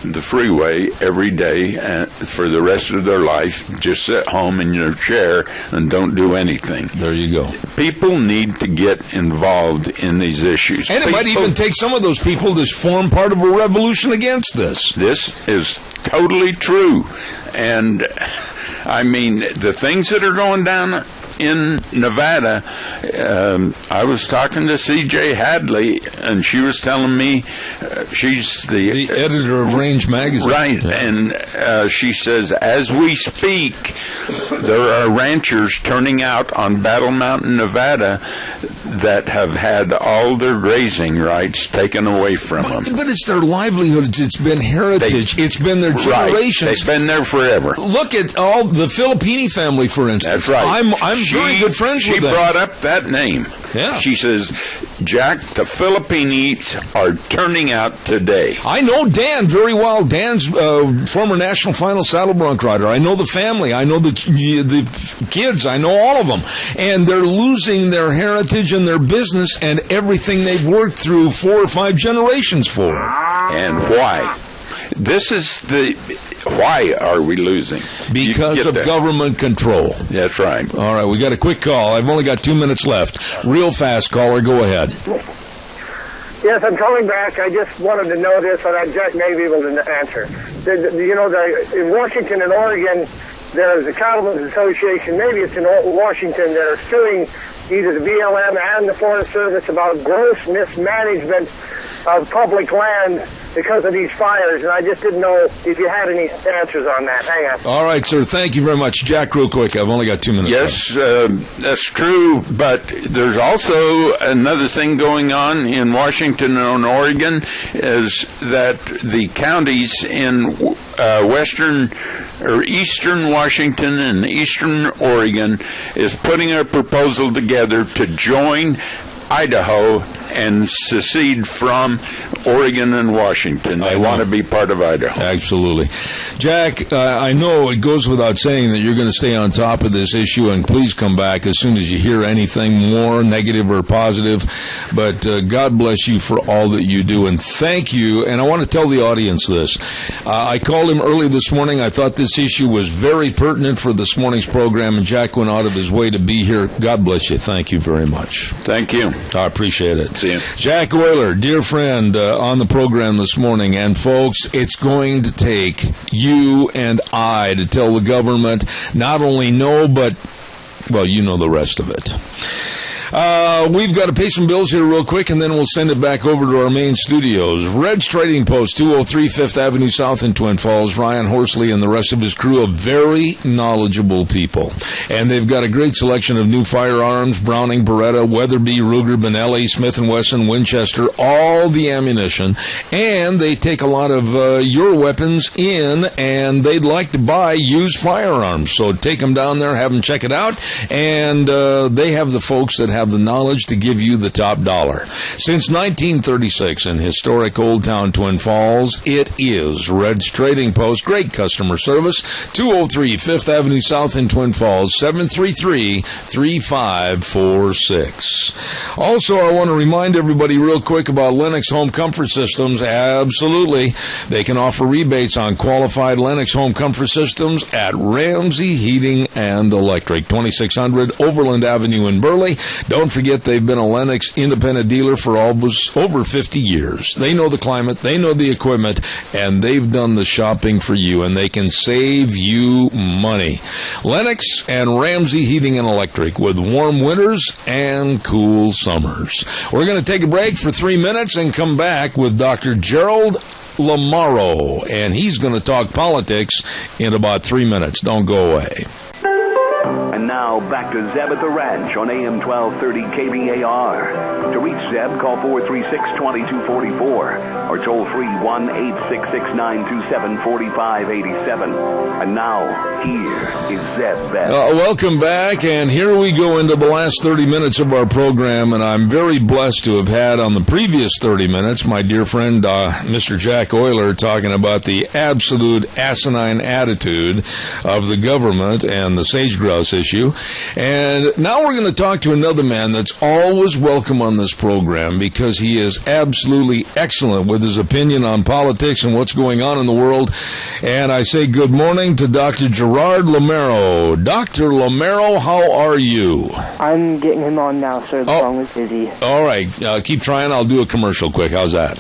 the freeway every day for the rest of their life, just sit home in your chair and don't do anything. There you go. People need to get involved in these issues. And it might even take some of those people to form part of a revolution against this. This is totally true. And, I mean, the things that are going down in Nevada, I was talking to C.J. Hadley, and she was telling me she's the editor of Range Magazine. Right, and she says, as we speak, there are ranchers turning out on Battle Mountain, Nevada, that have had all their grazing rights taken away from them. But it's their livelihood. It's been heritage. It's been their generations. Right. They've been there forever. Look at all the Filippini family, for instance. That's right. I'm very good friends with them. She brought up that name. Yeah. She says, Jack, the Filipinis are turning out today. I know Dan very well. Dan's former national final saddle bronc rider. I know the family. I know the kids. I know all of them. And they're losing their heritage and their business and everything they've worked through 4 or 5 generations for. And why? This is why are we losing? Because of government control. That's right. All right, we got a quick call. I've only got 2 minutes left. Real fast, caller. Go ahead. Yes, I'm calling back. I just wanted to know this, and Jack may be able to answer. In Washington and Oregon, there's a Cattlemen's Association, maybe it's in Washington, that are suing either the BLM and the Forest Service about gross mismanagement of public land because of these fires, and I just didn't know if you had any answers on that. Hang on. All right, sir. Thank you very much. Jack, real quick. I've only got 2 minutes Yes, that's true, but there's also another thing going on in Washington and Oregon is that the counties in western or eastern Washington and eastern Oregon is putting a proposal together to join Idaho and secede from Oregon and Washington. They want to be part of Idaho. Absolutely. Jack, I know it goes without saying that you're going to stay on top of this issue, and please come back as soon as you hear anything more negative or positive. But God bless you for all that you do, and thank you. And I want to tell the audience this. I called him early this morning. I thought this issue was very pertinent for this morning's program, and Jack went out of his way to be here. God bless you. Thank you very much. Thank you. I appreciate it. See you. Jack Euler, dear friend, on the program this morning. And folks, it's going to take you and I to tell the government not only no, but, well, you know the rest of it. We've got to pay some bills here real quick, and then we'll send it back over to our main studios. Red's Trading Post, 203 5th Avenue South in Twin Falls. Ryan Horsley and the rest of his crew of very knowledgeable people. And they've got a great selection of new firearms, Browning, Beretta, Weatherby, Ruger, Benelli, Smith & Wesson, Winchester, all the ammunition. And they take a lot of your weapons in, and they'd like to buy used firearms. So take them down there, have them check it out. And they have the folks that have have the knowledge to give you the top dollar. Since 1936 in historic Old Town Twin Falls, it is Red's Trading Post. Great customer service. 203 5th Avenue South in Twin Falls, 733-3546. Also, I want to remind everybody real quick about Lennox Home Comfort Systems. Absolutely. They can offer rebates on qualified Lennox Home Comfort Systems at Ramsey Heating and Electric, 2600 Overland Avenue in Burley. Don't forget they've been a Lennox independent dealer for almost over 50 years. They know the climate, they know the equipment, and they've done the shopping for you, and they can save you money. Lennox and Ramsey Heating and Electric, with warm winters and cool summers. We're going to take a break for 3 minutes and come back with Dr. Gerald Lamaro, and he's going to talk politics in about 3 minutes. Don't go away. And now back to Zeb at the Ranch on AM 1230 KBAR. To reach Zeb, call 436-2244 or toll free 1-866-927-4587. And now, here is Zeb Best. Welcome back, and here we go into the last 30 minutes of our program, and I'm very blessed to have had on the previous 30 minutes my dear friend Mr. Jack Euler talking about the absolute asinine attitude of the government and the sage grouse issue. And now we're going to talk to another man that's always welcome on this program because he is absolutely excellent with his opinion on politics and what's going on in the world. And I say good morning to Dr. Gerard Lamaro. Dr. Lamaro, how are you? I'm getting him on now, sir. The phone was busy. All right. Keep trying. I'll do a commercial quick. How's that?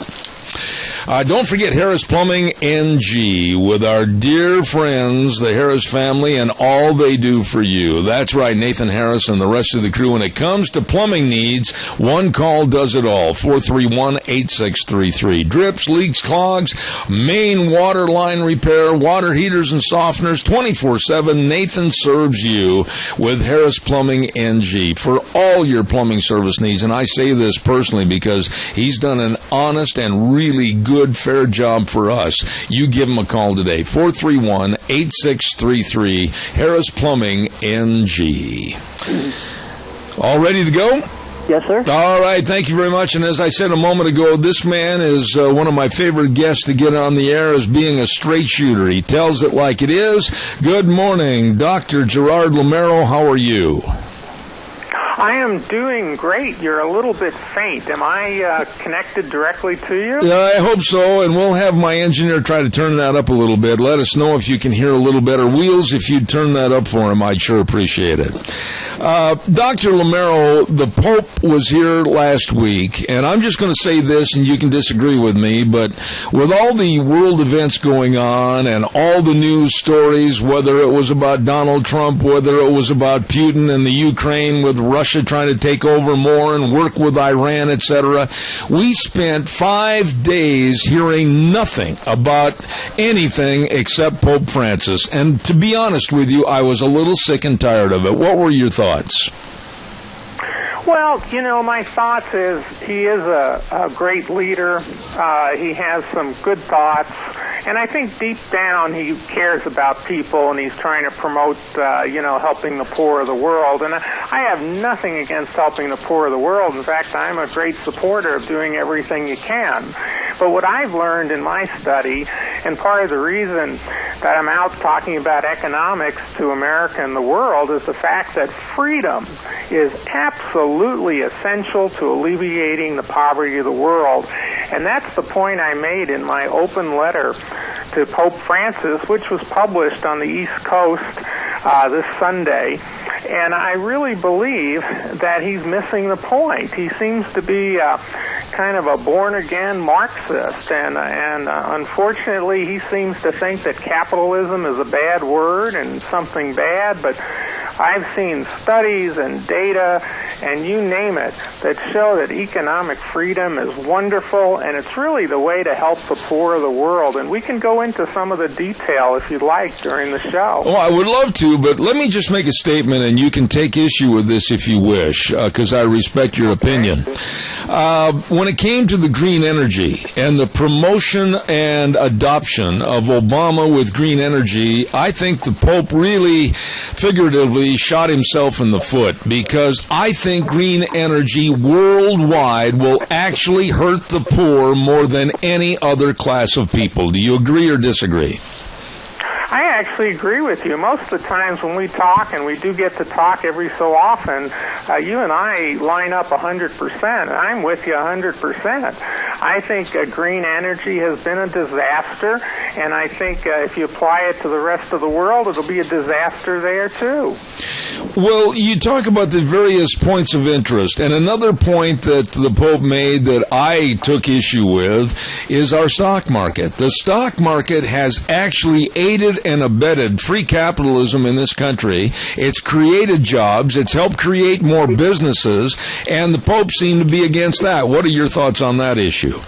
Don't forget Harris Plumbing NG with our dear friends, the Harris family, and all they do for you. That's right, Nathan Harris and the rest of the crew. When it comes to plumbing needs, one call does it all. 431-8633. Drips, leaks, clogs, main water line repair, water heaters and softeners, 24/7. Nathan serves you with Harris Plumbing NG for all your plumbing service needs. And I say this personally because he's done an honest and really good, fair job for us. You give him a call today, 431-8633, Harris Plumbing NG. All ready to go? Yes, sir. All right, thank you very much. And as I said a moment ago, this man is one of my favorite guests to get on the air as being a straight shooter. He tells it like it is. Good morning, Dr. Gerard Lamaro. How are you? I am doing great. You're a little bit faint. Am I connected directly to you? Yeah, I hope so, and we'll have my engineer try to turn that up a little bit. Let us know if you can hear a little better. Wheels, if you'd turn that up for him, I'd sure appreciate it. Dr. Lamaro, the Pope was here last week, and I'm just going to say this, and you can disagree with me, but with all the world events going on and all the news stories, whether it was about Donald Trump, whether it was about Putin and the Ukraine with Russia trying to take over more and work with Iran, etc. We spent 5 days hearing nothing about anything except Pope Francis. And to be honest with you, I was a little sick and tired of it. What were your thoughts? Well, you know, my thoughts is he is a great leader. He has some good thoughts. And I think deep down he cares about people, and he's trying to promote, helping the poor of the world. And I have nothing against helping the poor of the world. In fact, I'm a great supporter of doing everything you can. But what I've learned in my study, and part of the reason that I'm out talking about economics to America and the world, is the fact that freedom is absolutely essential to alleviating the poverty of the world. And that's the point I made in my open letter to Pope Francis, which was published on the East Coast this Sunday. And I really believe that he's missing the point. He seems to be kind of a born-again Marxist, and unfortunately he seems to think that capitalism is a bad word and something bad, but I've seen studies and data, and you name it, that show that economic freedom is wonderful, and it's really the way to help the poor of the world. And we can go into some of the detail, if you'd like, during the show. Oh, I would love to, but let me just make a statement, and you can take issue with this if you wish, because I respect your opinion. When it came to the green energy and the promotion and adoption of Obama with green energy, I think the Pope really figuratively shot himself in the foot, because I think think green energy worldwide will actually hurt the poor more than any other class of people. Do you agree or disagree? I actually agree with you. Most of the times when we talk, and we do get to talk every so often, you and I line up 100%. I'm with you 100%. I think green energy has been a disaster, and I think if you apply it to the rest of the world, it'll be a disaster there too. Well, you talk about the various points of interest, and another point that the Pope made that I took issue with is our stock market. The stock market has actually aided and abetted free capitalism in this country. It's created jobs. It's helped create more businesses, and the Pope seemed to be against that. What are your thoughts on that issue?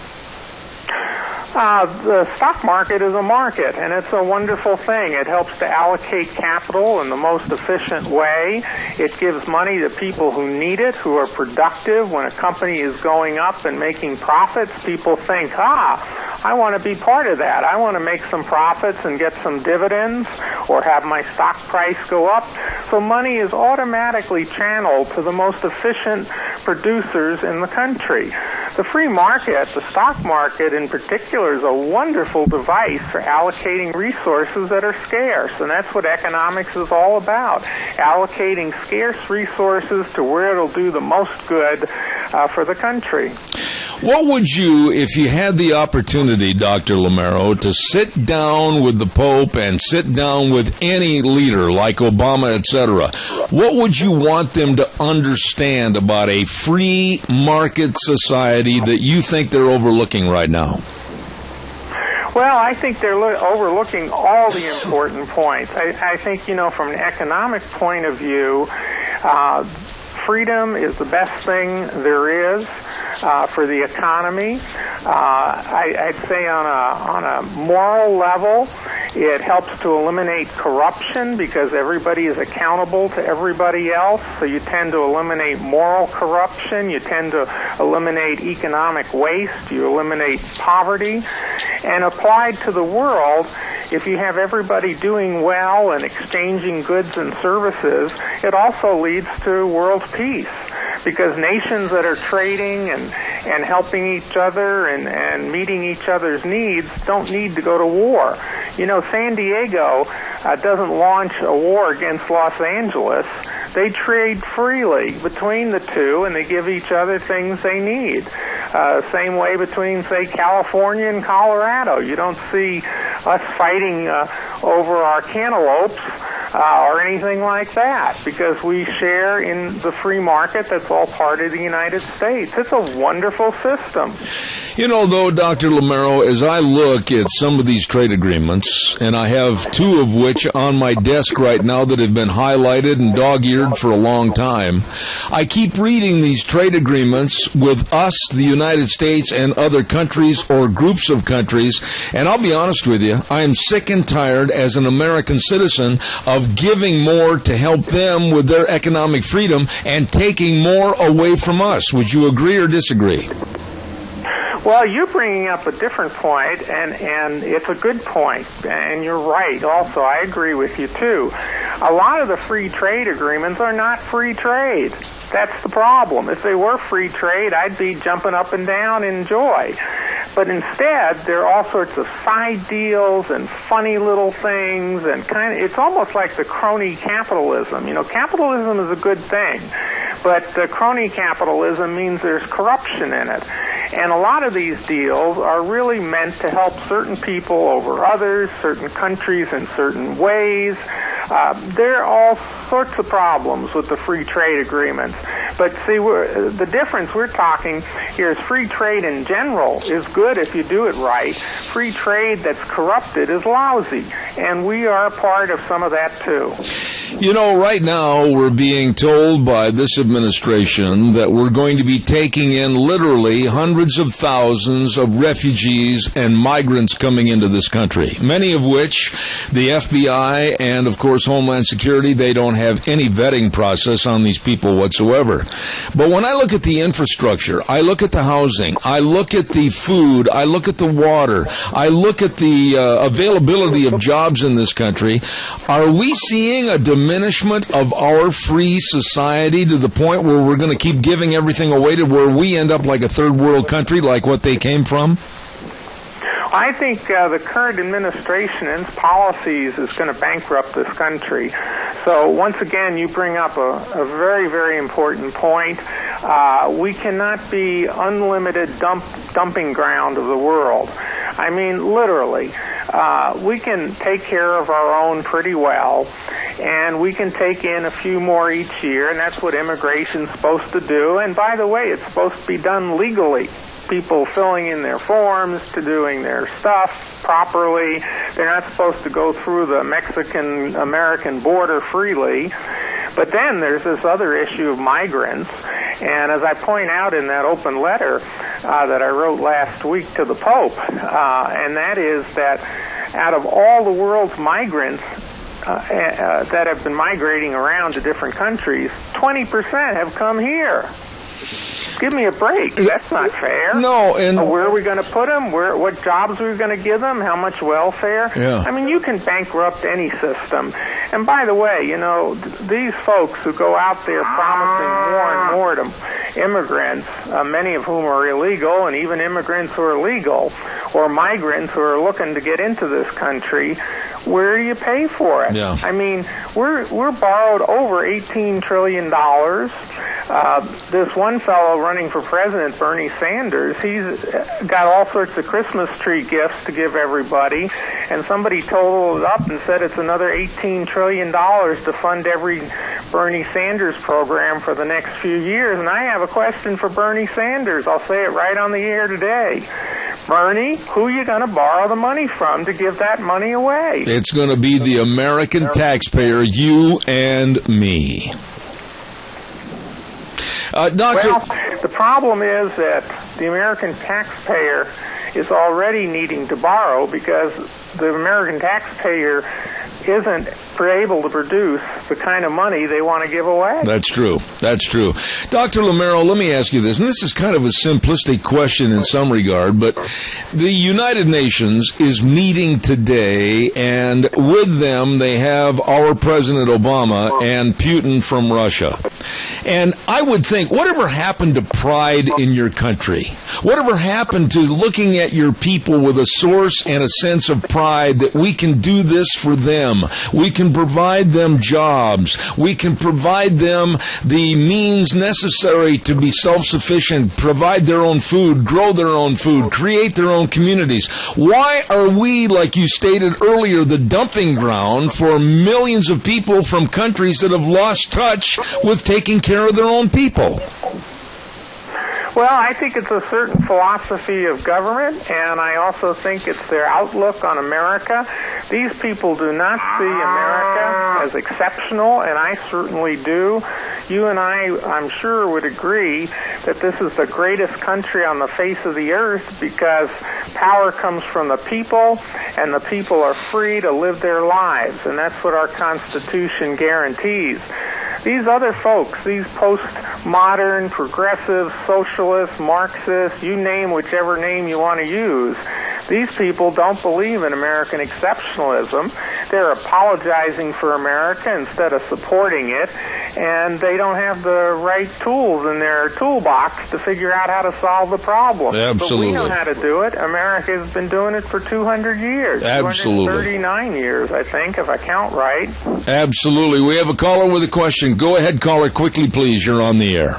The stock market is a market, and it's a wonderful thing. It helps to allocate capital in the most efficient way. It gives money to people who need it, who are productive. When a company is going up and making profits, people think, I want to be part of that. I want to make some profits and get some dividends or have my stock price go up. So money is automatically channeled to the most efficient producers in the country. The free market, the stock market in particular, is a wonderful device for allocating resources that are scarce, and that's what economics is all about, allocating scarce resources to where it'll do the most good for the country. What would you, if you had the opportunity, Dr. Lamero, to sit down with the Pope and sit down with any leader like Obama, etc., what would you want them to understand about a free market society that you think they're overlooking right now? Well, I think they're overlooking all the important points. I think, from an economic point of view, freedom is the best thing there is for the economy. I'd say on a moral level, it helps to eliminate corruption because everybody is accountable to everybody else. So you tend to eliminate moral corruption. You tend to eliminate economic waste. You eliminate poverty. And applied to the world, if you have everybody doing well and exchanging goods and services, it also leads to world peace. Because nations that are trading and helping each other and meeting each other's needs don't need to go to war. San Diego doesn't launch a war against Los Angeles. They trade freely between the two, and they give each other things they need. Same way between, say, California and Colorado. You don't see us fighting over our cantaloupes or anything like that, because we share in the free market that's all part of the United States. It's a wonderful system. Though, Dr. Lamero, as I look at some of these trade agreements, and I have two of which on my desk right now that have been highlighted and dog-eared for a long time, I keep reading these trade agreements with us, the United States, and other countries or groups of countries, and I'll be honest with you, I am sick and tired as an American citizen of giving more to help them with their economic freedom and taking more away from us. Would you agree or disagree? Well, you're bringing up a different point, and it's a good point, and you're right also. I agree with you, too. A lot of the free trade agreements are not free trade. That's the problem. If they were free trade, I'd be jumping up and down in joy. But instead, there are all sorts of side deals and funny little things, and it's almost like the crony capitalism. Capitalism is a good thing, but crony capitalism means there's corruption in it. And a lot of these deals are really meant to help certain people over others, certain countries in certain ways. There are all sorts of problems with the free trade agreements. But see, the difference we're talking here is free trade in general is good if you do it right. Free trade that's corrupted is lousy. And we are a part of some of that, too. Right now we're being told by this administration that we're going to be taking in literally hundreds of thousands of refugees and migrants coming into this country, many of which the FBI and, of course, Homeland Security, they don't have any vetting process on these people whatsoever. But when I look at the infrastructure, I look at the housing, I look at the food, I look at the water, I look at the availability of jobs in this country, are we seeing a diminishment of our free society to the point where we're going to keep giving everything away to where we end up like a third world country, like what they came from? I think the current administration and its policies is going to bankrupt this country. So once again, you bring up a very, very important point. We cannot be unlimited dumping ground of the world. I mean, literally. We can take care of our own pretty well, and we can take in a few more each year, and that's what immigration's supposed to do. And by the way, it's supposed to be done legally. People filling in their forms to doing their stuff properly. They're not supposed to go through the Mexican-American border freely. But then there's this other issue of migrants. And as I point out in that open letter that I wrote last week to the Pope, and that is that out of all the world's migrants that have been migrating around to different countries, 20% have come here. Give me a break. That's not fair. No, and where are we going to put them? What jobs are we going to give them? How much welfare? Yeah. I mean, you can bankrupt any system. And by the way, you know, these folks who go out there promising more and more to immigrants, many of whom are illegal, and even immigrants who are legal, or migrants who are looking to get into this country, where do you pay for it? Yeah. I mean, we're borrowed over $18 trillion. This one fellow running for president, Bernie Sanders, he's got all sorts of Christmas tree gifts to give everybody, and somebody totaled it up and said it's another $18 trillion to fund every Bernie Sanders program for the next few years. And I have a question for Bernie Sanders. I'll say it right on the air today. Bernie, who are you going to borrow the money from to give that money away? It's going to be the American taxpayer, you and me. Doctor, well, the problem is that the American taxpayer is already needing to borrow because the American taxpayer isn't able to produce the kind of money they want to give away. That's true. That's true. Dr. Lamero, let me ask you this, and this is kind of a simplistic question in some regard, but the United Nations is meeting today, and with them they have our President Obama and Putin from Russia. And I would think, whatever happened to pride in your country? Whatever happened to looking at your people with a source and a sense of pride that we can do this for them? We can provide them jobs. We can provide them the means necessary to be self-sufficient, provide their own food, grow their own food, create their own communities. Why are we, like you stated earlier, the dumping ground for millions of people from countries that have lost touch with taking care of their own people? Well, I think it's a certain philosophy of government, and I also think it's their outlook on America. These people do not see America as exceptional, and I certainly do. You and I'm sure, would agree that this is the greatest country on the face of the earth because power comes from the people, and the people are free to live their lives, and that's what our Constitution guarantees. These other folks, these postmodern, progressive, socialist, Marxist, you name whichever name you want to use, these people don't believe in American exceptionalism. They're apologizing for America instead of supporting it, and they don't have the right tools in their toolbox to figure out how to solve the problem. Absolutely. But we know how to do it. America has been doing it for 200 years. Absolutely. 239 years, I think, if I count right. Absolutely. We have a caller with a question. Go ahead, caller, quickly, please. You're on the air.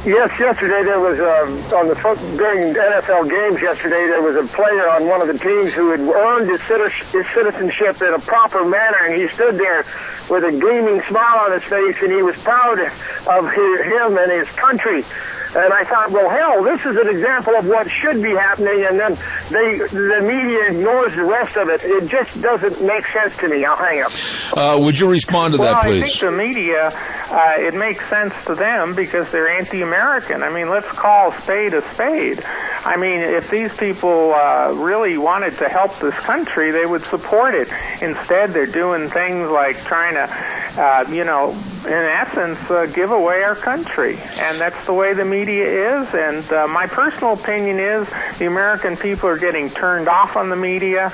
Yes, yesterday there was, during NFL games yesterday, there was a player on one of the teams who had earned his citizenship in a proper manner, and he stood there with a gleaming smile on his face, and he was proud of him and his country. And I thought, well, hell, this is an example of what should be happening, and then the media ignores the rest of it. It just doesn't make sense to me. I'll hang up. Would you respond to that, please? I think the media, it makes sense to them because they're anti-American. I mean, let's call a spade a spade. I mean, if these people really wanted to help this country, they would support it. Instead, they're doing things like trying to, in essence, give away our country. And that's the way the media is. And my personal opinion is the American people are getting turned off on the media.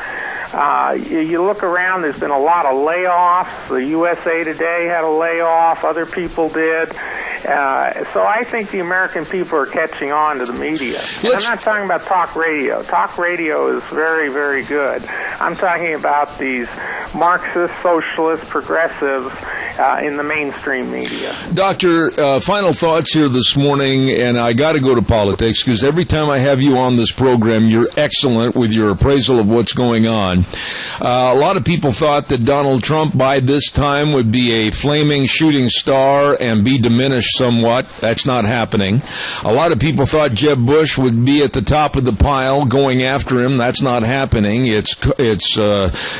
You look around, there's been a lot of layoffs. The USA Today had a layoff. Other people did. So I think the American people are catching on to the media. And I'm not talking about talk radio. Talk radio is very, very good. I'm talking about these Marxist, socialist, progressives in the mainstream media. Doctor, final thoughts here this morning, and I got to go to politics because every time I have you on this program, you're excellent with your appraisal of what's going on. A lot of people thought that Donald Trump by this time would be a flaming shooting star and be diminished somewhat. That's not happening. A lot of people thought Jeb Bush would be at the top of the pile going after him. That's not happening. It's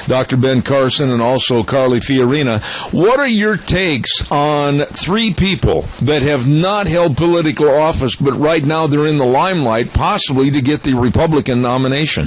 Dr. Ben Carson and also Carly Fiorina. What are your takes on three people that have not held political office, but right now they're in the limelight, possibly to get the Republican nomination?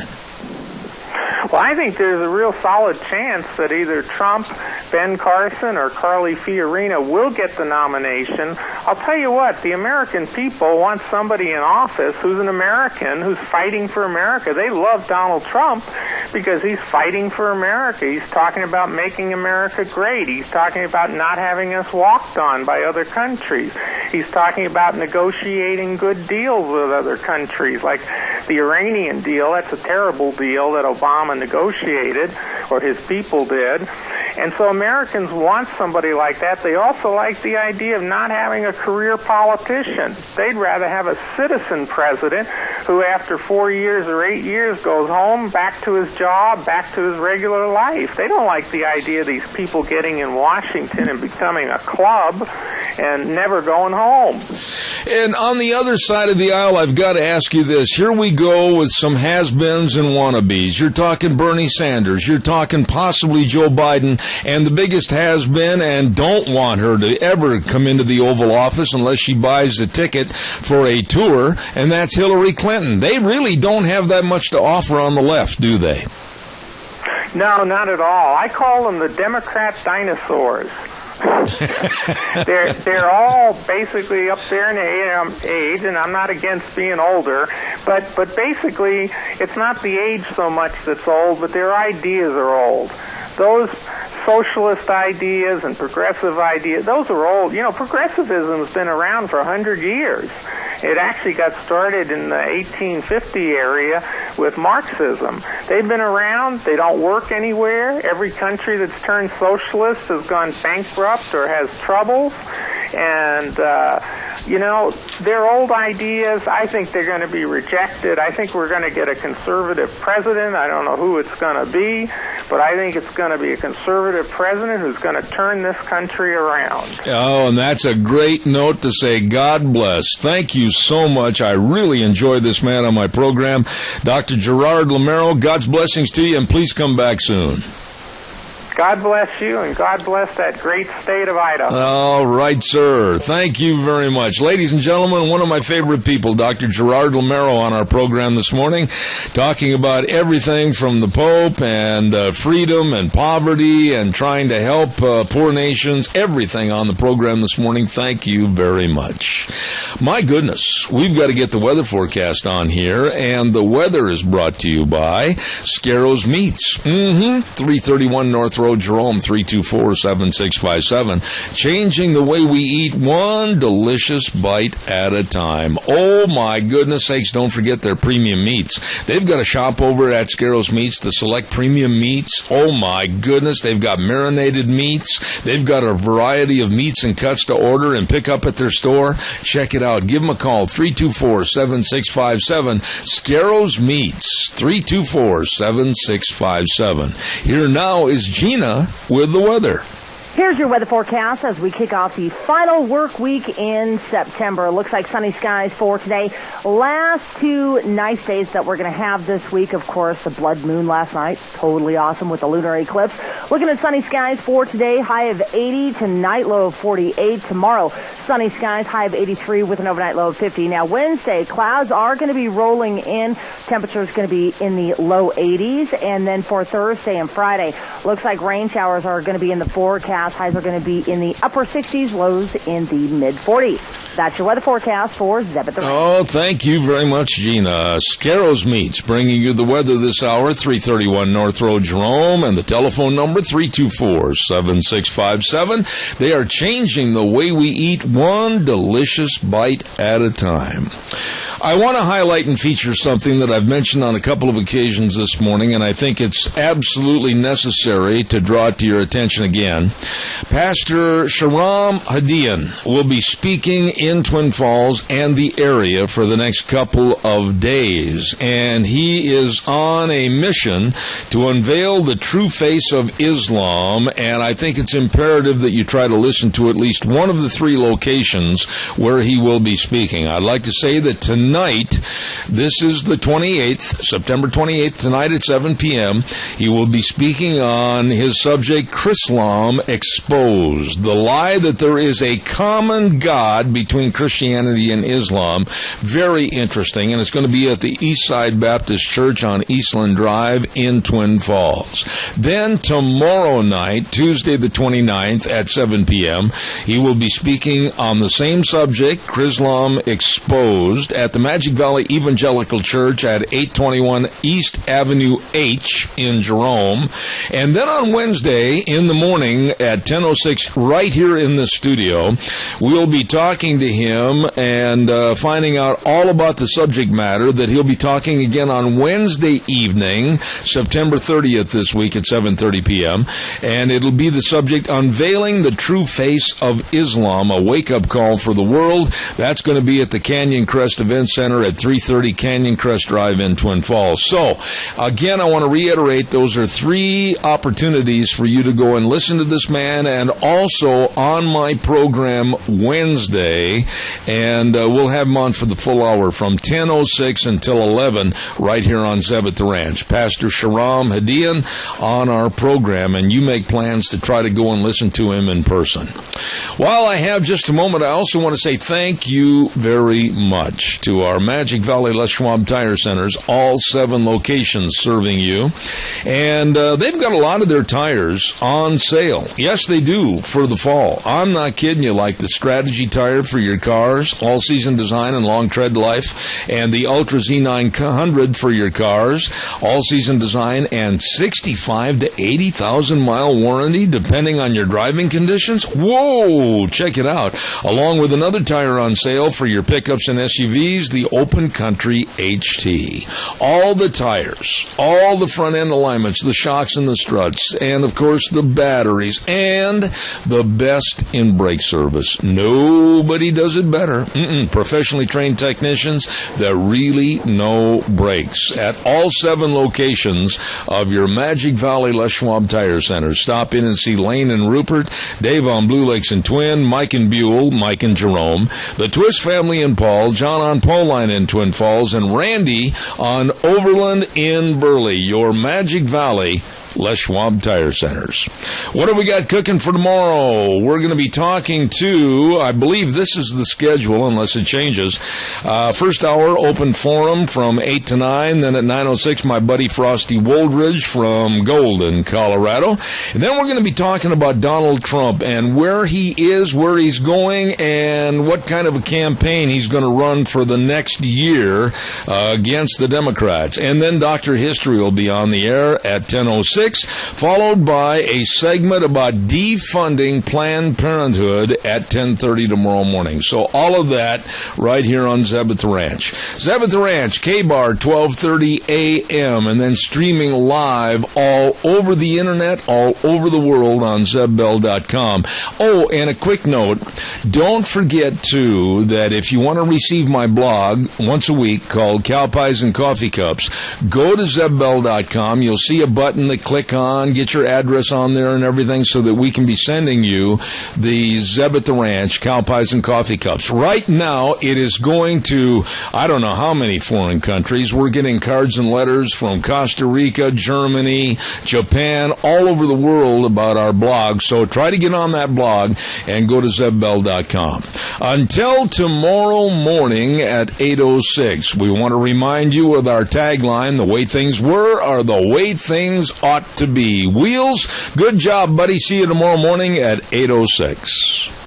Well, I think there's a real solid chance that either Trump, Ben Carson, or Carly Fiorina will get the nomination. I'll tell you what, the American people want somebody in office who's an American, who's fighting for America. They love Donald Trump because he's fighting for America. He's talking about making America great. He's talking about not having us walked on by other countries. He's talking about negotiating good deals with other countries, like the Iranian deal. That's a terrible deal that Obama negotiated, or his people did. And so Americans want somebody like that. They also like the idea of not having a career politician. They'd rather have a citizen president who after 4 years or 8 years goes home, back to his job, back to his regular life. They don't like the idea of these people getting in Washington and becoming a club and never going home. And on the other side of the aisle, I've got to ask you this. Here we go with some has-beens and wannabes. You're talking Bernie Sanders. You're talking possibly Joe Biden. And the biggest has-been, and don't want her to ever come into the Oval Office unless she buys a ticket for a tour, and that's Hillary Clinton. They really don't have that much to offer on the left, do they? No, not at all. I call them the Democrat dinosaurs. They're all basically up there in age, and I'm not against being older, but basically it's not the age so much that's old, but their ideas are old. Those socialist ideas and progressive ideas, those are old. You know, progressivism's been around for 100 years. It actually got started in the 1850 area with Marxism. They've been around. They don't work anywhere. Every country that's turned socialist has gone bankrupt or has troubles. And, you know, their old ideas, I think they're going to be rejected. I think we're going to get a conservative president. I don't know who it's going to be, but I think it's going to be a conservative president who's going to turn this country around. Oh, and that's a great note to say God bless. Thank you so much. I really enjoyed this man on my program. Dr. Gerard Lamero, God's blessings to you, and please come back soon. God bless you, and God bless that great state of Idaho. All right, sir. Thank you very much. Ladies and gentlemen, one of my favorite people, Dr. Gerard Lamero, on our program this morning, talking about everything from the Pope and freedom and poverty and trying to help poor nations, everything on the program this morning. Thank you very much. My goodness, we've got to get the weather forecast on here, and the weather is brought to you by Scarro's Meats. 331 North Road, Jerome, 324-7657. Changing the way we eat, one delicious bite at a time. Oh, my goodness sakes, don't forget their premium meats. They've got a shop over at Scarro's Meats to select premium meats. Oh, my goodness, they've got marinated meats. They've got a variety of meats and cuts to order and pick up at their store. Check it out. Give them a call, 324-7657. Scarro's Meats, 324-7657. Here now is Gina with the weather. Here's your weather forecast as we kick off the final work week in September. It looks like sunny skies for today. Last two nice days that we're going to have this week, of course, the blood moon last night. Totally awesome with the lunar eclipse. Looking at sunny skies for today, high of 80 tonight, low of 48. Tomorrow, sunny skies, high of 83 with an overnight low of 50. Now, Wednesday, clouds are going to be rolling in. Temperature is going to be in the low 80s. And then for Thursday and Friday, looks like rain showers are going to be in the forecast. Highs are going to be in the upper 60s, lows in the mid 40s. That's your weather forecast for Zeb at the Ranch. Oh, thank you very much, Gina. Scarrows Meats bringing you the weather this hour, 331 North Road, Jerome, and the telephone number 324-7657. They are changing the way we eat, one delicious bite at a time. I want to highlight and feature something that I've mentioned on a couple of occasions this morning, and I think it's absolutely necessary to draw it to your attention again. Pastor Shahram Hadian will be speaking in Twin Falls and the area for the next couple of days, and he is on a mission to unveil the true face of Islam, and I think it's imperative that you try to listen to at least one of the three locations where he will be speaking. I'd like to say that tonight, this is the 28th, September 28th, tonight at 7 p.m., he will be speaking on his subject, Chrislam Exposed, the lie that there is a common God between Christianity and Islam. Very interesting, and it's going to be at the Eastside Baptist Church on Eastland Drive in Twin Falls. Then tomorrow night, Tuesday the 29th at 7 p.m., he will be speaking on the same subject, Chrislam Exposed, at the Magic Valley Evangelical Church at 821 East Avenue H in Jerome. And then on Wednesday in the morning at 10:06 right here in the studio, we'll be talking to him and finding out all about the subject matter that he'll be talking again on Wednesday evening, September 30th this week at 7:30 p.m. And it'll be the subject, Unveiling the True Face of Islam, a wake-up call for the world. That's going to be at the Canyon Crest Event Center at 330 Canyon Crest Drive in Twin Falls. So, again, I want to reiterate, those are three opportunities for you to go and listen to this man, and also on my program Wednesday, and we'll have him on for the full hour from 10:06 until 11 right here on Zeb at the Ranch. Pastor Shahram Hadian on our program, and you make plans to try to go and listen to him in person. While I have just a moment, I also want to say thank you very much to our Magic Valley Les Schwab Tire Centers, all 7 locations serving you. And they've got a lot of their tires on sale. Yes, they do, for the fall. I'm not kidding you, like the Strategy tire for your cars, all-season design and long tread life, and the Ultra Z900 for your cars, all-season design and 65 to 80,000 mile warranty, depending on your driving conditions. Whoa, check it out. Along with another tire on sale for your pickups and SUVs, the Open Country HT. All the tires, all the front end alignments, the shocks and the struts, and of course the batteries, and the best in brake service. Nobody does it better. Professionally trained technicians that really know brakes at all 7 locations of your Magic Valley Les Schwab Tire Centers. Stop in and see Lane and Rupert, Dave on Blue Lakes and Twin, Mike and Buell, Mike and Jerome, the Twist family in Paul, John on Poline in Twin Falls, and Randy on Overland in Burley. Your Magic Valley Les Schwab Tire Centers. What have we got cooking for tomorrow? We're going to be talking to, I believe this is the schedule unless it changes. First hour, open forum from 8 to 9. Then at 9:06, my buddy Frosty Woldridge from Golden, Colorado. And then we're going to be talking about Donald Trump and where he is, where he's going, and what kind of a campaign he's going to run for the next year against the Democrats. And then Dr. History will be on the air at 10:06. Followed by a segment about defunding Planned Parenthood at 10:30 tomorrow morning. So all of that right here on Zeb at the Ranch. Zeb at the Ranch, K-Bar, 12:30 a.m., and then streaming live all over the internet, all over the world on ZebBell.com. Oh, and a quick note, don't forget, too, that if you want to receive my blog once a week called Cow Pies and Coffee Cups, go to ZebBell.com. You'll see a button that click on, get your address on there and everything so that we can be sending you the Zeb at the Ranch Cow Pies and Coffee Cups. Right now, it is going to, I don't know how many foreign countries. We're getting cards and letters from Costa Rica, Germany, Japan, all over the world about our blog. So try to get on that blog and go to ZebBell.com. Until tomorrow morning at 8:06, we want to remind you with our tagline, the way things were are the way things ought to be. Wheels, good job, buddy. See you tomorrow morning at 8:06.